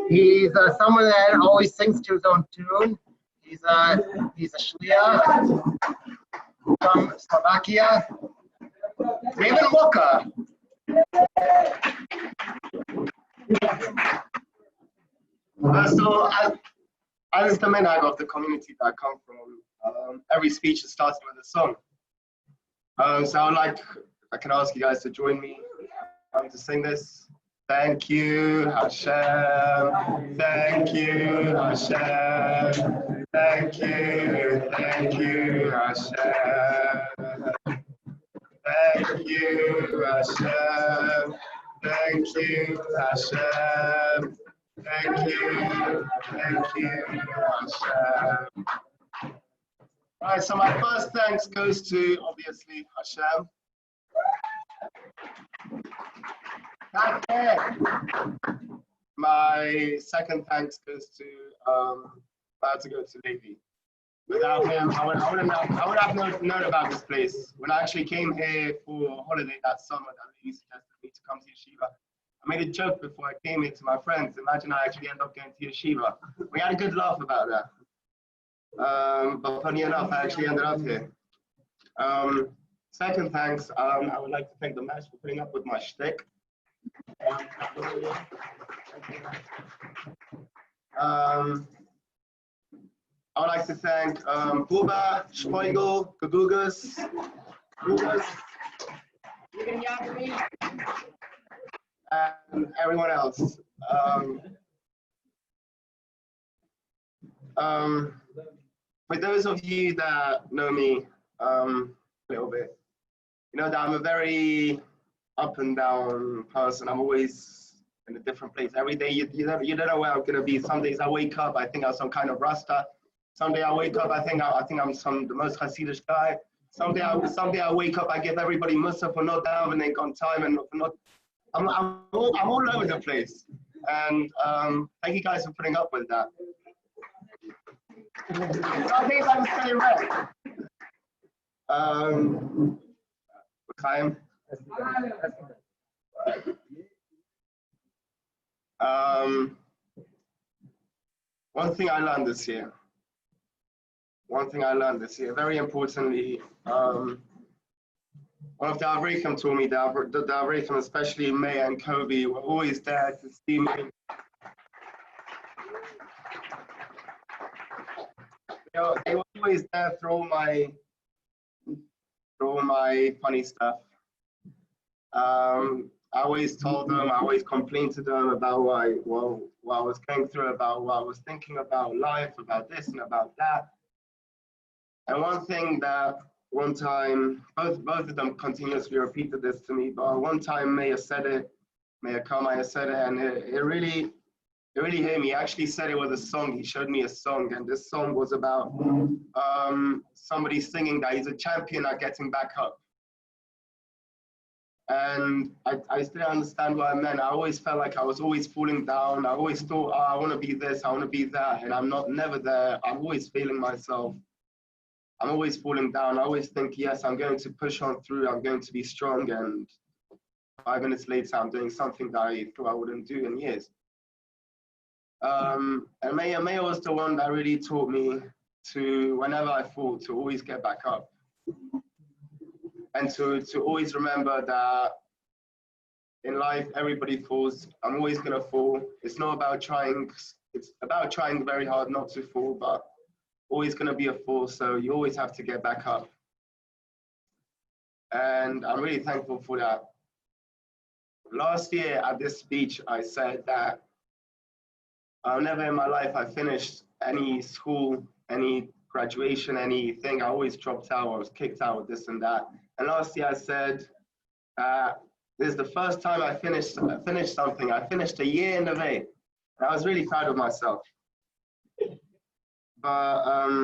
[SPEAKER 16] he's someone that always sings to his own tune. He's a shliach from Slovakia. David Walker. So as is the minhag of the community that I come from, every speech is started with a song. So I would like, if I can ask you guys to join me to sing this. Thank you, Hashem. Thank you, Hashem. Thank you, Hashem. Thank you, Hashem. Thank you, Hashem. Thank you, Hashem. All right, so my first thanks goes to, obviously, Hashem. That's it. My second thanks goes to, I have to go to Neveh. Without him, I would have known about this place. When I actually came here for holiday that summer, that he suggested me to come to yeshiva. I made a joke before I came here to my friends. Imagine I actually end up going to yeshiva. We had a good laugh about that. But funny enough, I actually ended up here. Second thanks, I would like to thank the Mesh for putting up with my shtick. I would like to thank Buba, Schmeigel, Gagugas, and everyone else. For those of you that know me a little bit, you know that I'm a very up and down person. I'm always in a different place. Every day, you don't know where I'm going to be. Some days I wake up, I think I'm some kind of Rasta. Someday I wake up, I think I'm the most Hasidic guy. Someday I wake up, I give everybody Musa for not davening on time and for not. I'm all over the place, and thank you guys for putting up with that. Some days I'm staying right. Time. One thing I learned this year, very importantly, one of the Avreichim told me that the Avreichim, especially May and Kobe, were always there to see me. They were always there through all my funny stuff. I always told them, I always complained to them about what I was going through, about what I was thinking about life, about this and about that. And one thing that one time, both of them continuously repeated this to me, but one time Meir said it, Meir Kamaya said it, and it really hit me. He actually said it was a song. He showed me a song, and this song was about somebody singing that he's a champion at getting back up. And I still understand what I meant. I always felt like I was always falling down. I always thought, oh, I want to be this, I want to be that, and I'm never there. I'm always failing myself. I'm always falling down. I always think, yes, I'm going to push on through. I'm going to be strong. And 5 minutes later, I'm doing something that I thought I wouldn't do in years. And Maya was the one that really taught me to, whenever I fall, to always get back up. And to always remember that in life, everybody falls. I'm always going to fall. It's not about trying. It's about trying very hard not to fall, but always going to be a fall. So you always have to get back up.
[SPEAKER 18] And I'm really thankful for that. Last year at this speech, I said that never in my life I finished any school, any graduation, anything. I always dropped out, I was kicked out, this and that. And last year I said, this is the first time I finished something. I finished a year in Neveh. And I was really proud of myself. But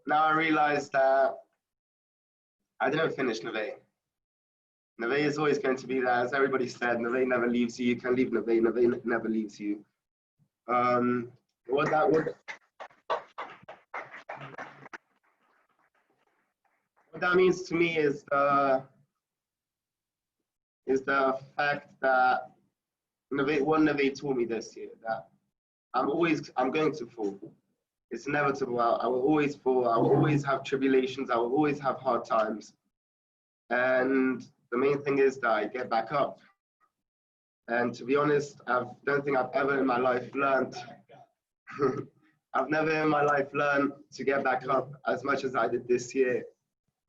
[SPEAKER 18] now I realize that I didn't finish Neveh. Neveh is always going to be there. As everybody said, Neveh never leaves you. You can leave Neveh, Neveh never leaves you. What that means to me is the fact that what Neveh taught me this year, that I'm going to fall. It's inevitable. I will always fall. I will always have tribulations. I will always have hard times. And the main thing is that I get back up. And to be honest, I don't think I've ever in my life learned, I've never in my life learned to get back up as much as I did this year.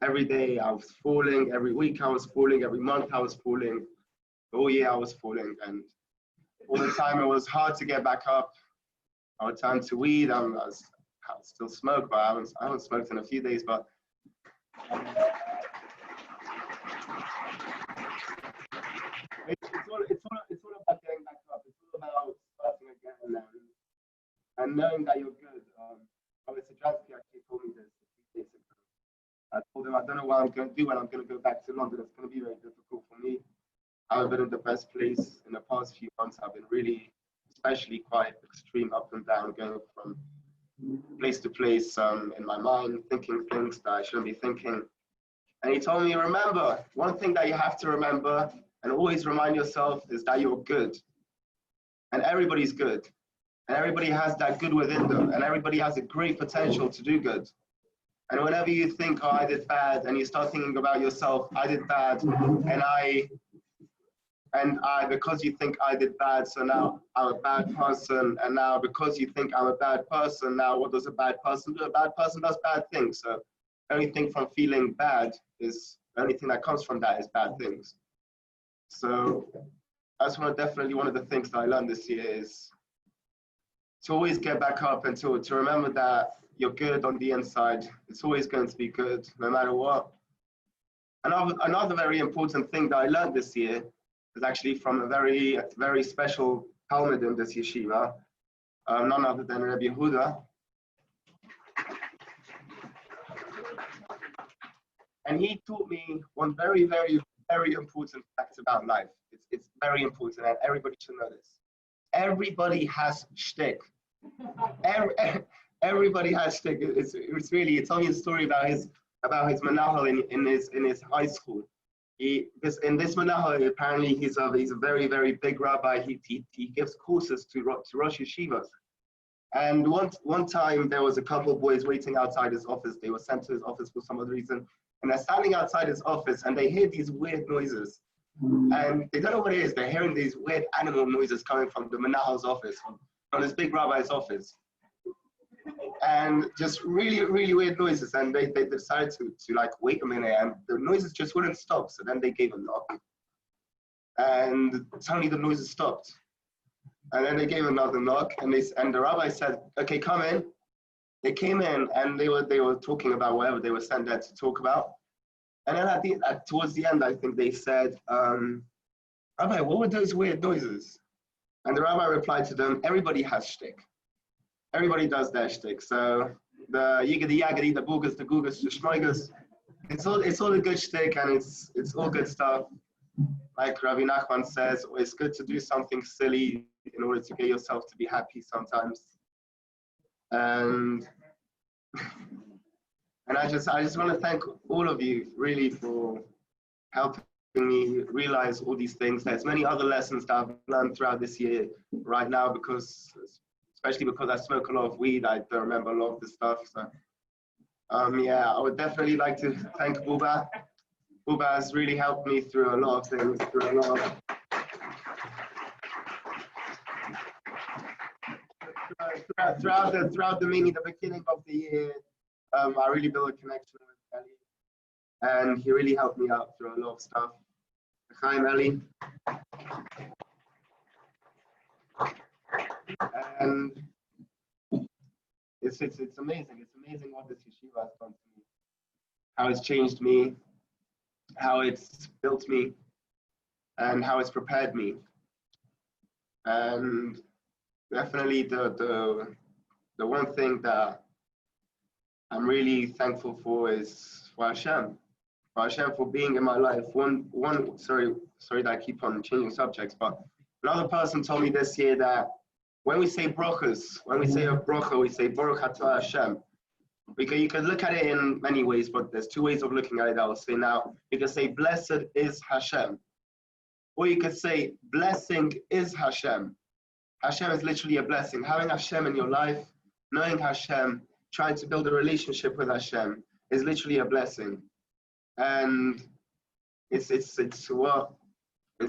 [SPEAKER 18] Every day I was falling, every week I was falling, every month I was falling, all year I was falling. And all the time it was hard to get back up. I would turn to weed. I still smoke, but I haven't smoked in a few days. But it's all about getting back up. It's all about starting again and knowing that you're good. Obviously, Jansky actually told me this a few days ago. I told him I don't know what I'm going to do when I'm going to go back to London. It's going to be very difficult for me. I haven't been in the best place in the past few months. I've been really, especially quite extreme up and down, going from place to place in my mind, thinking things that I shouldn't be thinking. And he told me, remember, one thing that you have to remember and always remind yourself is that you're good. And everybody's good. And everybody has that good within them. And everybody has a great potential to do good. And whenever you think, oh, I did bad, and you start thinking about yourself, I did bad, and because you think I did bad, so now I'm a bad person. And now because you think I'm a bad person, now what does a bad person do? A bad person does bad things. So the only thing from feeling bad is, the only thing that comes from that is bad things. So that's definitely one of the things that I learned this year is to always get back up and to remember that you're good on the inside. It's always going to be good, no matter what. Another very important thing that I learned this year is actually from a very special Talmud in this yeshiva, none other than Rabbi Yehuda. And he taught me one very, very, very important fact about life. It's very important, and everybody should know this. Everybody has shtick. Everybody has shtick. It's really, he told me a story about his manahal in his high school. In this manahal, apparently he's a very, very big rabbi. He gives courses to Rosh Yeshivas. And one time there was a couple of boys waiting outside his office. They were sent to his office for some other reason. And they're standing outside his office and they hear these weird noises. And they don't know what it is. They're hearing these weird animal noises coming from the Menahal's office, from this big rabbi's office. And just really, really weird noises. And they decided to like, wait a minute. And the noises just wouldn't stop. So then they gave a knock. And suddenly the noises stopped. And then they gave another knock. And the rabbi said, okay, come in. They came in and they were talking about whatever they were sent there to talk about. And then towards the end, I think they said, Rabbi, what were those weird noises? And the rabbi replied to them, everybody has shtick. Everybody does their shtick. So the yigadi yagadi, the bugas, the gugas, the shmoigas, it's all a good shtick and it's all good stuff. Like Rabbi Nachman says, it's good to do something silly in order to get yourself to be happy sometimes. And I just want to thank all of you really for helping me realize all these things. There's many other lessons that I've learned throughout this year right now, especially because I smoke a lot of weed, I don't remember a lot of the stuff. So yeah, I would definitely like to thank Buba. Buba has really helped me through a lot of things, throughout the beginning of the year. I really built a connection with Kelly. and he really helped me out through a lot of stuff. Chaim Eli. And it's amazing. It's amazing what this yeshiva has done to me, how it's changed me, how it's built me, and how it's prepared me. And definitely the one thing that I'm really thankful for is for Hashem for being in my life. Sorry that I keep on changing subjects, but another person told me this year that when we say brachas, when we say a bracha, we say Baruch Atah Hashem. Because you can look at it in many ways, but there's two ways of looking at it. I will say now. You can say blessed is Hashem, or you could say blessing is Hashem. Hashem is literally a blessing. Having Hashem in your life, knowing Hashem, trying to build a relationship with Hashem is literally a blessing. And it's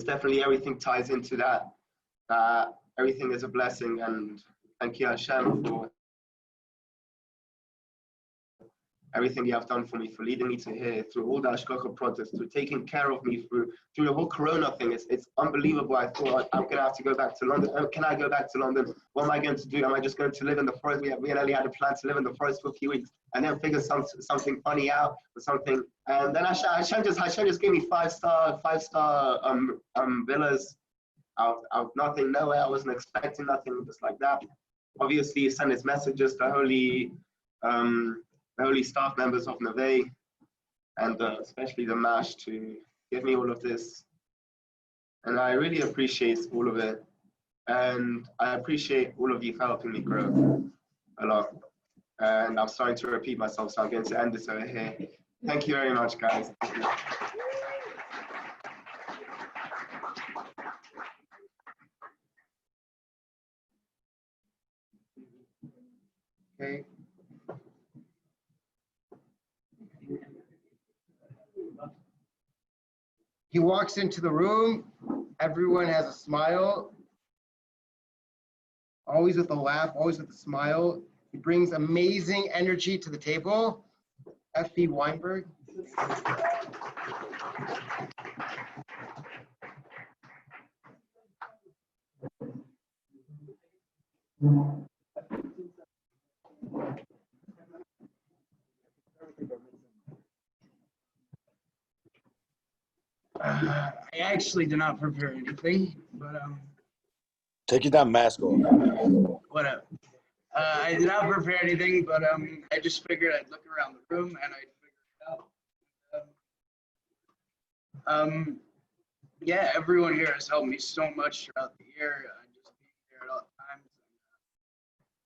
[SPEAKER 18] definitely everything ties into that everything is a blessing. And thank you Hashem for everything you have done for me, for leading me to here, through all the Ashkocha protests, through taking care of me, through the whole Corona thing. It's unbelievable. I thought I'm gonna have to go back to London. Can I go back to London? What am I going to do? Am I just going to live in the forest? We only had a plan to live in the forest for a few weeks and then figure something funny out or something. And then Hashem just gave me five-star villas out of nothing, nowhere. I wasn't expecting nothing, just like that. Obviously, he sent his messages to holy staff members of Neveh, and especially the MASH, to give me all of this. And I really appreciate all of it. And I appreciate all of you for helping me grow a lot. And I'm starting to repeat myself, so I'm going to end this over here. Thank you very much, guys. Okay.
[SPEAKER 16] He walks into the room, everyone has a smile, always with a laugh, always with a smile. He brings amazing energy to the table. F.E. Weinberg.
[SPEAKER 12] I actually did not prepare anything, but
[SPEAKER 19] Take your damn mask off.
[SPEAKER 12] whatever. I did not prepare anything, but I just figured I'd look around the room and I'd figure it out. Yeah, everyone here has helped me so much throughout the year. Just being here at all times, and,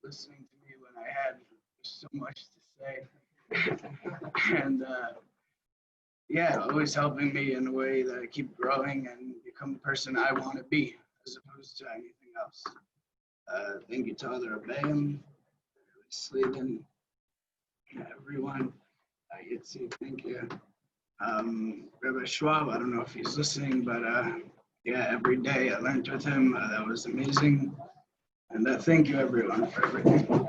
[SPEAKER 12] listening to me when I had so much to say, and yeah, always helping me in a way that I keep growing and become the person I want to be, as opposed to anything else. Thank you to other Abayim, Sleevan, everyone. Yitzi, thank you. Rabbi Schwab, I don't know if he's listening, but yeah, every day I learned with him. That was amazing. And thank you, everyone, for everything.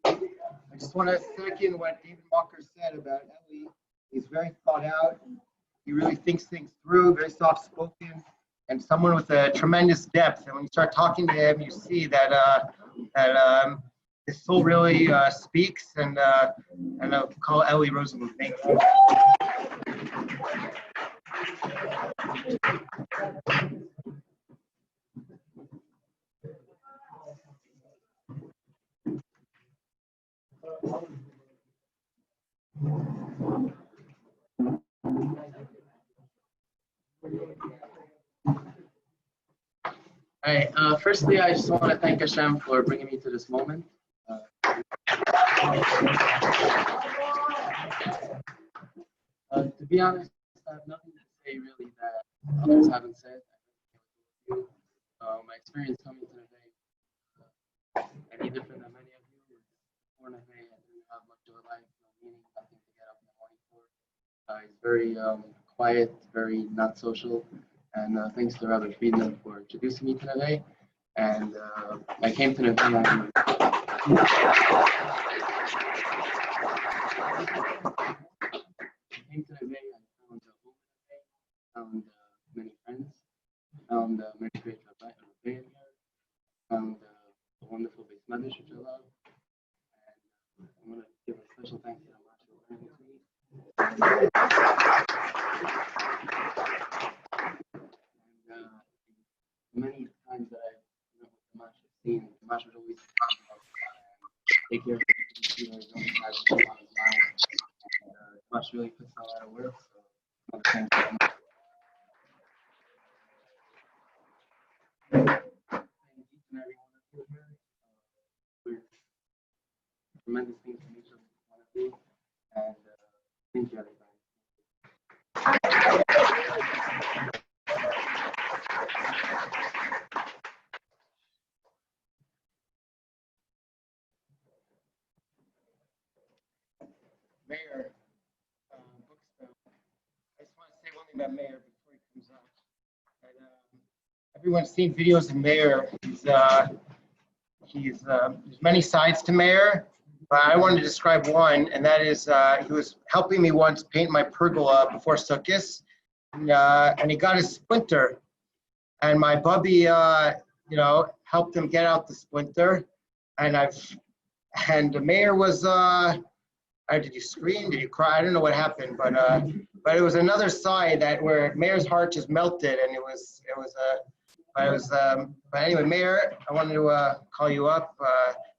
[SPEAKER 16] I just want to second what David Walker said about Eli. He's very thought out. He really thinks things through, very soft spoken, and someone with a tremendous depth. And when you start talking to him, you see that his soul really speaks. And I'll call Eli Rosenblum. Thank you.
[SPEAKER 17] Hi. Firstly, I just want to thank Hashem for bringing me to this moment. To be honest, I have nothing to say really that others haven't said. My experience coming to Neveh, any different than many of you. Before Neveh, I didn't have much of a life, no meaning, nothing to get up in the morning for. It's very quiet, very not social.
[SPEAKER 5] And thanks to Rabbi Friedman for introducing me to Neveh. And I came to Neveh. Found many friends, found many great Rabbi here, found a wonderful base mother, which I love. And I want to give a special thanks to Amash for learning with me. And many times that I met with Amash, I've seen Amash would always take care of the you know, his own side of his mind. And Amash really puts in a lot of work. So thank you so much. Thank each and every one of you here for tremendous things from each of one of you, and thank you, everybody.
[SPEAKER 16] Mayor, Bookstone. I just want to say one thing about Mayor before he comes up. And, everyone's seen videos of Mayor. There's many sides to Mayor, but I wanted to describe one, and that is he was helping me once paint my pergola before Sukkot, and he got his splinter, and my bubby, helped him get out the splinter, and the Mayor was. Did you scream? Did you cry? I don't know what happened, but it was another side that where Mayor's heart just melted, and but anyway, Mayor, I wanted to call you up.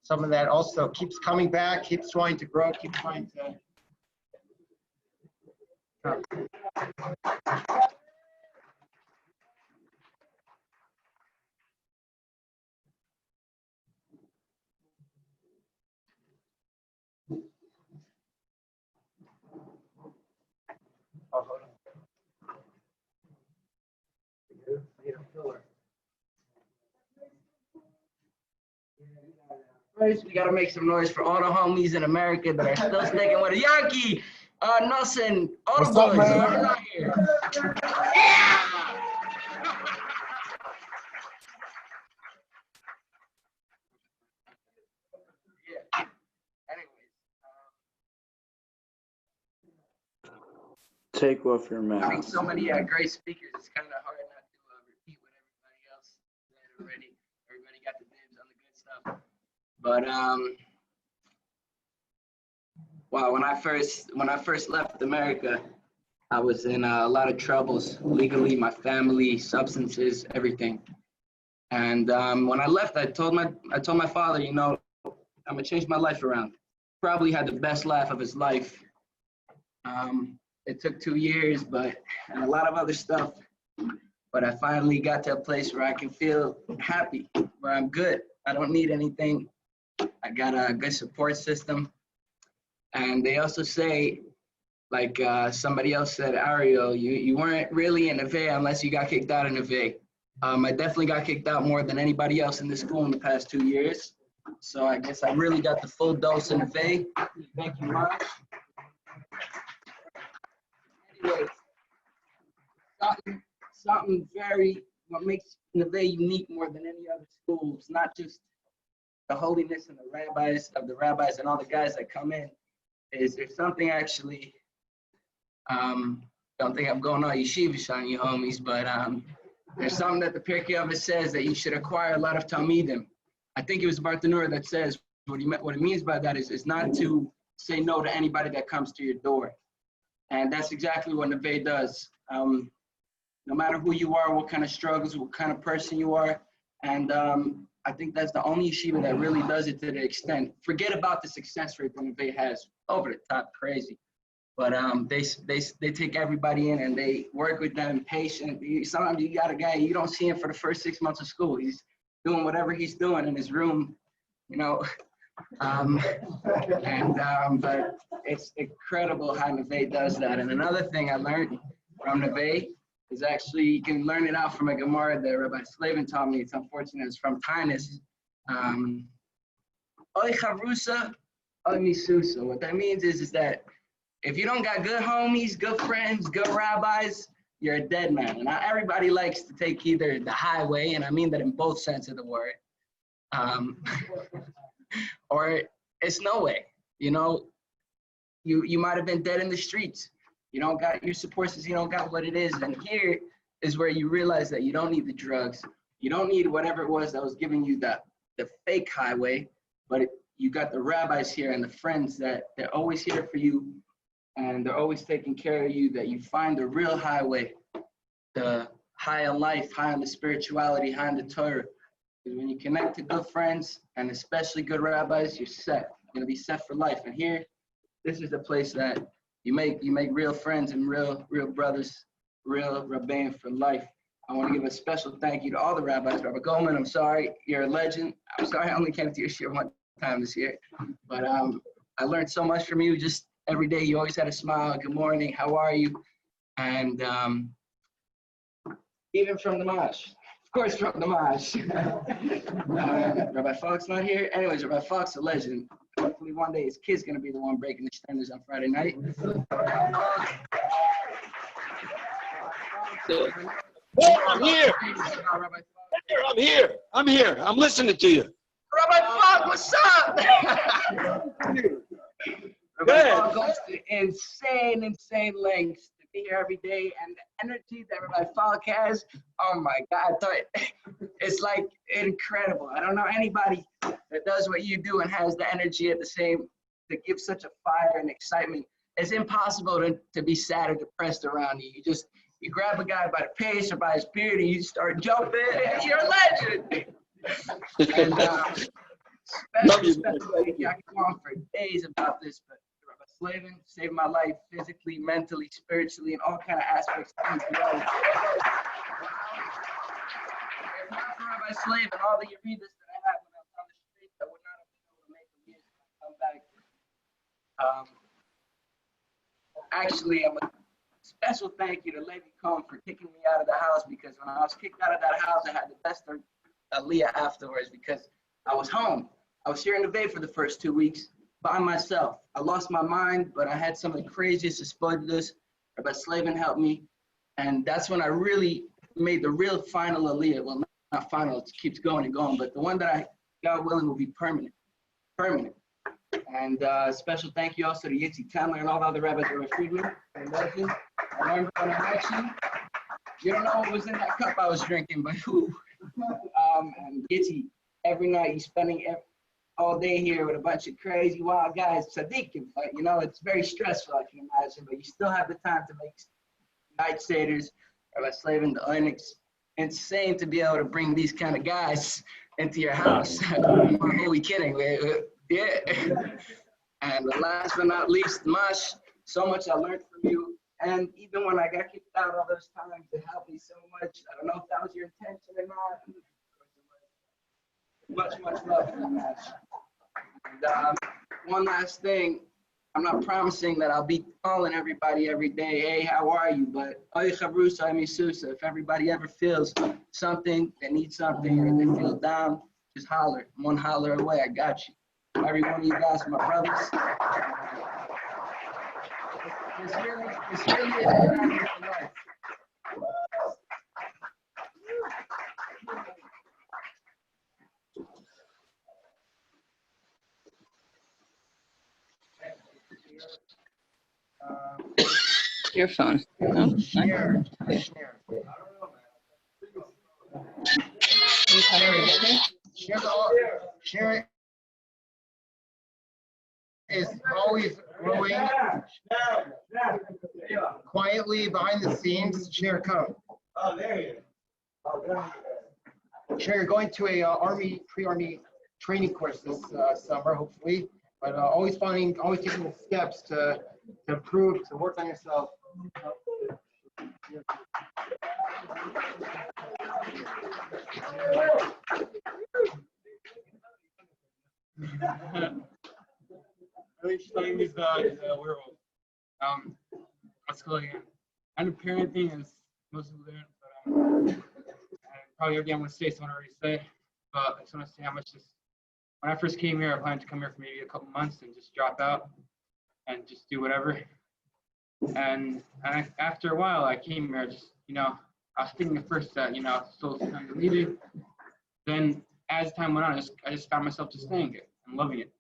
[SPEAKER 16] Someone that also keeps coming back, keeps trying to grow, keeps trying to. Oh, hold on.
[SPEAKER 20] First, we gotta make some noise for all the homies in America that are still sticking with a Yankee, Nelson, all the boys. Whoever's out here. Yeah!
[SPEAKER 9] Take off your
[SPEAKER 20] Having
[SPEAKER 9] mask.
[SPEAKER 20] so many great speakers, it's kind of hard not to repeat what everybody else said already. Everybody got the dibs on the good stuff. But wow, when I first left America, I was in a lot of troubles legally, my family, substances, everything. And when I left, I told my father, you know, I'm gonna change my life around. Probably had the best life of his life. It took 2 years, and a lot of other stuff. But I finally got to a place where I can feel happy, where I'm good. I don't need anything. I got a good support system. And they also say, like somebody else said, Ariel, you weren't really in Neveh unless you got kicked out of Neveh. I definitely got kicked out more than anybody else in this school in the past 2 years. So I guess I really got the full dose in Neveh. Thank you much. Anyway, something what makes Neveh unique more than any other schools, not just the holiness and the rabbis and all the guys that come in, is there's something actually, don't think I'm going all yeshivish on you homies, but there's something that the Pirkei Avos says that you should acquire a lot of Talmidim. I think it was Bartanura that says what it means by that is not to say no to anybody that comes to your door. And that's exactly what Neveh does. No matter who you are, what kind of struggles, what kind of person you are. And I think that's the only yeshiva that really does it to the extent. Forget about the success rate that Neveh has, over the top, crazy. But they take everybody in and they work with them patient. Sometimes you got a guy, you don't see him for the first 6 months of school. He's doing whatever he's doing in his room, you know. But it's incredible how Neveh does that. And another thing I learned from Neveh is actually, you can learn it out from a Gemara that Rabbi Slavin taught me. It's unfortunate, it's from Tainus. Oy chavrusa, oy misusa. What that means is that if you don't got good homies, good friends, good rabbis, you're a dead man. And not everybody likes to take either the highway, and I mean that in both sense of the word, or it's no way. You know, you might have been dead in the streets. You don't got your support system, you don't got what it is. And here is where you realize that you don't need the drugs. You don't need whatever it was that was giving you the fake highway, but you got the rabbis here and the friends that they're always here for you, and they're always taking care of you, that you find the real highway, the high on life, high on the spirituality, high on the Torah. Because when you connect to good friends, and especially good rabbis, you're set. You're gonna be set for life. And here, this is the place that you make real friends and real brothers, real rabbanim for life. I want to give a special thank you to all the rabbis. Rabbi Goldman, I'm sorry, you're a legend. I'm sorry I only came to your shir one time this year, but I learned so much from you. Just every day, you always had a smile. Good morning, how are you? And even from the Mash, of course, from the Mash. Rabbi Fox not here. Anyways, Rabbi Fox, a legend. Hopefully one day his kid's gonna be the one breaking the sterners on Friday night.
[SPEAKER 21] I'm here. I'm here. I'm here. I'm listening to you.
[SPEAKER 20] Rabbi Fox, what's up? Rabbi Fox goes to insane lengths to be here every day, and the energy that Rabbi Falk has, oh my God, it's like incredible. I don't know anybody that does what you do and has the energy at the same, to give such a fire and excitement. It's impossible to be sad or depressed around you. You grab a guy by the face or by his beard and you start jumping, and you're a legend. And special thank you. I can go on for days about this, but Rabbi Slavin saved my life physically, mentally, spiritually, in all kind of aspects of my life. If not for Rabbi Slavin, all the Yeridus that I had when I was on the street, I would not have been able to make the music and come back. Actually, I'm a special thank you to Levi Cohn for kicking me out of the house, because when I was kicked out of that house, I had the best of Aliyah afterwards, because I was home. I was here in Neveh for the first 2 weeks by myself. I lost my mind, but I had some of the craziest exploiters. Rabbi Slavin helped me, and that's when I really made the real final Aliyah. Well, not final, it keeps going and going, but the one that I, God willing, will be permanent. And special thank you also to Yitzhak Tandler and all the other rabbis, Rabbi Friedman, and legend. I remember when I met you don't know what was in that cup I was drinking, but who? And Yitzhak, every night he's spending all day here with a bunch of crazy wild guys, tzaddikim, but you know, it's very stressful, I can imagine, but you still have the time to make night seders, Rabbi Slavin, the Onyx. Insane to be able to bring these kind of guys into your house. Who are we kidding? Yeah. And last but not least, Mash, so much I learned from you. And even when I got kicked out all those times, it helped me so much. I don't know if that was your intention or not. Much love for Mash. And one last thing, I'm not promising that I'll be calling everybody every day, hey, how are you? But if everybody ever feels something, they need something, or they feel down, just holler. I'm one holler away, I got you. Every one of you guys are my brothers. It's really a family for life.
[SPEAKER 22] Your phone. No?
[SPEAKER 16] Share. Share is always growing quietly behind the scenes. Share, come.
[SPEAKER 11] Oh, there you go.
[SPEAKER 16] Share, you're going to a pre-army training course this summer, hopefully. But always taking the steps to improve, to work on yourself.
[SPEAKER 11] Really studying these werewolves. Let's go again. I know parenting is most people there, but and probably again want to say someone already said, but I just want to say how much this. When I first came here, I planned to come here for maybe a couple months and just drop out and just do whatever. And after a while, I came here. I was thinking at first that so kind of leave it. Then as time went on, I just found myself just staying here and loving it.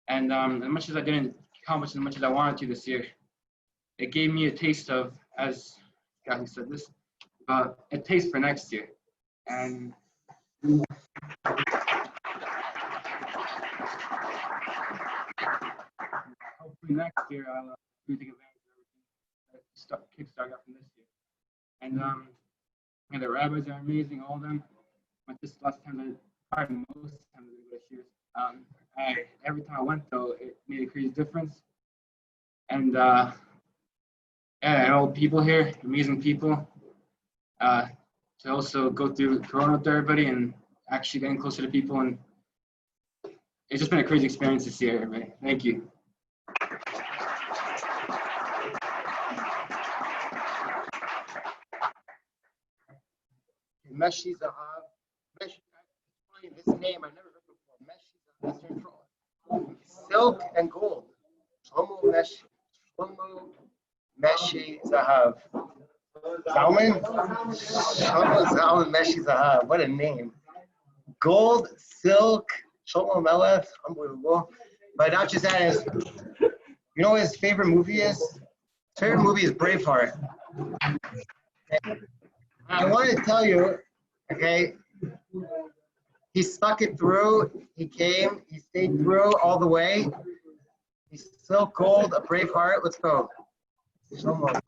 [SPEAKER 11] And as much as I didn't accomplish as much as I wanted to this year, it gave me a taste of, as Kathy said this, a taste for next year. And hopefully next year I'll do take advantage of everything that kickstart got from this year. And the rabbis are amazing, all of them. But this last time, probably most times I go to years. Every time I went though, it made a crazy difference. And yeah, I know people here, amazing people. To also go through Corona with everybody and actually getting closer to people, and it's just been a crazy experience this year, everybody. Thank you.
[SPEAKER 16] Meshi Zahav. Mesh, this name I never heard before. Meshi Zahav. That's control. Silk and gold. Shlomo Meshi Zahav. Zalman? Shlomo Zalman Meshi Zahav. What a name. Gold, silk, Shlomo Melech. Unbelievable. But not just that, you know what his favorite movie is? His favorite movie is Braveheart. I want to tell you, okay, he stuck it through. He came, he stayed through all the way. He's so cold, a brave heart. Let's go. Shlomo.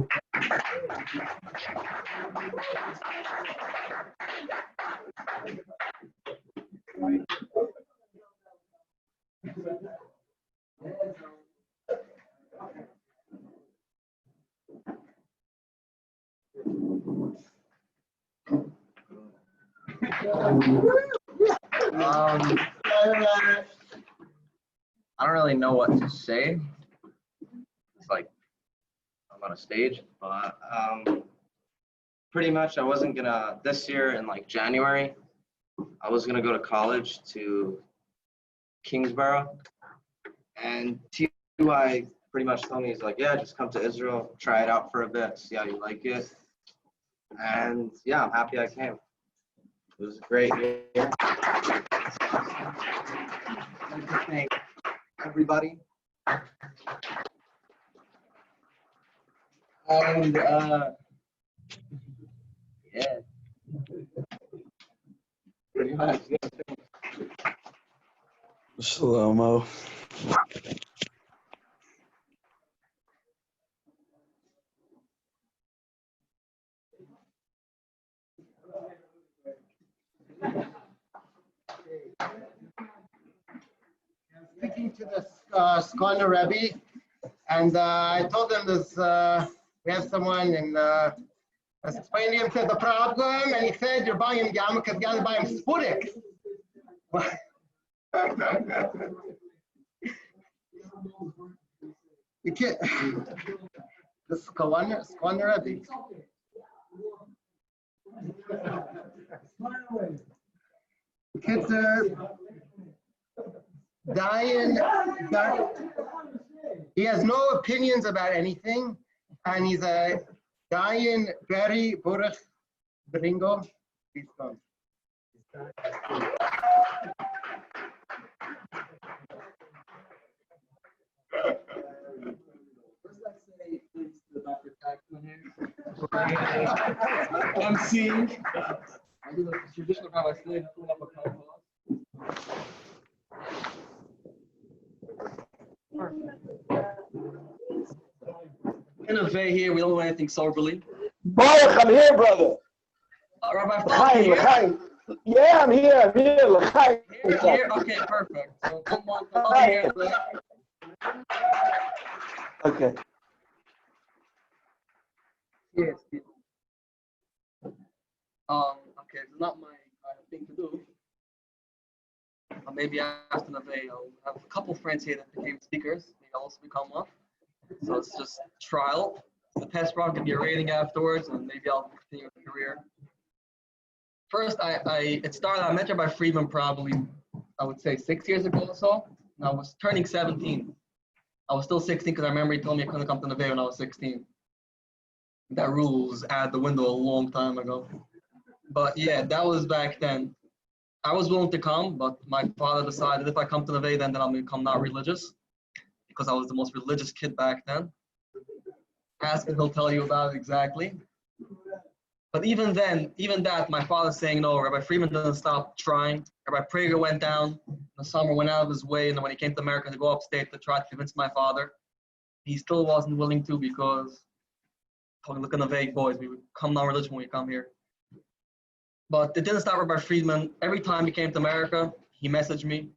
[SPEAKER 2] I don't really know what to say. It's like I'm on a stage, but pretty much I wasn't gonna, this year in like January, I was gonna go to college to Kingsborough, and TY pretty much told me, he's like, yeah, just come to Israel, try it out for a bit, see how you like it. And yeah, I'm happy I came. It was a great year. I'd like to thank everybody. And yeah. Pretty much.
[SPEAKER 21] Slow-mo.
[SPEAKER 16] Speaking to the Skanda Rebbe, and I told them this, we have someone, and I explained to him the problem, and he said, you're buying Yama because you got to buy him Sputnik. You can't. The Skanda Rebbe. Kids Diane, he has no opinions about anything, and he's a Diane Berry Burach Bringo. Please come.
[SPEAKER 5] I'm seeing. I do the traditional kind of slave pulling up a card. Neveh here, we don't know anything soberly.
[SPEAKER 21] Baruch, I'm here, brother.
[SPEAKER 5] Rabbi
[SPEAKER 21] L'chaim, L'chaim. Yeah, I'm here, L'chaim.
[SPEAKER 5] Here? Okay, perfect. So come on here.
[SPEAKER 21] Okay.
[SPEAKER 5] Yes. Okay, it's not my thing to do. Maybe after Neveh, I'll have a couple friends here that became speakers. Maybe I'll also become one. So it's just trial. The test run, give me a rating afterwards, and maybe I'll continue a career. First, it started, I met Rabbi Friedman probably, I would say 6 years ago or so. And I was turning 17.
[SPEAKER 7] I was still 16 because I remember he told me I couldn't come to Neveh when I was 16. That rule was out the window a long time ago. But yeah, that was back then. I was willing to come, but my father decided if I come to Neveh, then I'm going to become not religious, because I was the most religious kid back then. Ask him, he'll tell you about it exactly. But even then, even that, my father's saying no. Rabbi Friedman doesn't stop trying. Rabbi Prager went down in the summer, went out of his way, and then when he came to America to go upstate to try to convince my father, he still wasn't willing to, because look at the vague boys, we would come non-religious when we come here. But it didn't stop Rabbi Friedman. Every time he came to America, he messaged me.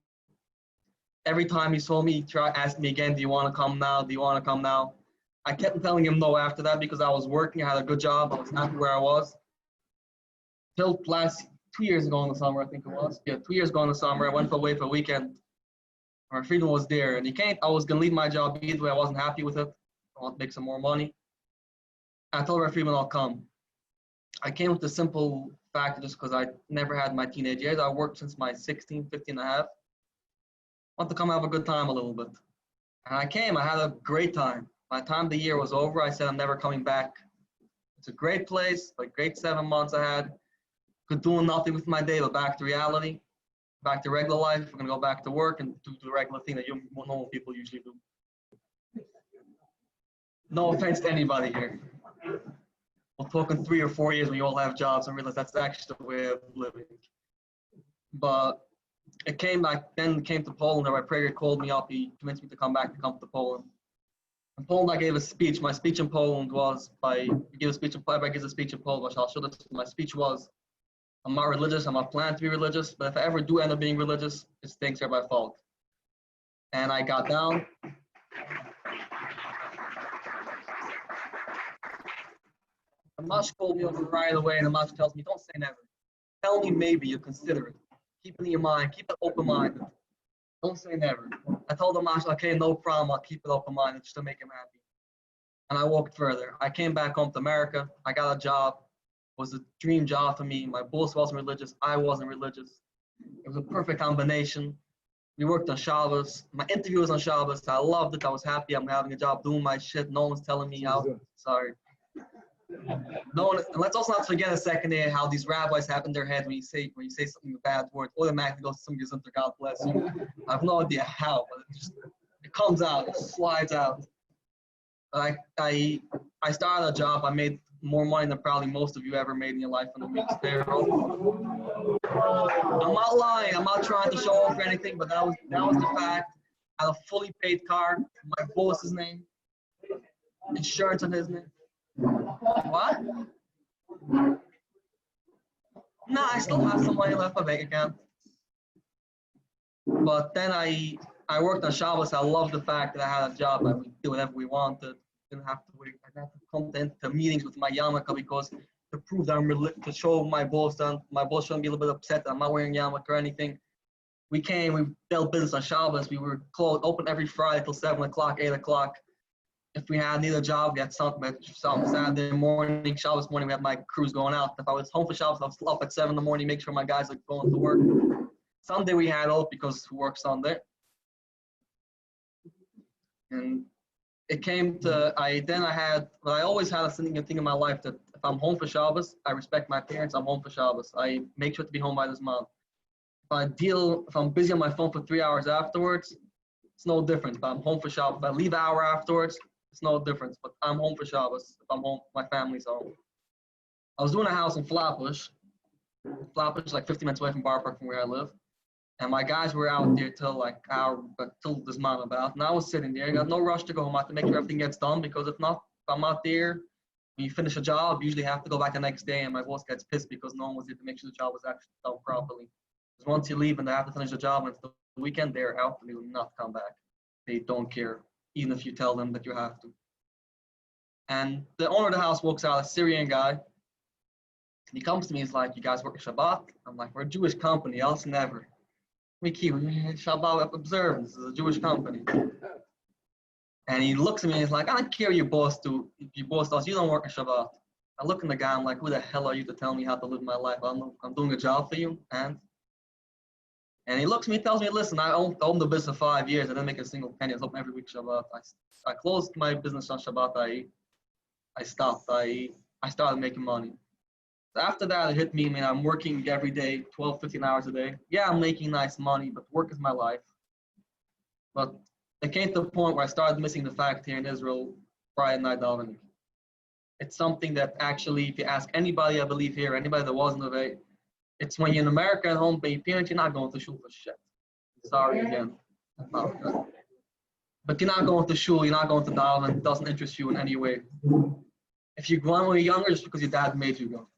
[SPEAKER 7] Every time he saw me, he asked me again, do you want to come now? Do you want to come now? I kept telling him no after that because I was working, I had a good job, I was happy where I was. Till 2 years ago in the summer, I think it was. Yeah, 2 years ago in the summer, I went away for a weekend. Rabbi Friedman was there, and he came. I was going to leave my job either way. I wasn't happy with it. I want to make some more money. I told Rabbi Friedman I'll come. I came with the simple fact just because I never had my teenage years. I worked since my 16, 15 and a half. I want to come have a good time a little bit. And I came, I had a great time. By the time the year was over, I said I'm never coming back. It's a great place, like great 7 months I had. Could do nothing with my day, but back to reality, back to regular life. We're gonna go back to work and do the regular thing that normal people usually do. No offense to anybody here. We'll talk in 3 or 4 years when you all have jobs and realize that's actually the way of living. But it came to Poland, and Rabbi Prager called me up. He convinced me to come to Poland. In Poland, I gave a speech. My speech in Poland was everybody gives a speech in Polish. I'll show this. My speech was, I'm not religious. I'm not planning to be religious. But if I ever do end up being religious, it's things are by fault. And I got down. The Mash called me over right away, and the Mash tells me, don't say never. Tell me maybe, you consider it. Keep it in your mind. Keep it open-minded. Don't say never. I told the Mash, okay, no problem. I'll keep it open-minded just to make him happy. And I walked further. I came back home to America. I got a job. It was a dream job for me. My boss wasn't religious. I wasn't religious. It was a perfect combination. We worked on Shabbos. My interview was on Shabbos. I loved it. I was happy. I'm having a job doing my shit. No one's telling me how. Sorry. No one, and let's also not forget a second here how these rabbis have in their head when you say something a bad word, automatically goes to some gesundter, God bless you. I have no idea how, but it comes out, it slides out. I started a job. I made more money than probably most of you ever made in your life on the week's payroll. I'm not lying. I'm not trying to show off or anything, but that was the fact. I had a fully paid car, my boss's name, insurance on his name. What? No, I still have some money left in my bank account. But then I worked on Shabbos. I loved the fact that I had a job. I would do whatever we wanted. Didn't have to wait. I didn't have to come into meetings with my yarmulke because to prove that to show my boss that my boss shouldn't be a little bit upset that I'm not wearing yarmulke or anything. We dealt business on Shabbos. We were closed, open every Friday till 7 o'clock, 8 o'clock. If we needed a job, we had something. Saturday morning, Shabbos morning, we had my crews going out. If I was home for Shabbos, I was up at 7 in the morning, make sure my guys are going to work. Sunday we had off because we work Sunday. And it came to, I always had a thing in my life that if I'm home for Shabbos, I respect my parents, I'm home for Shabbos. I make sure to be home by this month. If I'm busy on my phone for 3 hours afterwards, it's no different. If I'm home for Shabbos, if I leave an hour afterwards, it's no difference. But I'm home for Shabbos. If I'm home, my family's home. I was doing a house in Flatbush. Flatbush is like 50 minutes away from Bar Park from where I live. And my guys were out there till this month about. And I was sitting there. I got no rush to go home. I have to make sure everything gets done because if I'm out there, when you finish a job, you usually have to go back the next day. And my boss gets pissed because no one was there to make sure the job was actually done properly. Because once you leave and they have to finish the job and it's the weekend, they're out and they will not come back. They don't care, even if you tell them that you have to. And the owner of the house walks out, a Syrian guy. He comes to me, he's like, you guys work Shabbat? I'm like, we're a Jewish company, else never. We keep Shabbat observance, this is a Jewish company. And he looks at me and he's like, I don't care what your boss do. If your boss does, you don't work Shabbat. I look at the guy, I'm like, who the hell are you to tell me how to live my life? I'm doing a job for you, and And he looks at me, tells me, listen, I owned the business for 5 years. I didn't make a single penny. I was open every week Shabbat. I closed my business on Shabbat. I stopped. I started making money. So after that, it hit me. I mean, I'm working every day, 12, 15 hours a day. Yeah, I'm making nice money, but work is my life. But it came to the point where I started missing the fact here in Israel, Friday night davening. It's something that actually, if you ask anybody, I believe here, anybody that was in Neveh, it's when you're in America at home, but your parents, you're not going to shul for shit. Sorry again. No. But you're not going to shul, you're not going to daven, it doesn't interest you in any way. If you're going when you're younger, just because your dad made you go.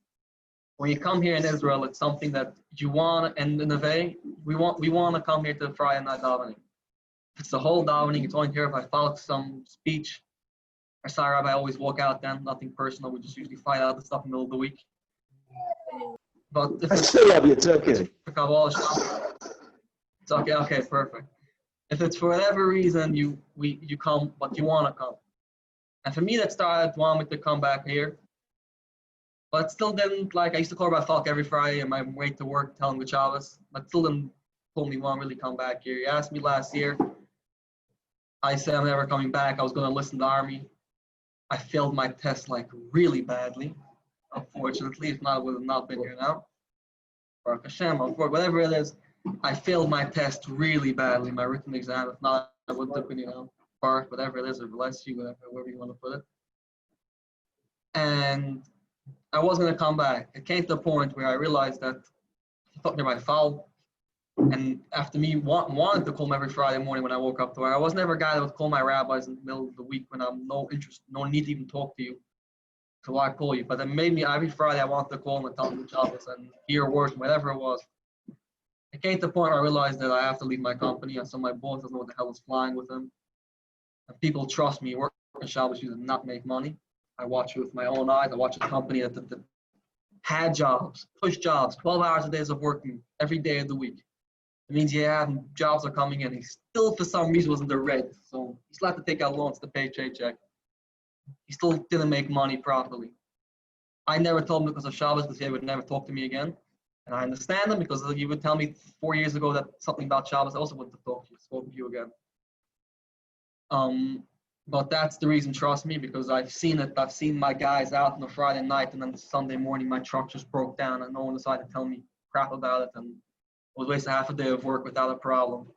[SPEAKER 7] When you come here in Israel, it's something that you want, and in Neveh, we want to come here to Friday night davening. It's the whole davening, it's only here if I follow some speech. Our Sarah Rabbi always walk out then, nothing personal, we just usually fight out the stuff in the middle of the week. But if
[SPEAKER 19] I still love you, it's okay.
[SPEAKER 7] It's okay, perfect. If it's for whatever reason you come, but you want to come. And for me, that started wanting me to come back here. But still didn't, like, I used to call about Falk every Friday on my way to work, telling the Chavez, but still didn't pull me want to really come back here. He asked me last year. I said I'm never coming back. I was going to enlist in the Army. I failed my test, like, really badly. Unfortunately, if not, I would have not been here now. Baruch Hashem, whatever it is, I failed my test really badly, my written exam. If not, I would have been, Baruch, whatever it is, or bless you, whatever you want to put it. And I was going to come back. It came to a point where I realized that I thought near my foul. And after me wanting to call him every Friday morning when I woke up to her, I was never a guy that would call my rabbis in the middle of the week when I'm no need to even talk to you. So why call you? But it made me, every Friday I wanted to call him and tell him the Shabbos and hear words, whatever it was. It came to the point where I realized that I have to leave my company. And so my boss doesn't know what the hell is flying with him. And people trust me. Work in Shabbos, you do not make money. I watch it with my own eyes. I watch a company that had jobs, push jobs, 12 hours a day of working every day of the week. It means jobs are coming in. He still, for some reason, was in the red. So he still had to take out loans to pay paycheck. He still didn't make money properly. I never told him because of Shabbos because he would never talk to me again. And I understand him because you would tell me 4 years ago that something about Shabbos, I also wouldn't have spoken to you again. But that's the reason, trust me, because I've seen it. I've seen my guys out on a Friday night and then Sunday morning my truck just broke down and no one decided to tell me crap about it and I was wasting half a day of work without a problem.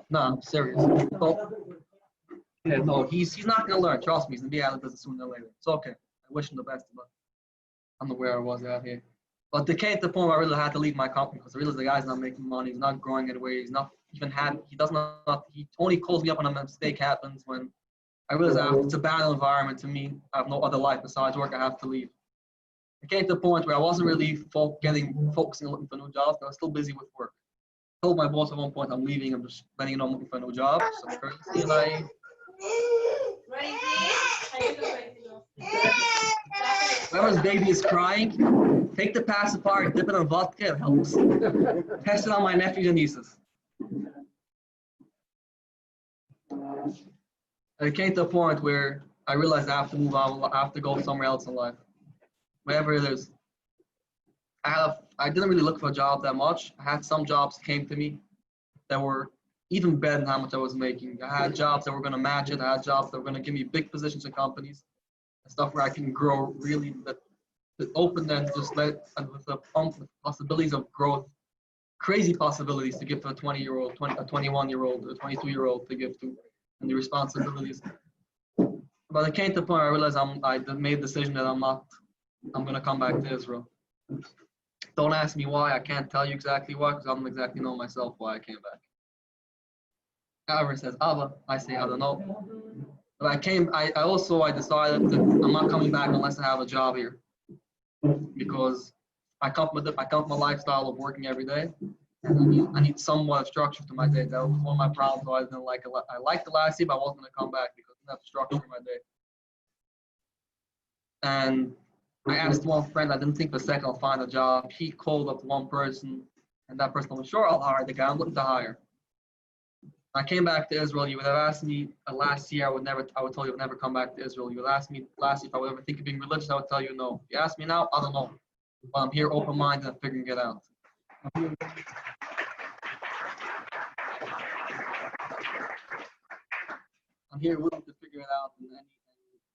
[SPEAKER 7] No, I'm serious. No, he's not going to learn. Trust me, he's going to be out of business sooner or later. It's okay. I wish him the best, but I don't know where I was out here. But they came to the point where I really had to leave my company because I realized the guy's not making money. He's not growing anywhere. He's not even he only calls me up when a mistake happens when I realize it's a bad environment to me. I have no other life besides work. I have to leave. It came to the point where I wasn't really focusing on looking for new jobs, but I was still busy with work. I told my boss at one point I'm leaving. I'm just letting him know I'm looking for a new job. So whoever's baby is crying, take the pacifier, dip it in vodka, it helps. Test it on my nephews and nieces. And it came to a point where I realized I have to move on, I have to go somewhere else in life. Whatever it is. I didn't really look for a job that much. I had some jobs came to me that were even better than how much I was making. I had jobs that were going to match it. I had jobs that were going to give me big positions in companies, and stuff where I can grow really, that open and just let, and with the possibilities of growth, crazy possibilities to give to a 20-year-old, a 21-year-old, a 22-year-old to give to, and the responsibilities. But it came to the point where I realized I made a decision that I'm going to come back to Israel. Don't ask me why. I can't tell you exactly why because I don't exactly know myself why I came back. However, it says Abba, I say I don't know. But I decided that I'm not coming back unless I have a job here. Because I come with my lifestyle of working every day. And I need somewhat of structure to my day. That was one of my problems. So I didn't like it. I liked it last year, but I wasn't going to come back because I didn't have structure in my day. And I asked one friend, I didn't think for a second I'll find a job. He called up one person, and that person was sure I'll hire the guy I'm looking to hire. I came back to Israel. You would have asked me last year. I would tell you I would never come back to Israel. You would ask me last year if I would ever think of being religious. I would tell you no. You ask me now, I don't know. But I'm here open-minded and figuring it out. I'm here willing to figure it out and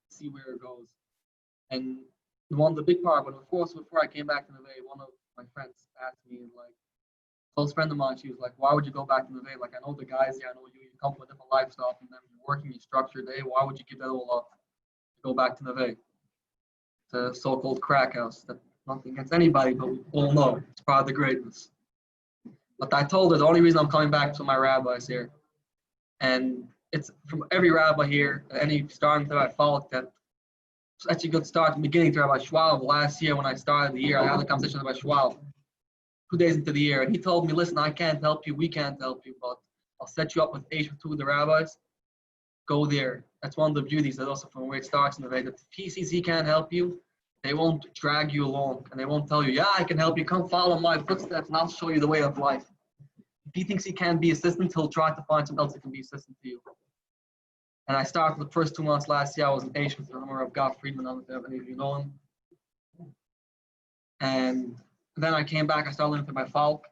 [SPEAKER 7] see where it goes. And the big part, but of course, before I came back to Neveh, one of my friends asked me, like, close friend of mine, she was like, why would you go back to Neveh? Like, I know the guys here, I know you come from a different lifestyle from them, you're working, you structure your day, why would you give that all up to go back to Neveh? It's a so-called crack house. That nothing against anybody, but we all know it's part of the greatness. But I told her the only reason I'm coming back to my rabbis here, and it's from every rabbi here, any starting to Rabbi Falk, that it's actually a good start at the beginning to Rabbi Schwab. Last year when I started the year, I had a conversation with Rabbi Schwab 2 days into the year, and he told me, listen, I can't help you, we can't help you, but I'll set you up with two of the rabbis. Go there. That's one of the beauties that also from where it starts in the way that the PCC can't help you. They won't drag you along, and they won't tell you, yeah, I can help you, come follow my footsteps, and I'll show you the way of life. If he thinks he can be assistant, he'll try to find someone else that can be assistant to you. And I started the first 2 months last year, I was in Asia with the number of God Friedman, I don't know if any of you know him. And then I came back, I started learning from my Falk.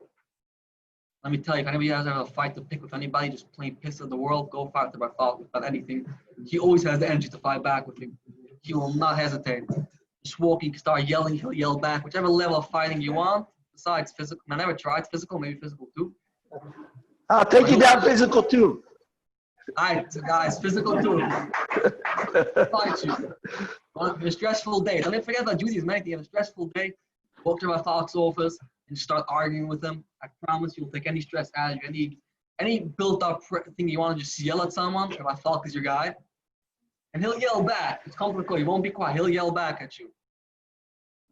[SPEAKER 7] Let me tell you, if anybody has ever a fight to pick with anybody, just plain piss of the world, go fight to my Falk about anything. He always has the energy to fight back with you. He will not hesitate. Just walk, you can start yelling, he'll yell back, whichever level of fighting you want, besides physical. I never tried physical, maybe physical too.
[SPEAKER 21] I'll take you down physical too.
[SPEAKER 7] All right, guys, physical too. Fight you. On a stressful day, don't forget about Judaism, many things. A stressful day, walk to my Falk's office and start arguing with him. I promise you'll take any stress out of you, any built up thing you want to just yell at someone. My Falk is your guy. And he'll yell back. It's comfortable. He won't be quiet. He'll yell back at you.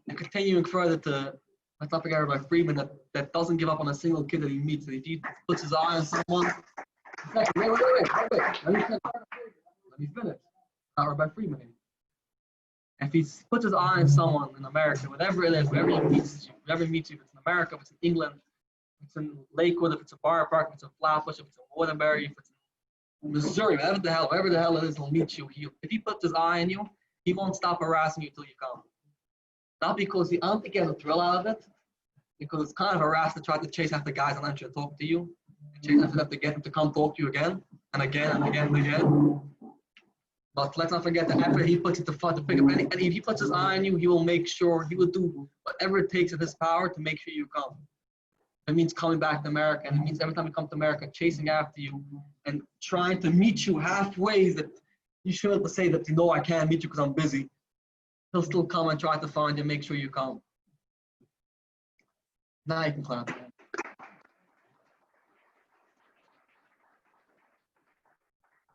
[SPEAKER 7] And continuing further to, let's not forget about Friedman that doesn't give up on a single kid that he meets. If he puts his eye on someone, wait. Let me finish. Not Rabbi Friedman. If he puts his eye on someone in America, whatever it is, wherever he meets you, if it's in America, if it's in England, if it's in Lakewood, if it's a Bar Park, if it's in Flatbush, if it's in Waterbury, if it's in Missouri, wherever the hell it is, he'll meet you. If he puts his eye on you, he won't stop harassing you till you come. Not because I don't think he has a thrill out of it, because it's kind of harassing to try to chase after guys and let you talk to you, and chase after them to get them to come talk to you again and again and again and again. But let's not forget that after he puts it to front to pick up any, and if he puts his eye on you, he will make sure, he will do whatever it takes in his power to make sure you come. It means coming back to America, and it means every time you come to America, chasing after you and trying to meet you halfway that you shouldn't say that, you know, I can't meet you because I'm busy. He'll still come and try to find you, make sure you come. Now you can clap.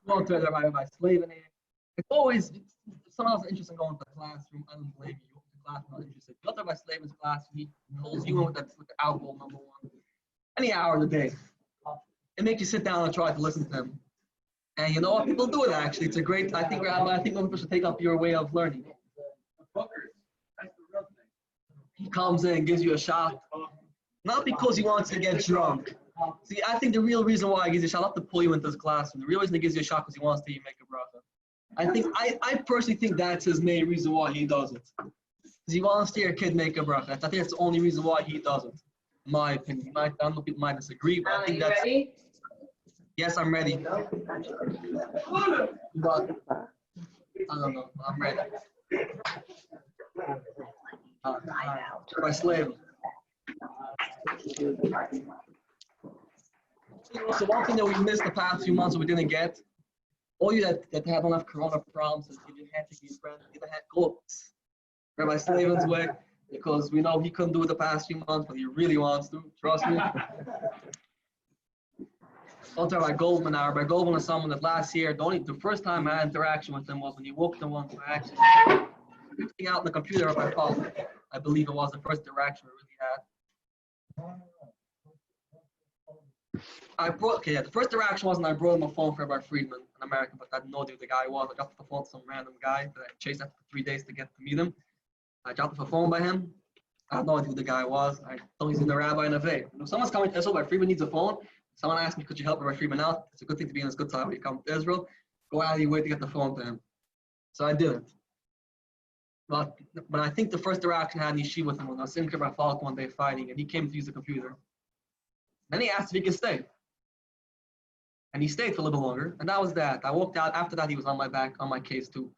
[SPEAKER 7] Going to my slave in here. It's always, somehow it's interesting going to the classroom. I don't blame you. The class not interested. Go to my slave's class, he pulls you in with the alcohol number one. Any hour of the day. It makes you sit down and try to listen to him. And you know what? People do it actually. It's a great, I think more people should take up your way of learning. He comes in and gives you a shot. Not because he wants to get drunk. See, I think the real reason why he gives you a shot, not to pull you into his classroom. The real reason he gives you a shot because he wants to make a bracha. I personally think that's his main reason why he does it. Because he wants to hear a kid make a bracha. I think that's the only reason why he does it. In my opinion. I don't know if people might disagree, but I think that's... Ready? Yes, I'm ready. But, I don't know. I'm ready. My slave. So one thing that we missed the past few months that we didn't get, all you that have enough corona problems, is give your hand to your friend, give a hand, go Rabbi Slavin's way, because we know he couldn't do it the past few months, but he really wants to, trust me. I'll tell Rabbi Goldman now. Rabbi Goldman is someone that last year, the first time I had interaction with him was when he walked in one interaction. Looking out on the computer of my phone, I believe it was the first interaction we really had. The first interaction was when I brought him a phone for Rabbi Friedman, an American, but I had no idea who the guy was. I got the phone to some random guy that I chased after for 3 days to get to meet him. I dropped the phone by him. I had no idea who the guy was. I thought he's in the rabbi in Neveh. If someone's coming to Israel, Rabbi Friedman needs a phone. Someone asked me, could you help Rabbi Friedman out? It's a good thing to be in his good side when you come to Israel. Go out of your way to get the phone to him. So I didn't. But I think the first interaction I had in yeshiva with him when I was sitting here by Falk one day fighting, and he came to use the computer. Then he asked if he could stay. And he stayed for a little longer, and that was that. I walked out. After that, he was on my back, on my case too,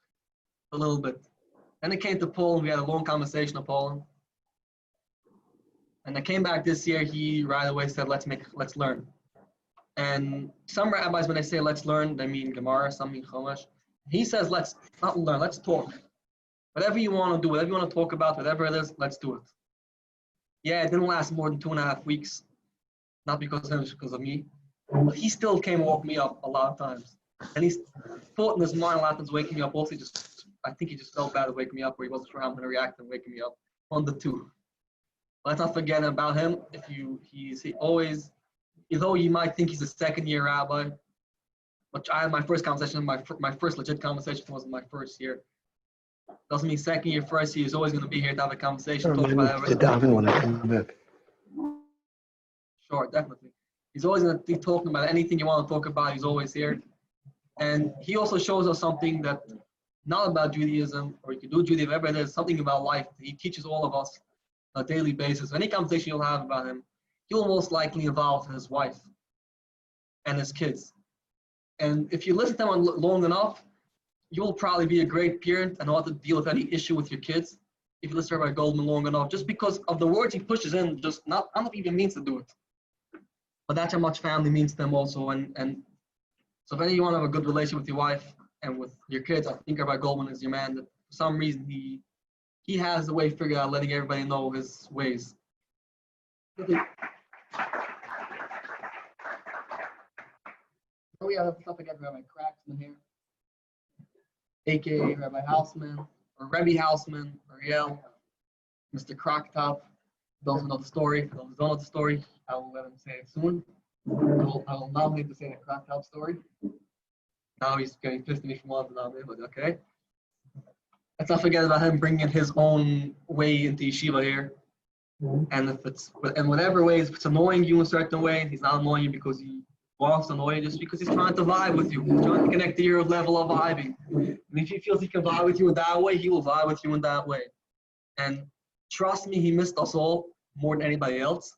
[SPEAKER 7] a little bit. Then it came to Poland. We had a long conversation of Poland. And I came back this year. He right away said, let's learn. And some rabbis, when they say let's learn, they mean Gemara, some mean Chumash. He says, let's not learn, let's talk. Whatever you want to do, whatever you want to talk about, whatever it is, let's do it. Yeah, it didn't last more than 2.5 weeks. Not because of him, it's because of me. But he still came and woke me up a lot of times. And he's thought in his mind a lot of times waking me up. Also, I think he just felt bad at waking me up, where he wasn't sure how I'm going to react and waking me up on the two. Let's not forget about him. He's always, although you might think he's a second-year rabbi, which I had my first conversation, my first legit conversation was in my first year. Doesn't mean second year, first year, he's always going to be here to have a conversation. Talk about everything.
[SPEAKER 8] When I come back.
[SPEAKER 7] Sure, definitely. He's always going to be talking about anything you want to talk about. He's always here. And he also shows us something that not about Judaism, or you can do Judaism, whatever it is, something about life. He teaches all of us on a daily basis. Any conversation you'll have about him, he'll most likely involve his wife and his kids. And if you listen to him long enough, you'll probably be a great parent and know how to deal with any issue with your kids. If you listen to Rabbi Goldman long enough, just because of the words he pushes in, just not, I don't even means to do it. But that's how much family means to them also. And so if any you want to have a good relationship with your wife and with your kids, I think Rabbi Goldman is your man. That for some reason he has a way figured out letting everybody know his ways. We have stuff again, Rabbi Cracksman here, aka Rabbi Houseman, or Rebbe Houseman, Ariel, Mr. Crocktop. Those who know the story, for those who don't know the story, I will let him say it soon. I will nominate to say the Crocktop story. Now he's getting pissed at me for wanting to nominate, but okay. Let's not forget about him bringing his own way into yeshiva here. And if it's in whatever ways, if it's annoying you in a certain way, he's not annoying you because he wants to annoy you, just because he's trying to vibe with you. He's trying to connect to your level of vibing. And if he feels he can vibe with you in that way, he will vibe with you in that way. And trust me, he missed us all more than anybody else.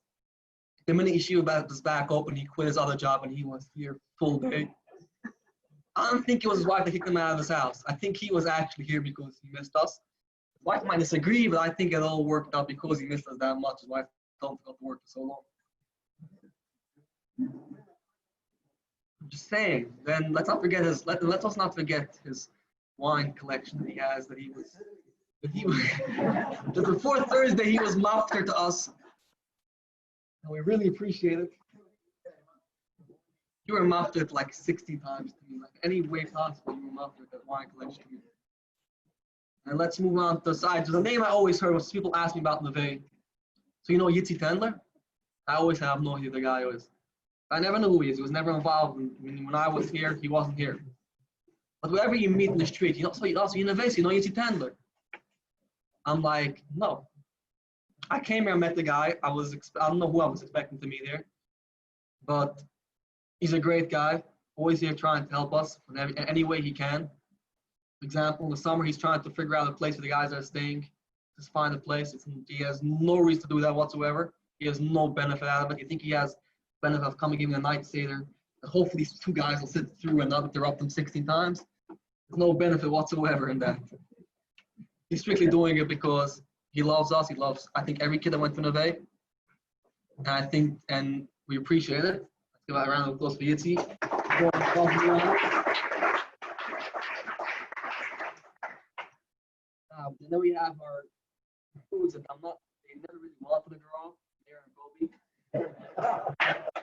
[SPEAKER 7] The minute yeshiva was back open, he quit his other job and he was here full day. I don't think it was his wife that kicked him out of his house. I think he was actually here because he missed us. His wife might disagree, but I think it all worked out because he missed us that much. His wife don't go to work for so long. I'm just saying. Then let's not forget let us not forget his wine collection that he has. That before Thursday he was mafter to us, and we really appreciate it. You were maftered like 60 times to me, like any way possible. You were maftered that wine collection to me. And let's move on to the side. So the name I always heard was people ask me about Neveh. So you know Yitzi Tendler? I always have no idea who the guy was. I never knew who he is. He was never involved. When I was here, he wasn't here. But wherever you meet in the street, you know Neveh, you know Yitzi Tendler. I'm like, no. I came here, I met the guy. I don't know who I was expecting to meet here. But he's a great guy. Always here trying to help us in any way he can. For example, in the summer, he's trying to figure out a place for the guys that are staying. Just find a place. He has no reason to do that whatsoever. He has no benefit out of it. You think he has benefit of coming giving a night seder? Hopefully these two guys will sit through and not interrupt them 16 times. There's no benefit whatsoever in that. He's strictly doing it because he loves us. He loves, I think, every kid that went to Neveh. And we appreciate it. Let's give a round of applause for Yitzi. And then we have our foods that they never really wanted to grow.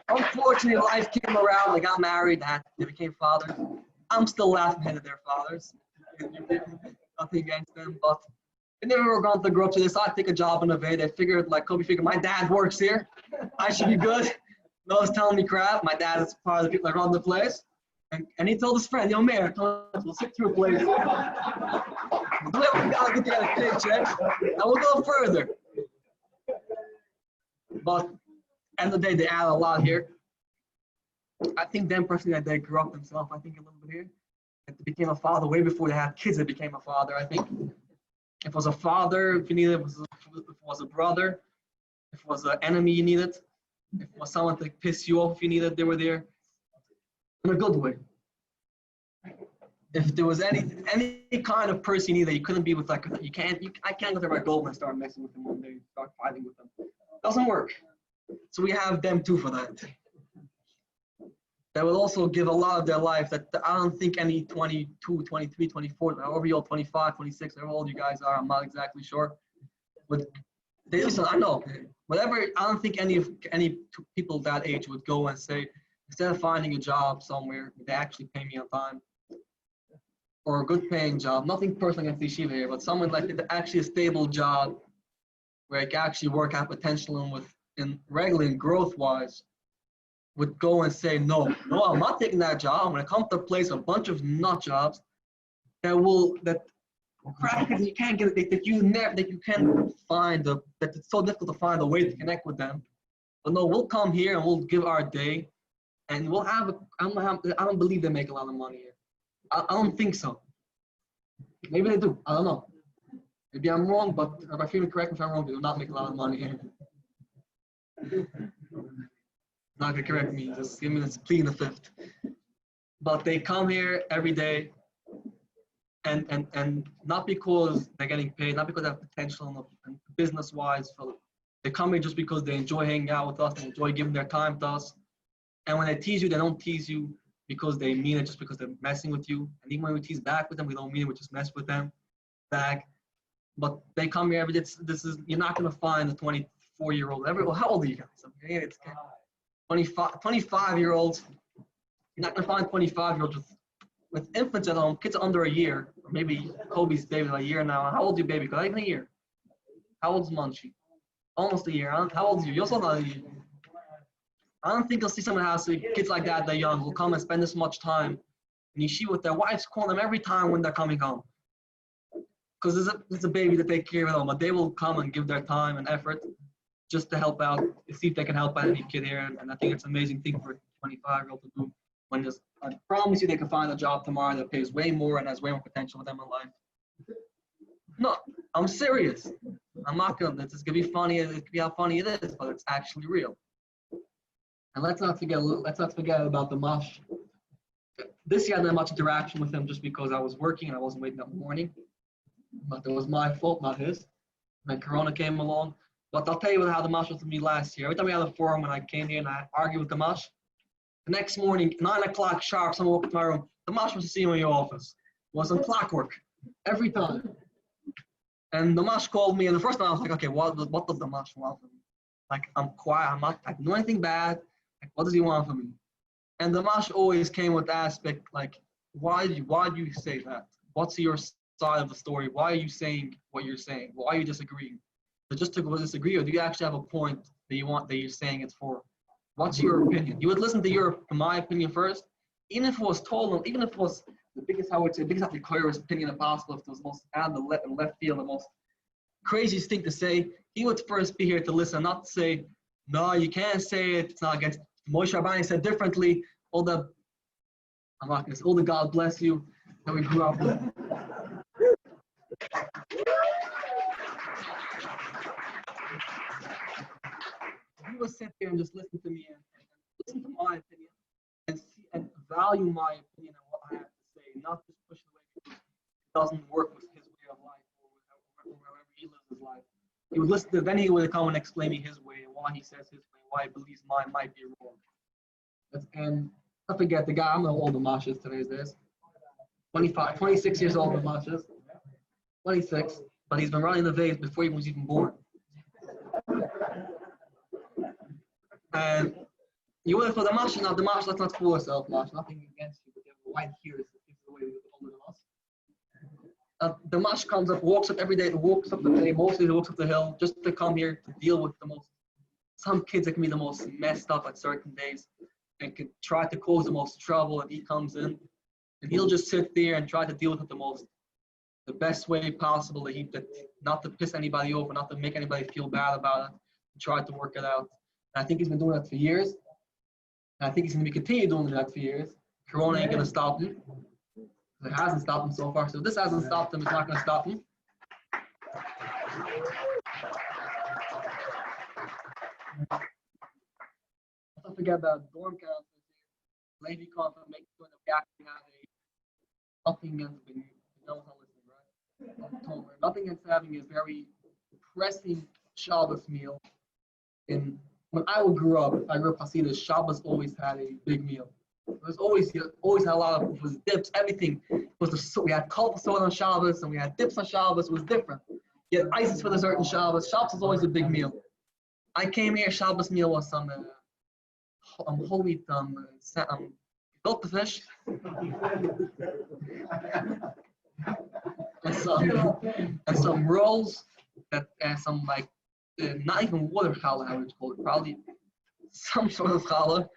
[SPEAKER 7] Unfortunately, life came around. They got married. They became fathers. I'm still laughing at their fathers. Nothing against them, but they never were going to grow up to this. I take a job in Neveh. They figured, like Kobe figured, my dad works here. I should be good. No one's telling me crap. My dad is part of the people that run the place. And he told his friend, yo, Mayor, we'll sit through a place. We gotta get together a paycheck, and we'll go further. But end of the day, they add a lot here. I think them personally, that they grew up themselves, I think a little bit here. That they became a father way before they had kids, they became a father, I think. If it was a father, if you needed, if it was a brother, if it was an enemy you needed, if it was someone to piss you off if you needed, they were there. in a good way. If there was any kind of person either, you couldn't be with like I can't go to my goal and start messing with them one day, start fighting with them. Doesn't work. So we have them too for that. That will also give a lot of their life that I don't think any 22, 23, 24, however old, 25, 26, however old you guys are, I'm not exactly sure. But they listen, I know, whatever, I don't think any people that age would go and say, instead of finding a job somewhere, they actually pay me on time. Or a good paying job, nothing personal against the yeshiva here, but someone like actually a stable job where I can actually work out potential and in regularly and growth wise, would go and say, no, I'm not taking that job. I'm gonna come to a place, a bunch of nut jobs that practically you can't get it, that you can't find that it's so difficult to find a way to connect with them. But no, we'll come here and we'll give our day, and we'll have. I don't believe they make a lot of money here. I don't think so. Maybe they do. I don't know. Maybe I'm wrong, but if I feel correct, if I'm wrong, they do not make a lot of money here. Not gonna correct me. Just give me this plea in the fifth. But they come here every day, and not because they're getting paid, not because they have potential and business-wise. They come here just because they enjoy hanging out with us, they enjoy giving their time to us. And when they tease you, they don't tease you because they mean it, just because they're messing with you. And even when we tease back with them, we don't mean it, we just mess with them back. But they come here every day. You're not gonna find a 24-year-old. How old are you guys? Okay, it's 25-year-olds. You're not gonna find 25-year-olds with infants at home, kids under a year, or maybe Kobe's baby a year now. How old is your baby? Not even a year. How old's Munchie? Almost a year. How old are you? You're also not a year. I don't think you'll see someone has kids like that young who come and spend this much time in yeshiva with their wives calling them every time when they're coming home. Because it's a baby that they care of, but they will come and give their time and effort just to help out, see if they can help out any kid here. And I think it's an amazing thing for a 25-year-old to do. I promise you they can find a job tomorrow that pays way more and has way more potential with them in life. No, I'm serious. I'm not gonna, it's gonna be funny, it could be how funny it is, but it's actually real. And let's not forget about the mosh. This year I didn't have much interaction with him just because I was working and I wasn't waking up in the morning. But it was my fault, not his. When Corona came along. But I'll tell you how the mosh was with me last year. Every time we had a forum when I came here and I argued with the mosh, the next morning, 9 o'clock sharp, someone woke up to my room. The mosh was to see you in your office. It was on clockwork. Every time. And the mosh called me, and the first time I was like, okay, what does the mosh want from me? Like, I'm quiet, I don't do anything bad. Like, what does he want from me? And the mosh always came with the aspect, like, why do you say that? What's your side of the story? Why are you saying what you're saying? Why are you disagreeing? So just to disagree, or do you actually have a point that you're saying it's for? What's your opinion? You would listen to my opinion first, even if it was told, even if it was the biggest clearest opinion possible, if it was most out of the left field, the most craziest thing to say, he would first be here to listen, not to say, no, you can't say it, it's not against Moshe Rabbeinu said differently, I'm not gonna say all the God bless you that we grew up with. He would sit there and just listen to me and listen to my opinion and value my opinion and what I have to say, not just push it away because it doesn't work with his way of life or wherever he lives his life. He would listen to, then he would come and explain me his way and why he says his way, why he believes mine might be wrong. And I forget the guy, I don't know how old the Mash is today, 26 years old the Mash is. 26, but he's been running the vase before he was even born. And you would have thought the Mash, let's not fool ourselves, Mash, nothing against you, but you have a white hair, it's the way he was older than us. The Mash comes up, walks up every day, walks up the day, mostly he walks up the hill just to come here to deal with some kids that can be the most messed up at certain days and could try to cause the most trouble, and he comes in and he'll just sit there and try to deal with it the best way possible, that not to piss anybody off, not to make anybody feel bad about it, and try to work it out. And I think he's been doing that for years. And I think he's going to continue doing that for years. Corona ain't going to stop him. It hasn't stopped him so far. So if this hasn't stopped him, it's not going to stop him. Don't forget about dorm council. Lady come and make sure that we actually have nothing against when no one's not listening, right? October. Nothing against having a very pressing Shabbos meal. When I grew up, I grew up Hasidic, Shabbos always had a big meal. There's always had a lot of, it was dips, everything. We had kol soda on Shabbos and we had dips on Shabbos. It was different. You had ices for dessert on Shabbos. Shabbos was always a big meal. I came here, Shabbos meal was some whole wheat gefilte fish. and some rolls that some like not even water challah, I would call it, probably some sort of challah,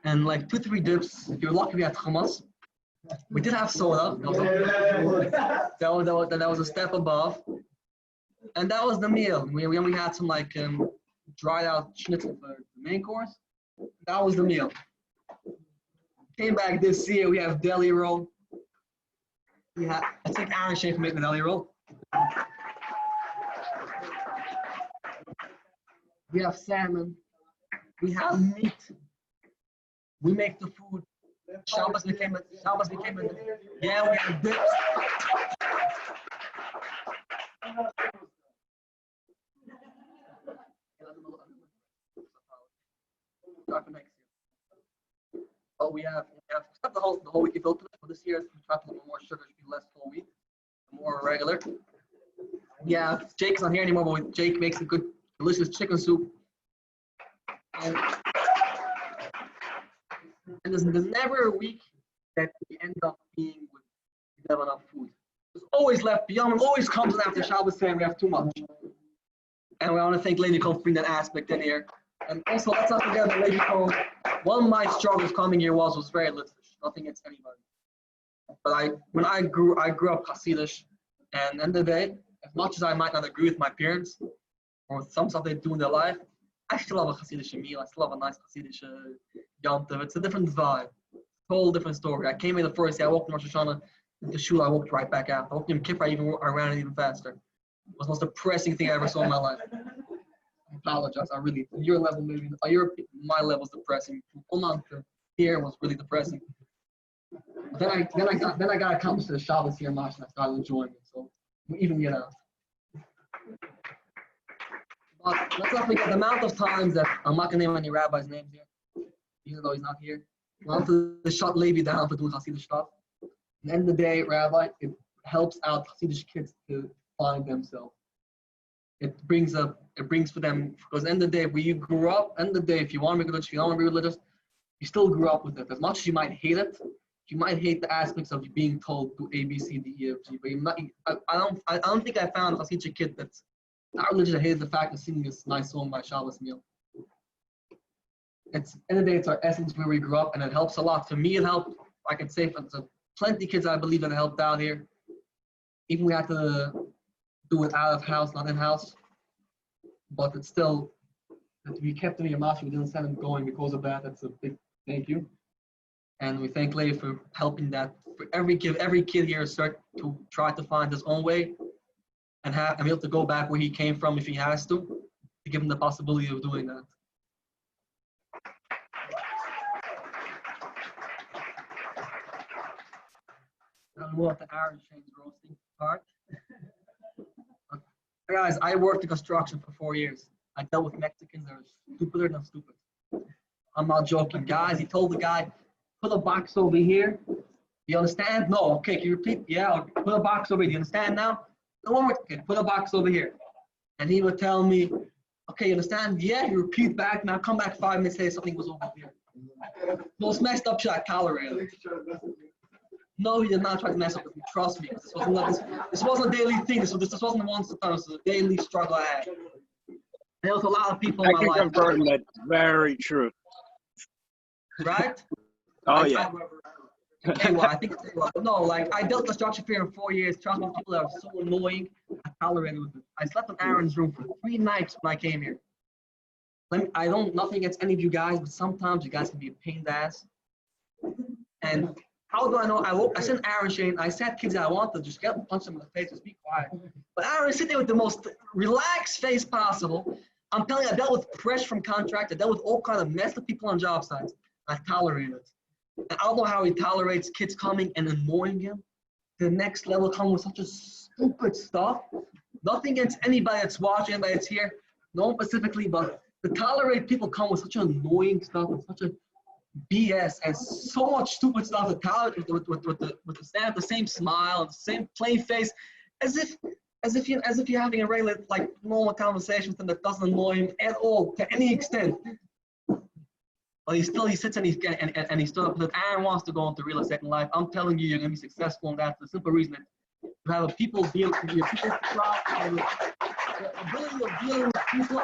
[SPEAKER 7] and like 2-3 dips. If you're lucky, we had hummus. We did have soda. That was a step above, and that was the meal. We had some like dried out schnitzel for the main course. That was the meal. Came back this year. We have deli roll. I think Aaron Shane make the deli roll. We have salmon. We have meat. We make the food. Shabbos became a yeah, we have dips. Oh, we have the whole week built for this year. We try to put more sugar, should be less whole wheat, more regular. Yeah, Jake's not here anymore, but Jake makes a good, delicious chicken soup. And there's never a week that we end up being with we have enough food. There's always left. Beyond always comes in after Shabbos saying we have too much. And we want to thank Lady Cole for bringing that aspect in here. And also, let's not forget that Lady Cole, one of my struggles coming here was very little, nothing against anybody. But when I grew up Hasidic, and at the end of the day, as much as I might not agree with my parents or some stuff they do in their life, I still love a Hasidic meal. I still love a nice Hasidic Yom Tov. It's a different vibe, whole different story. I came in the first day, I walked in Rosh Hashanah, the shul, I walked right back out. I walked in Kippur, I ran it even faster. It was the most depressing thing I ever saw in my life. I apologize. I really, your level maybe, my level is depressing. From Oman to here was really depressing. But then I got accomplished to the Shabbos here in March, and I started enjoying it. So we even get out. But let's not forget the amount of times that I'm not gonna name any rabbis' names here, even though he's not here. I want to shut Levi down for doing Hasidic stuff. At the end of the day, Rabbi, it helps out Hasidic kids to find themselves. It brings for them, because at the end of the day, where you grew up, end of the day, if you want to be religious, if you don't want to be religious, you still grew up with it. As much as you might hate it, you might hate the aspects of you being told to A, B, C, D, E, F, G, but you're not, I don't think I found a Hasidic kid that's not religious that hated the fact of singing this nice song by Shabbos meal. It's, end of the day, it's our essence where we grew up, and it helps a lot. For me, it helped. I can say for plenty of kids I believe that helped out here. Even we had to do it out of house, not in house. But it's still, we kept in Yamashi, we didn't send them going because of that. That's a big thank you. And we thank Leah for helping that. For every kid here start to try to find his own way and be able to go back where he came from if he has to give him the possibility of doing that. Now we want the Aaron Shane's roasting part. Guys, I worked in construction for 4 years. I dealt with Mexicans that are stupider than stupid. I'm not joking. Guys, he told the guy, put a box over here. You understand? No. Okay, can you repeat? Yeah, put a box over here. Do you understand now? No one more. Okay, put a box over here. And he would tell me, okay, you understand? Yeah, you repeat back. Now come back 5 minutes later, something was over here. Most messed up shit I tolerated. No, he did not try to mess up with me. Trust me. This wasn't a daily thing. This wasn't a once a time. This was a daily struggle I had. There was a lot of people in my life.
[SPEAKER 21] I can confirm that's very true.
[SPEAKER 7] Right?
[SPEAKER 21] Oh, yeah.
[SPEAKER 7] I think it's no, like I dealt construction fear in 4 years. Trust me, people that are so annoying. I tolerated with it. I slept in Aaron's room for 3 nights when I came here. I don't nothing against any of you guys, but sometimes you guys can be a pain in the ass. And how do I know? I sent Aaron Shane. I said kids that I want to just get and punch them in the face, just be quiet. But Aaron sit there with the most relaxed face possible. I'm telling you, I dealt with pressure from contract. I dealt with all kinds of messed up people on job sites. I tolerated it. And I don't know how he tolerates kids coming and annoying him. The next level come with such a stupid stuff. Nothing against anybody that's watching, anybody that's here. No one specifically, but to tolerate people come with such annoying stuff and such a BS and so much stupid stuff to tolerate with the same smile, the same plain face, as if you're having a regular like normal conversation with him that doesn't annoy him at all to any extent. But he sits and he stood up and said, Aaron wants to go into real estate in life. I'm telling you, you're gonna be successful in that for the simple reason that you have a people deal with your people and the ability of dealing with people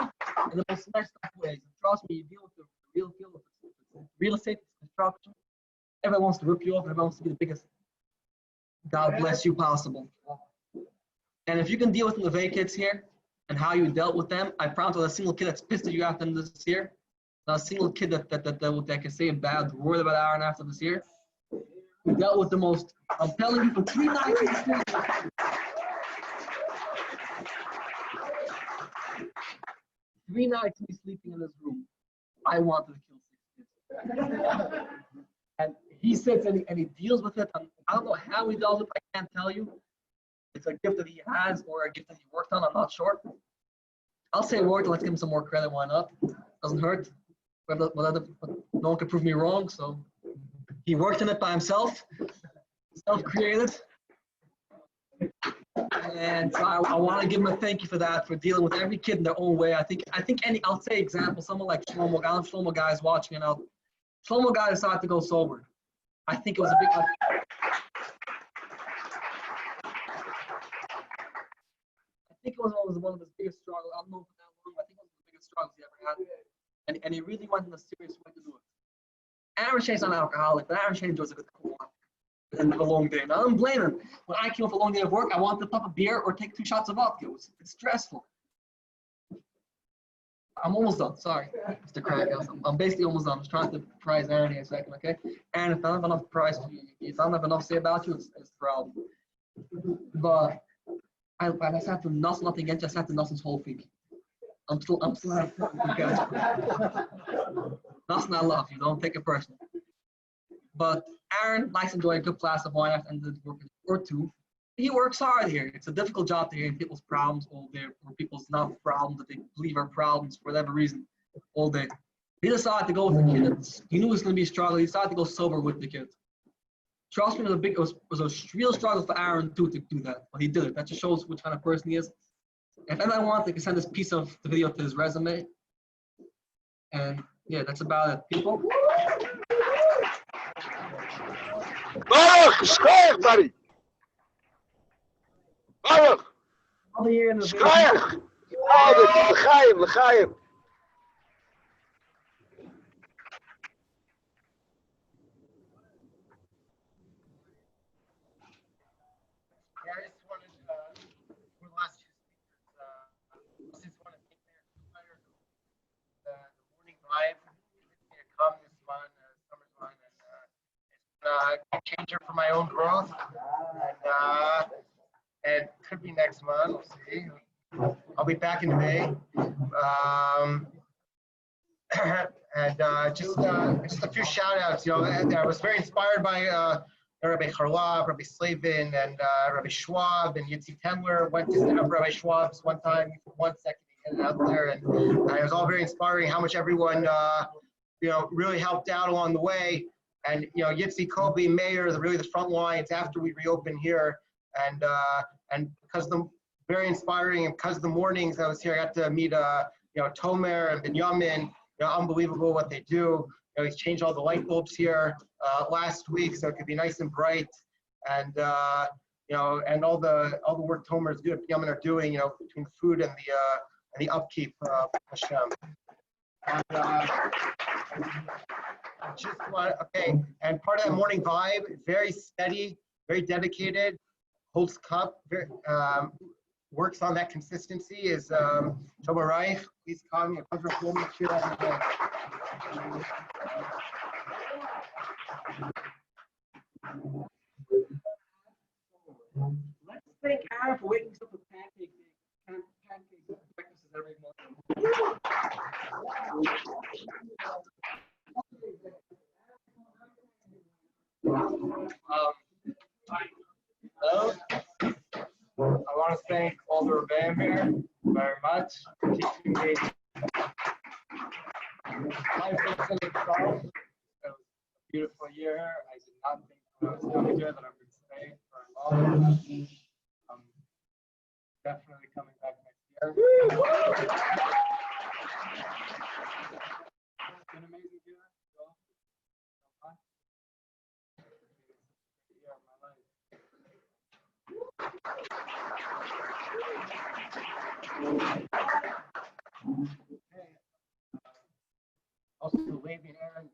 [SPEAKER 7] in the most messed up ways. And trust me, you deal with the real field of real estate construction. Everyone wants to rip you off, everyone wants to be the biggest God bless you possible. And if you can deal with the Neveh kids here and how you dealt with them, I promise not a single kid that's pissed at you after this year. Not a single kid that can say a bad word about Aaron after this year. We dealt with the most, I'm telling you, for 3 nights. 3 nights me sleeping in this room. I wanted to kill 6 kids. And he sits and he deals with it. I don't know how he does it. I can't tell you. It's a gift that he has or a gift that he worked on. I'm not sure. I'll say worked. Let's give him some more credit. Why not? Doesn't hurt. But no one can prove me wrong. So he worked on it by himself. Self-created. And so I want to give him a thank you for that, for dealing with every kid in their own way. I think I'll say example, someone like Shlomo, I know Shlomo guys watching it now. Shlomo guy decided to go sober. I think it was a big. I think it was one of his biggest struggles. I don't know for that long, but I think it was the biggest struggles he ever had. And he really went in a serious way to do it. Aaron Shane's not an alcoholic, but Aaron Shane enjoys a good cool and a long day. And I don't blame him. When I came off a long day of work, I wanted to pop a beer or take 2 shots of vodka. It's stressful. I'm almost done. Sorry, Mr. Crackhouse. I'm basically almost done. I'm just trying to prize Aaron here a second, okay? Aaron, if I don't have enough prize for you, if I don't have enough to say about you, it's the problem. But I just have to nothing against you. I just have to nothing's whole thing. I'm still having nothing. I love you. Don't take it personal. But Aaron likes enjoying a good glass of wine after the work or 2. He works hard here. It's a difficult job to hear people's problems all day, or people's not problems that they believe are problems for whatever reason all day. He decided to go with the kid. He knew it was going to be a struggle. He decided to go sober with the kid. Trust me, it was a real struggle for Aaron too to do that, but he did it. That just shows which kind of person he is. If anyone wants, they can send this piece of the video to his resume. And yeah, that's about it. People.
[SPEAKER 21] Baruch, Shkoyach, buddy. Baruch. Shkoyach. L'chaim.
[SPEAKER 16] Yeah, I just wanted, for the last 2 speakers, I just want to thank the morning vibe. It's going to come this month, summer's month, and it's a changer for my own growth. And it could be next month, we'll see. I'll be back in May. And just a few shout outs, I was very inspired by Rabbi Charlab, Rabbi Slavin, and Rabbi Schwab, and Yitzi Tendler. Went to Rabbi Schwab's one time, 1 second he headed out there, and it was all very inspiring how much everyone, really helped out along the way. And Yitzi, Kobe, Mayor, really the front lines after we reopened here, and because very inspiring, and because of the mornings I was here, I got to meet Tomer and Binyamin. Unbelievable what they do. He's changed all the light bulbs here last week, so it could be nice and bright. And and all the work Tomer is good, Binyamin are doing, between the food and the upkeep of Hashem. And and part of that morning vibe, very steady, very dedicated, holds cup, very, works on that consistency is Tomer Reich. Please come. It comes from home. Cheer every day. Let's thank Aaron for waking us up with pancake breakfasts every morning. want to thank all the Rebbeim here very much for teaching me life lesson itself. It was a beautiful year. I did not think when I was coming here that I would stay for long. I'm definitely coming back next year. It's been amazing here. So fun. Year of my life. Also, Levi and Aaron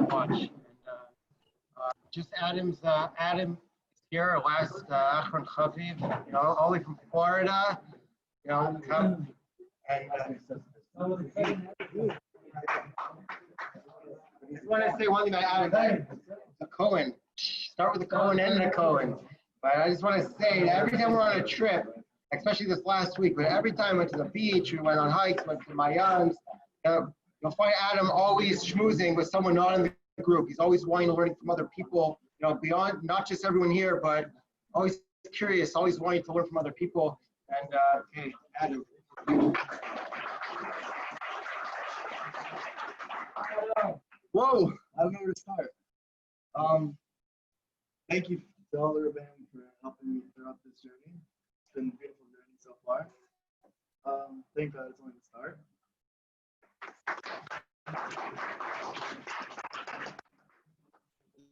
[SPEAKER 16] much. And just Adam is here, last Achron Chaviv, you know, only from Florida, you know, come and I just want to say one thing about Adam, a Cohen. Start with a Cohen and a Cohen. But I just want to say that every time we're on a trip, especially this last week, but every time we went to the beach, we went on hikes, went to Mayans, you'll find Adam always schmoozing with someone not in the group. He's always wanting to learn from other people, you know, beyond, not just everyone here, but always curious, always wanting to learn from other people. And hey, Adam.
[SPEAKER 8] Whoa, I don't know where to start. Thank you to all the Rebbeim for helping me throughout this journey. It's been a beautiful journey so far. Thank God it's only the start.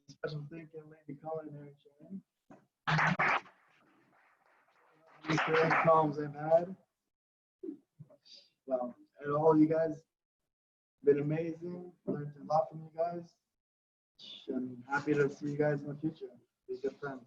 [SPEAKER 8] Special thank you, Lady Cullen and Aaron Sharon. These great problems I've had. Well, and all you guys been amazing. Learned a lot from you guys. I'm happy to see you guys in the future. Be good friends.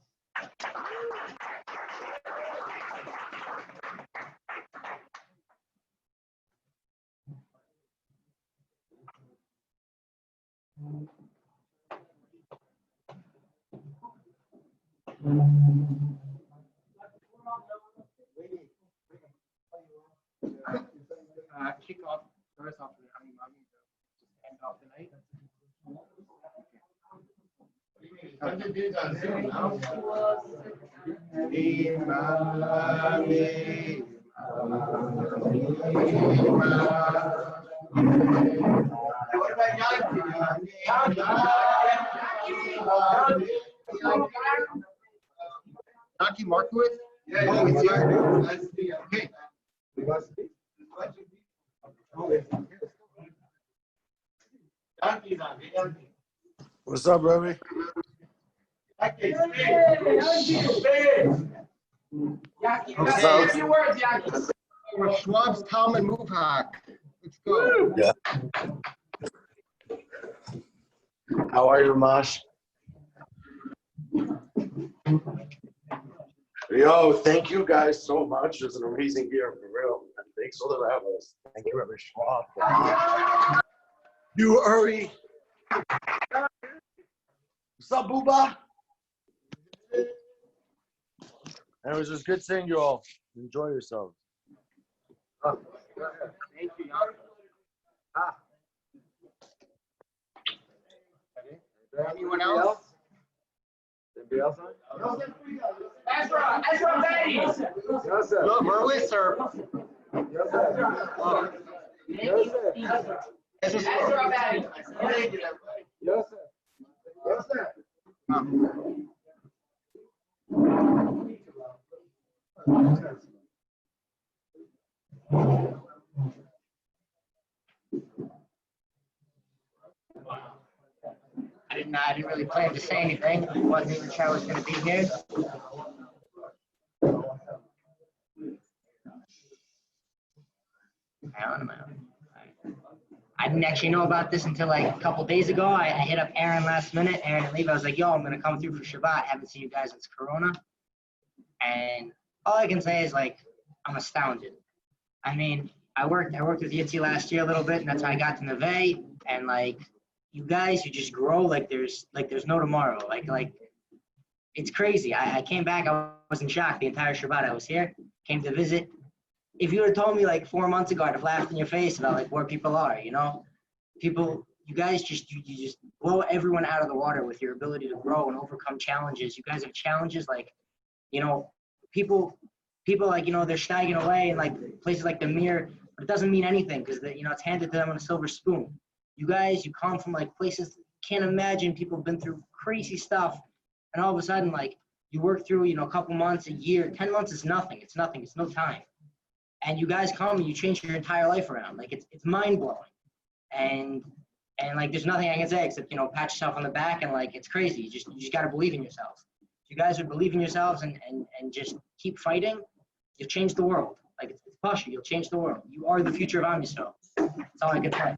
[SPEAKER 16] Kick off, first off, I'm going to just end off the night. Naki Markowitz? Yeah, oh, he's here. Okay.
[SPEAKER 19] What's up, Remy?
[SPEAKER 16] Schwab's Talmud Muvhak. Let's go.
[SPEAKER 19] Yeah. How are you, Mosh? Yo, thank you guys so much. It's an amazing year, for real. And thanks for the rabbis. Thank you, Rabbi Schwab. You, Uri. What's up, Booba? And it was just good seeing you all. Enjoy yourselves.
[SPEAKER 16] Thank you, Jan. Anyone else?
[SPEAKER 8] Anybody else on?
[SPEAKER 16] Ezra Betty. No, Merlis or? Ezra Betty.
[SPEAKER 8] Yes, sir. Yes, sir.
[SPEAKER 3] I didn't really plan to say anything. I wasn't even sure I was going to be here. I didn't actually know about this until like a couple days ago. I hit up Aaron last minute. Aaron and Levi, I was like, yo, I'm going to come through for Shabbat. Haven't seen you guys since Corona. And all I can say is like, I'm astounded. I mean, I worked with Yitzi last year a little bit, and that's how I got to Neveh. And like, you guys, you just grow like there's no tomorrow. Like it's crazy. I came back, I was in shock the entire Shabbat I was here, came to visit. If you would have told me like 4 months ago, I'd have laughed in your face about like where people are, you know? People
[SPEAKER 6] you guys just you just blow everyone out of the water with your ability to grow and overcome challenges. You guys have challenges like, you know, people like, you know, they're snagging away in like places like the Mir, but it doesn't mean anything because, you know, it's handed to them on a silver spoon. You guys, you come from like places, can't imagine, people have been through crazy stuff, and all of a sudden, like, you work through, you know, a couple months, a year, 10 months is nothing. It's nothing. It's no time. And you guys come and you change your entire life around. Like, it's mind blowing. And like, there's nothing I can say except, you know, pat yourself on the back, and like, it's crazy. You just got to believe in yourselves. If you guys would believe in yourselves and just keep fighting, you'll change the world. Like, it's Pasha, you'll change the world. You are the future of Am Yisrael. That's all I can say.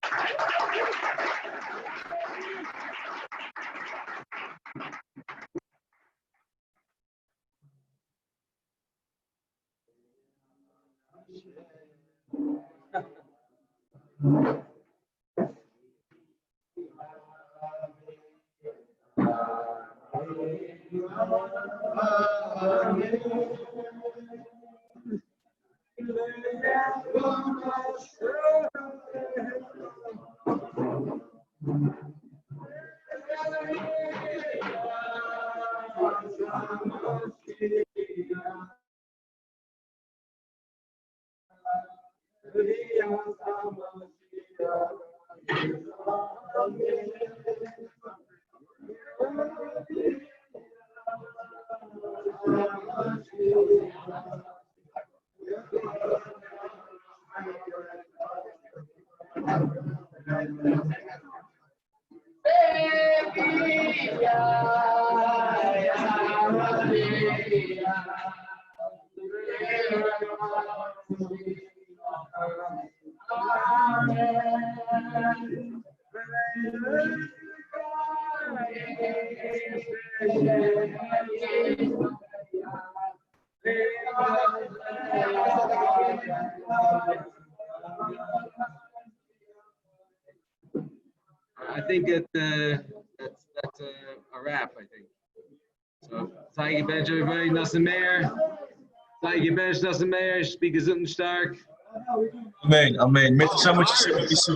[SPEAKER 1] I think that's a wrap, I think. So, Zeige Bench, everybody, Nassim Meir. Zeige Bench, Nassim Meir, speak gesund stark.
[SPEAKER 10] Amen, amen. Met je samen met je Jesu.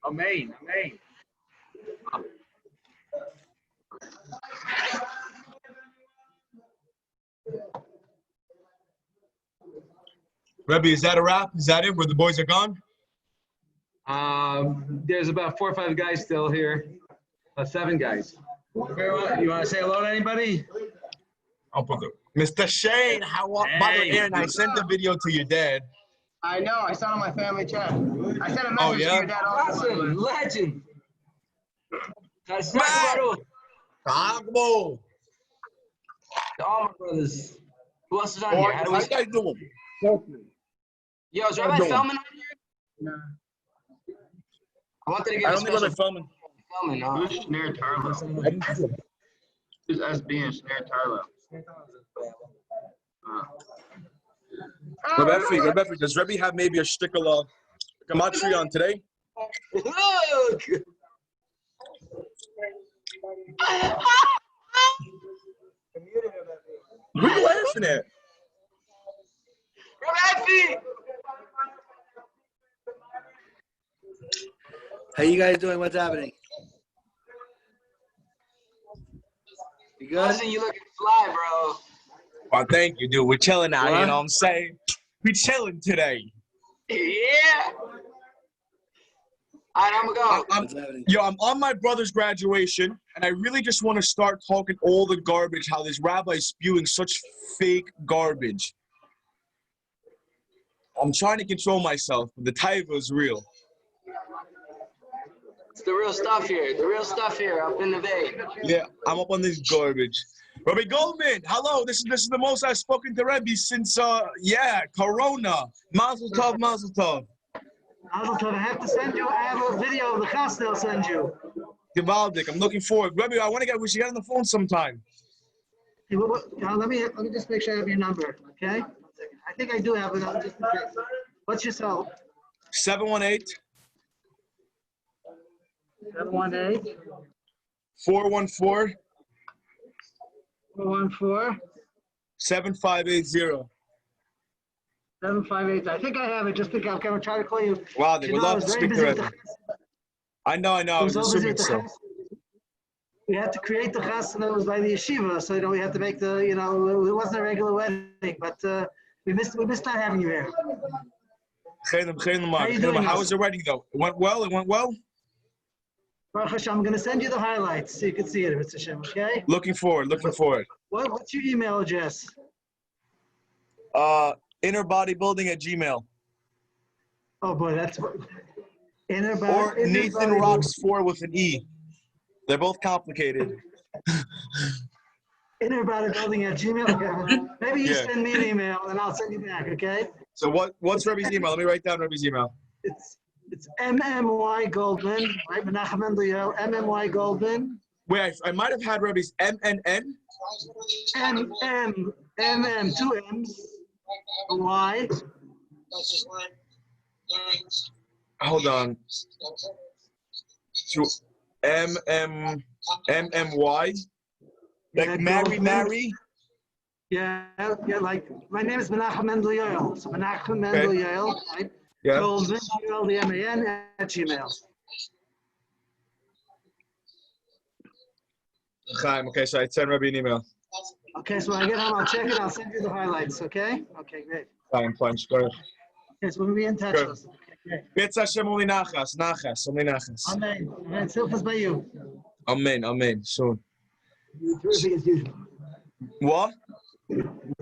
[SPEAKER 1] Amen, amen.
[SPEAKER 10] Rebbe, is that a wrap? Is that it? Where the boys are gone?
[SPEAKER 1] There's about 4 or 5 guys still here. 7 guys. You want to say hello to anybody?
[SPEAKER 10] I'll put Mr. Shane, how are by the way, Aaron, I sent the video to your dad.
[SPEAKER 3] I know. I saw it on my family chat. I sent a message
[SPEAKER 10] Oh, yeah?
[SPEAKER 3] to your dad also.
[SPEAKER 1] Awesome, legend.
[SPEAKER 10] Bravo.
[SPEAKER 1] All my brothers. Who else is on here? How do
[SPEAKER 10] How
[SPEAKER 1] we...
[SPEAKER 10] you guys doing?
[SPEAKER 1] Yo, is Rabbi Feldman on here?
[SPEAKER 3] No.
[SPEAKER 1] I wanted to get
[SPEAKER 10] I
[SPEAKER 1] a
[SPEAKER 10] don't think
[SPEAKER 1] special
[SPEAKER 10] Feldman.
[SPEAKER 15] Who's Snare Tarlo? Who's SB and Snare Tarlo?
[SPEAKER 10] Rebbe, does Rebbe have maybe a shtickle gematria on today?
[SPEAKER 1] Look!
[SPEAKER 10] Who are you laughing at?
[SPEAKER 1] Rabbi!
[SPEAKER 23] How you guys doing? What's happening? You good?
[SPEAKER 1] Listen, you looking fly, bro.
[SPEAKER 10] Well, thank you, dude. We're chilling out, you know what I'm saying? We're chilling today.
[SPEAKER 1] Yeah. All right, I'm gonna go.
[SPEAKER 10] I'm on my brother's graduation, and I really just want to start talking all the garbage, how this rabbi is spewing such fake garbage. I'm trying to control myself, but the taiva is real.
[SPEAKER 1] It's the real stuff here. The real stuff here up in the bay.
[SPEAKER 10] Yeah, I'm up on this garbage. Rabbi Goldman, hello. This is the most I've spoken to Rebbe since Corona. Mazel tov, mazel tov.
[SPEAKER 16] Mazel tov. I have to send you. I have a video of the chas they'll send you.
[SPEAKER 10] Givaldik, I'm looking forward. Rebbe, we should get on the phone sometime.
[SPEAKER 16] Hey, let me just make sure I have your number, okay? 1 second. I think I do have it. Just in case. What's your cell?
[SPEAKER 10] 718.
[SPEAKER 16] 718.
[SPEAKER 10] 414.
[SPEAKER 16] 414.
[SPEAKER 10] 7580.
[SPEAKER 16] 758. I think I have it. Just think I'm going to try to call you.
[SPEAKER 10] Wow, they would love to speak to Rebbe. I know. I was assuming so.
[SPEAKER 4] We had to create the chasna that was by the yeshiva, so we had to make the, it wasn't a regular wedding, but we missed not having you here.
[SPEAKER 10] How was the wedding though? It went well.
[SPEAKER 4] Baruch Hashem, I'm going to send you the highlights so you can see it if it's Hashem, okay?
[SPEAKER 10] Looking forward.
[SPEAKER 4] What's your email address?
[SPEAKER 10] Innerbodybuilding@gmail.
[SPEAKER 4] Oh boy, that's
[SPEAKER 10] Or Nathan Rocks 4 with an E. They're both complicated.
[SPEAKER 4] Innerbodybuilding@gmail. Okay. Maybe you send me an email and I'll send you back, okay?
[SPEAKER 10] So what's Rebbe's email? Let me write down Rebbe's email.
[SPEAKER 4] It's MMY Goldman, right? Menachem Mendel Yael, MMY Goldman.
[SPEAKER 10] Wait, I might have had Rebbe's MNN.
[SPEAKER 4] MM, 2 M's, Y.
[SPEAKER 10] Hold on. To MMY. Like Mary.
[SPEAKER 4] Yeah, like my name is Menachem Mendel Yael. So Menachem Mendel Yael, right?
[SPEAKER 10] Yeah.
[SPEAKER 4] Goldman, GLDMAN @gmail.
[SPEAKER 10] Chaim, okay, so I send Rebbe an email.
[SPEAKER 4] Okay, so when I get home, I'll check it. I'll send you the highlights, okay? Okay, great.
[SPEAKER 10] Chaim, fine, sure.
[SPEAKER 4] Okay, so we'll be in touch.
[SPEAKER 10] Sure.
[SPEAKER 4] Okay, great.
[SPEAKER 10] Bitz Hashem only nachas. Only nachas.
[SPEAKER 4] Amen. Amen. Silchas by you.
[SPEAKER 10] Amen. Soon.
[SPEAKER 4] You're terrific as usual.
[SPEAKER 10] What?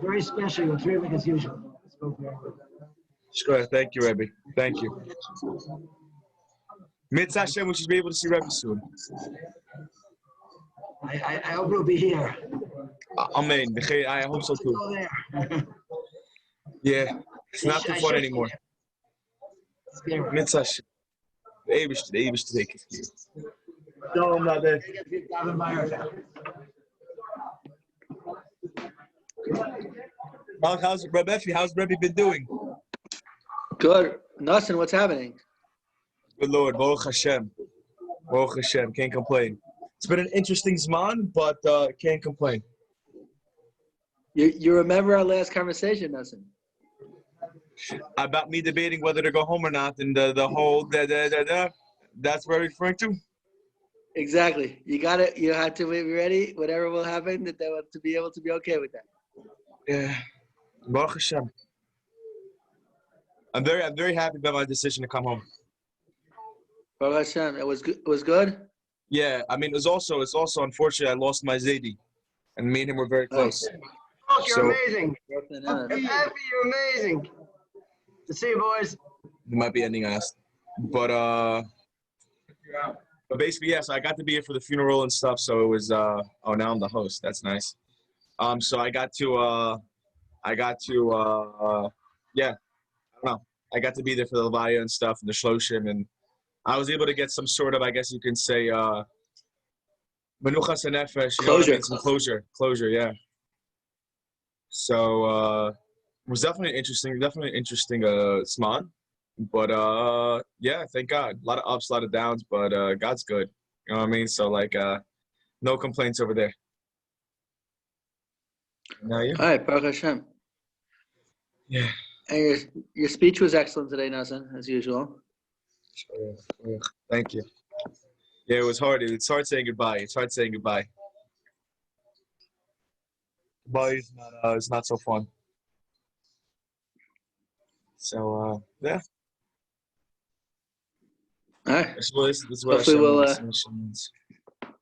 [SPEAKER 4] Very special. You're terrific as usual. Spoke very well.
[SPEAKER 10] Sure, thank you, Rebbe. Thank you. Mitz Hashem, we should be able to see Rebbe soon.
[SPEAKER 4] I hope you'll be here.
[SPEAKER 10] Amen. I hope so too.
[SPEAKER 4] Go there.
[SPEAKER 10] Yeah, it's not too fun anymore. Mitz Hashem. The Abish to take it. No, I'm not there. How's Rebbe been doing?
[SPEAKER 23] Good. Nothing. What's happening?
[SPEAKER 10] Good Lord. Baruch Hashem. Can't complain. It's been an interesting Zman, but can't complain.
[SPEAKER 23] You remember our last conversation, Nothing?
[SPEAKER 10] About me debating whether to go home or not, and the whole that's what I'm referring to?
[SPEAKER 23] Exactly. You got it. You had to be ready. Whatever will happen, that they want to be able to be okay with that.
[SPEAKER 10] Yeah. Baruch Hashem. I'm very happy about my decision to come home.
[SPEAKER 23] Baruch Hashem. It was good. It was good.
[SPEAKER 10] Yeah, I mean, it's also unfortunate I lost my Zaidi, and me and him were very close.
[SPEAKER 3] Oh, you're amazing. I'm happy you're amazing. To see you, boys.
[SPEAKER 10] We might be ending us, but basically, yes, I got to be here for the funeral and stuff. So it was now I'm the host. That's nice. So I got to yeah, I don't know. I got to be there for the Levaya and stuff and the Shloshim, and I was able to get some sort of, I guess you can say, Menuchas Nefesh, some closure, yeah. So it was definitely interesting Zman, but yeah, thank God. A lot of ups, a lot of downs, but God's good. You know what I mean? So like, no complaints over there. Now you?
[SPEAKER 23] All right, Baruch Hashem.
[SPEAKER 10] Yeah.
[SPEAKER 23] And your speech was excellent today, Nazan, as usual.
[SPEAKER 10] Thank you. Yeah, it was hard. It's hard saying goodbye. Goodbye is not. It's not so fun. So yeah.
[SPEAKER 23] All right.
[SPEAKER 10] This is what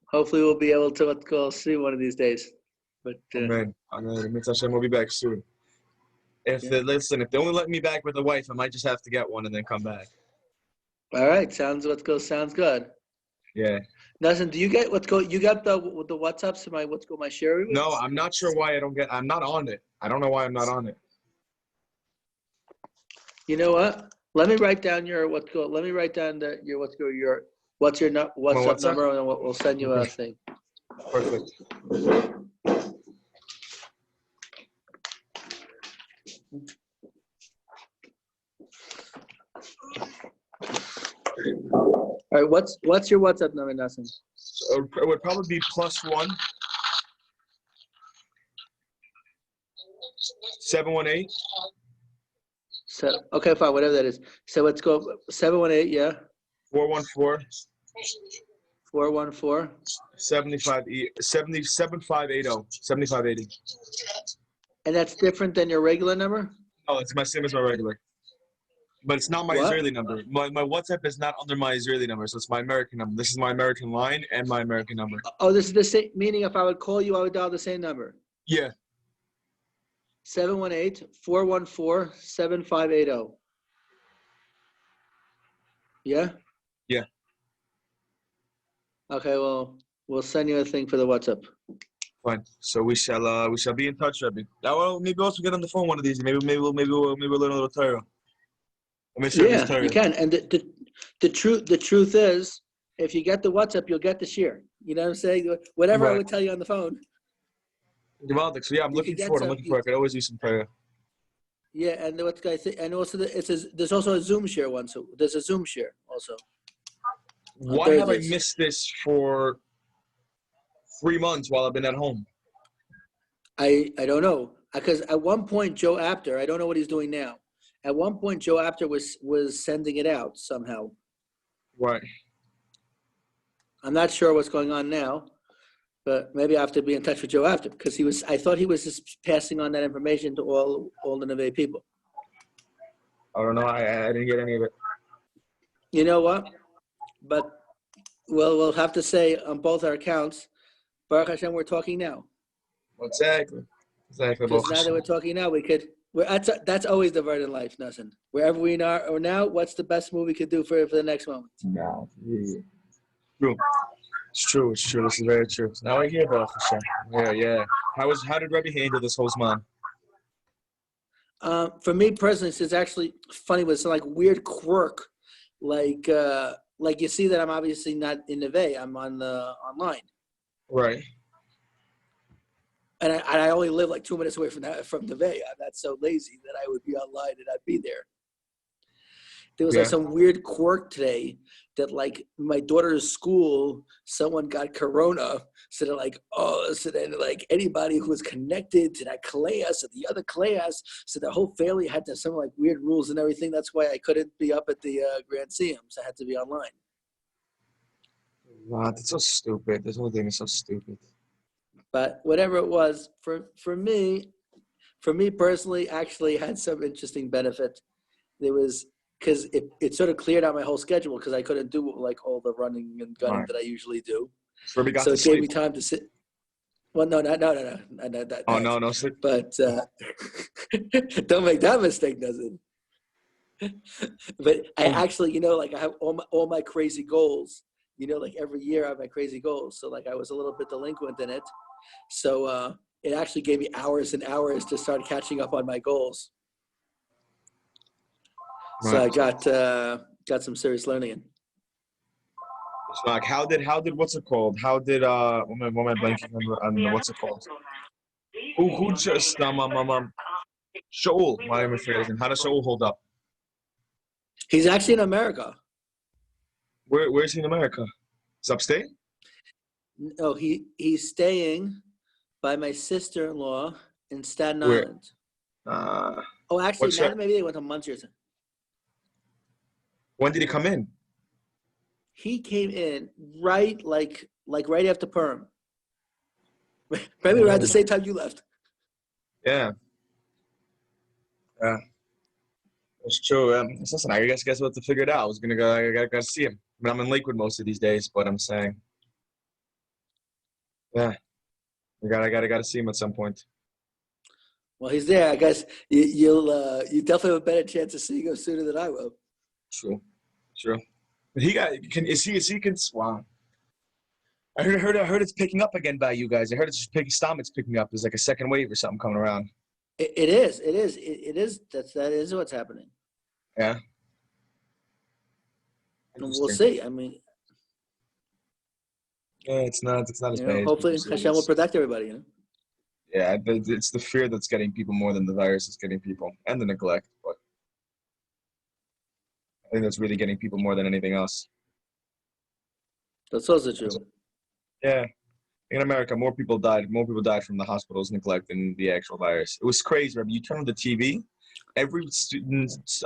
[SPEAKER 23] Hopefully we'll be able to see one of these days. But
[SPEAKER 10] Amen. Hashem will be back soon. If they only let me back with a wife, I might just have to get one and then come back.
[SPEAKER 23] All right, sounds good.
[SPEAKER 10] Yeah.
[SPEAKER 23] Nelson, do you get you got the WhatsApps to my share?
[SPEAKER 10] No, I'm not sure why I'm not on it. I don't know why I'm not on it.
[SPEAKER 23] You know what? Let me write down your WhatsApp number, and we'll send you a thing.
[SPEAKER 10] Perfect.
[SPEAKER 23] All right, what's your WhatsApp number, Nassim?
[SPEAKER 10] So it would probably be +1 718.
[SPEAKER 23] So okay, fine, whatever that is. So let's go 718, yeah.
[SPEAKER 10] 414
[SPEAKER 23] 414.
[SPEAKER 10] 7580.
[SPEAKER 23] And that's different than your regular number?
[SPEAKER 10] Oh, it's my same as my regular. But it's not my
[SPEAKER 23] What?
[SPEAKER 10] Israeli number. My WhatsApp is not under my Israeli number, so it's my American number. This is my American line and my American number.
[SPEAKER 23] Oh, this is the same, meaning if I would call you, I would dial the same number.
[SPEAKER 10] Yeah.
[SPEAKER 23] 718-414-7580. Yeah?
[SPEAKER 10] Yeah.
[SPEAKER 23] Okay, well, we'll send you a thing for the WhatsApp.
[SPEAKER 10] Fine. So we shall be in touch, Rebbe. Well, maybe also get on the phone one of these. Maybe we'll learn a little Torah. Make sure it's
[SPEAKER 23] Yeah,
[SPEAKER 10] Torah.
[SPEAKER 23] you can. And the truth is, if you get the WhatsApp, you'll get the share. You know what I'm saying? Whatever I
[SPEAKER 10] Right.
[SPEAKER 23] would tell you on the phone.
[SPEAKER 10] So yeah, I'm looking for it. I could always use some Torah.
[SPEAKER 23] Yeah, and what guy and also there's also a Zoom share one. So there's a Zoom share also.
[SPEAKER 10] Why have I missed this for 3 months while I've been at home?
[SPEAKER 23] I don't know, because at one point Joe Apter, I don't know what he's doing now. At one point Joe Apter was sending it out somehow.
[SPEAKER 10] Right.
[SPEAKER 23] I'm not sure what's going on now, but maybe I have to be in touch with Joe Apter, because I thought he was just passing on that information to all the Neveh people.
[SPEAKER 10] I don't know. I didn't get any of it.
[SPEAKER 23] You know what? But we'll have to say on both our accounts, Baruch Hashem, we're talking now.
[SPEAKER 10] Exactly.
[SPEAKER 23] Because now that we're talking now, that's always the word in life, nothing. Wherever we are or now, what's the best move we could do for the next moment?
[SPEAKER 10] No. Yeah. True. It's true. This is very true. Now I hear Baruch Hashem. Yeah. How did Rebbe handle this whole Zman?
[SPEAKER 23] For me personally, it's actually funny with some like weird quirk, like you see that I'm obviously not in Neveh, I'm on the online.
[SPEAKER 10] Right.
[SPEAKER 23] And I only live like 2 minutes away from Neveh. I'm not so lazy that I would be online and I'd be there. There was like some weird quirk today that like my daughter's school, someone got corona. So they're like, so then like anybody who was connected to that class or the other class, so the whole family had to have some like weird rules and everything. That's why I couldn't be up at the Grand Sium. So I had to be online.
[SPEAKER 10] Wow, that's so stupid. This whole thing is so stupid.
[SPEAKER 23] But whatever it was, for me personally, actually had some interesting benefit. There was, because it sort of cleared out my whole schedule because I couldn't do like all the running and gunning that I usually do.
[SPEAKER 10] So it
[SPEAKER 23] gave me time to sit. Well, no.
[SPEAKER 10] No, sleep.
[SPEAKER 23] But don't make that mistake, does it? But I actually, like I have all my crazy goals. Like every year I have my crazy goals. So like I was a little bit delinquent in it. So it actually gave me hours and hours to start catching up on my goals. So I got some serious learning in.
[SPEAKER 10] So like how did what's it called? How did what am I blanking on what's it called? Who just Shaul, why am I forgetting? How does Shaul hold up?
[SPEAKER 23] He's actually in America.
[SPEAKER 10] Where is he in America? Is upstate?
[SPEAKER 23] No, he's staying by my sister-in-law in Staten Island. Actually, maybe they went to Muncie.
[SPEAKER 10] When did he come in?
[SPEAKER 23] He came in right right after Purim. Maybe around the same time you left.
[SPEAKER 10] Yeah. Yeah. That's true. Listen, I guess we'll have to figure it out. I gotta see him. I mean, I'm in Lakewood most of these days, but I'm saying, yeah, I gotta see him at some point.
[SPEAKER 23] Well, he's there. I guess you definitely have a better chance of seeing him sooner than I will.
[SPEAKER 10] True. But wow. I heard it's picking up again by you guys. I heard it's just it's picking up. There's like a second wave or something coming around.
[SPEAKER 23] It is. That is what's happening.
[SPEAKER 10] Yeah.
[SPEAKER 23] And we'll see. I mean,
[SPEAKER 10] yeah, it's not as bad.
[SPEAKER 23] Hopefully, Hashem will protect everybody.
[SPEAKER 10] Yeah, it's the fear that's getting people more than the virus is getting people, and the neglect. But I think that's really getting people more than anything else.
[SPEAKER 23] That's also true.
[SPEAKER 10] Yeah. In America, more people died from the hospital's neglect than the actual virus. It was crazy. Remember, you turn on the TV, every student's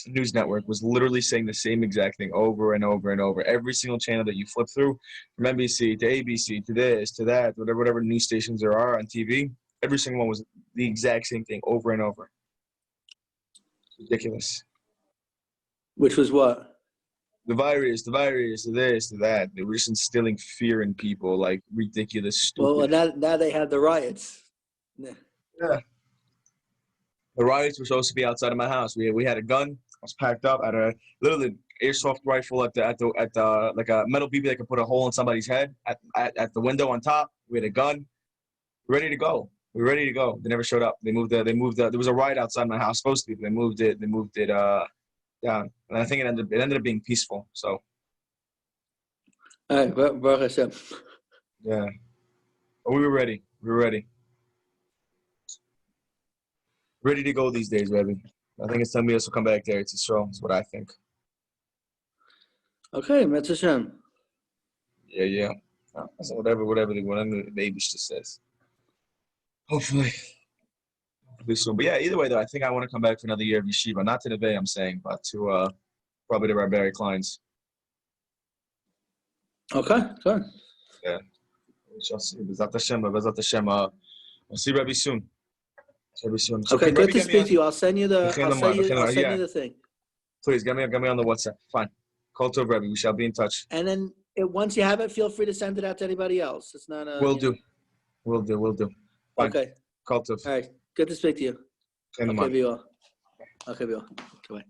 [SPEAKER 10] news network was literally saying the same exact thing over and over and over. Every single channel that you flip through, from NBC to ABC to this to that, whatever news stations there are on TV, every single one was the exact same thing over and over. Ridiculous.
[SPEAKER 23] Which was what?
[SPEAKER 10] The virus, the this, the that. They were just instilling fear in people, like ridiculous, stupid.
[SPEAKER 23] Well, now they have the riots.
[SPEAKER 10] Yeah. The riots were supposed to be outside of my house. We had a gun. I was packed up. I had a literally airsoft rifle at the like a metal BB that could put a hole in somebody's head at the window on top. We had a gun, ready to go. We were ready to go. They never showed up. They moved. There was a riot outside my house supposed to be. But they moved it down, and I think it ended up being peaceful. So.
[SPEAKER 23] All right, Baruch Hashem.
[SPEAKER 10] Yeah, but we were ready. We were ready. Ready to go these days, Rebbe. I think it's time we also come back there. It's Israel. That's what I think.
[SPEAKER 23] Okay, Metz Hashem.
[SPEAKER 10] Yeah. So whatever the baby just says. Hopefully soon. But yeah, either way though, I think I want to come back for another year of yeshiva. Not to Neveh, I'm saying, but to probably the Rabbi Kleins.
[SPEAKER 23] Okay, good.
[SPEAKER 10] Yeah. We shall see. B'ezrat Hashem. We'll see Rebbe soon. So
[SPEAKER 23] Okay,
[SPEAKER 10] can
[SPEAKER 23] good
[SPEAKER 10] Rebbe
[SPEAKER 23] to
[SPEAKER 10] get me
[SPEAKER 23] speak
[SPEAKER 10] on-
[SPEAKER 23] to you. I'll send you the thing.
[SPEAKER 10] Please get me on the WhatsApp. Fine. Call to Rebbe. We shall be in touch.
[SPEAKER 23] And then once you have it, feel free to send it out to anybody else. It's not a.
[SPEAKER 10] Will do. Fine.
[SPEAKER 23] Okay.
[SPEAKER 10] Call to.
[SPEAKER 23] All right. Good to speak to you.
[SPEAKER 10] Okay,
[SPEAKER 23] Okay, be well. Okay, be well. Goodbye.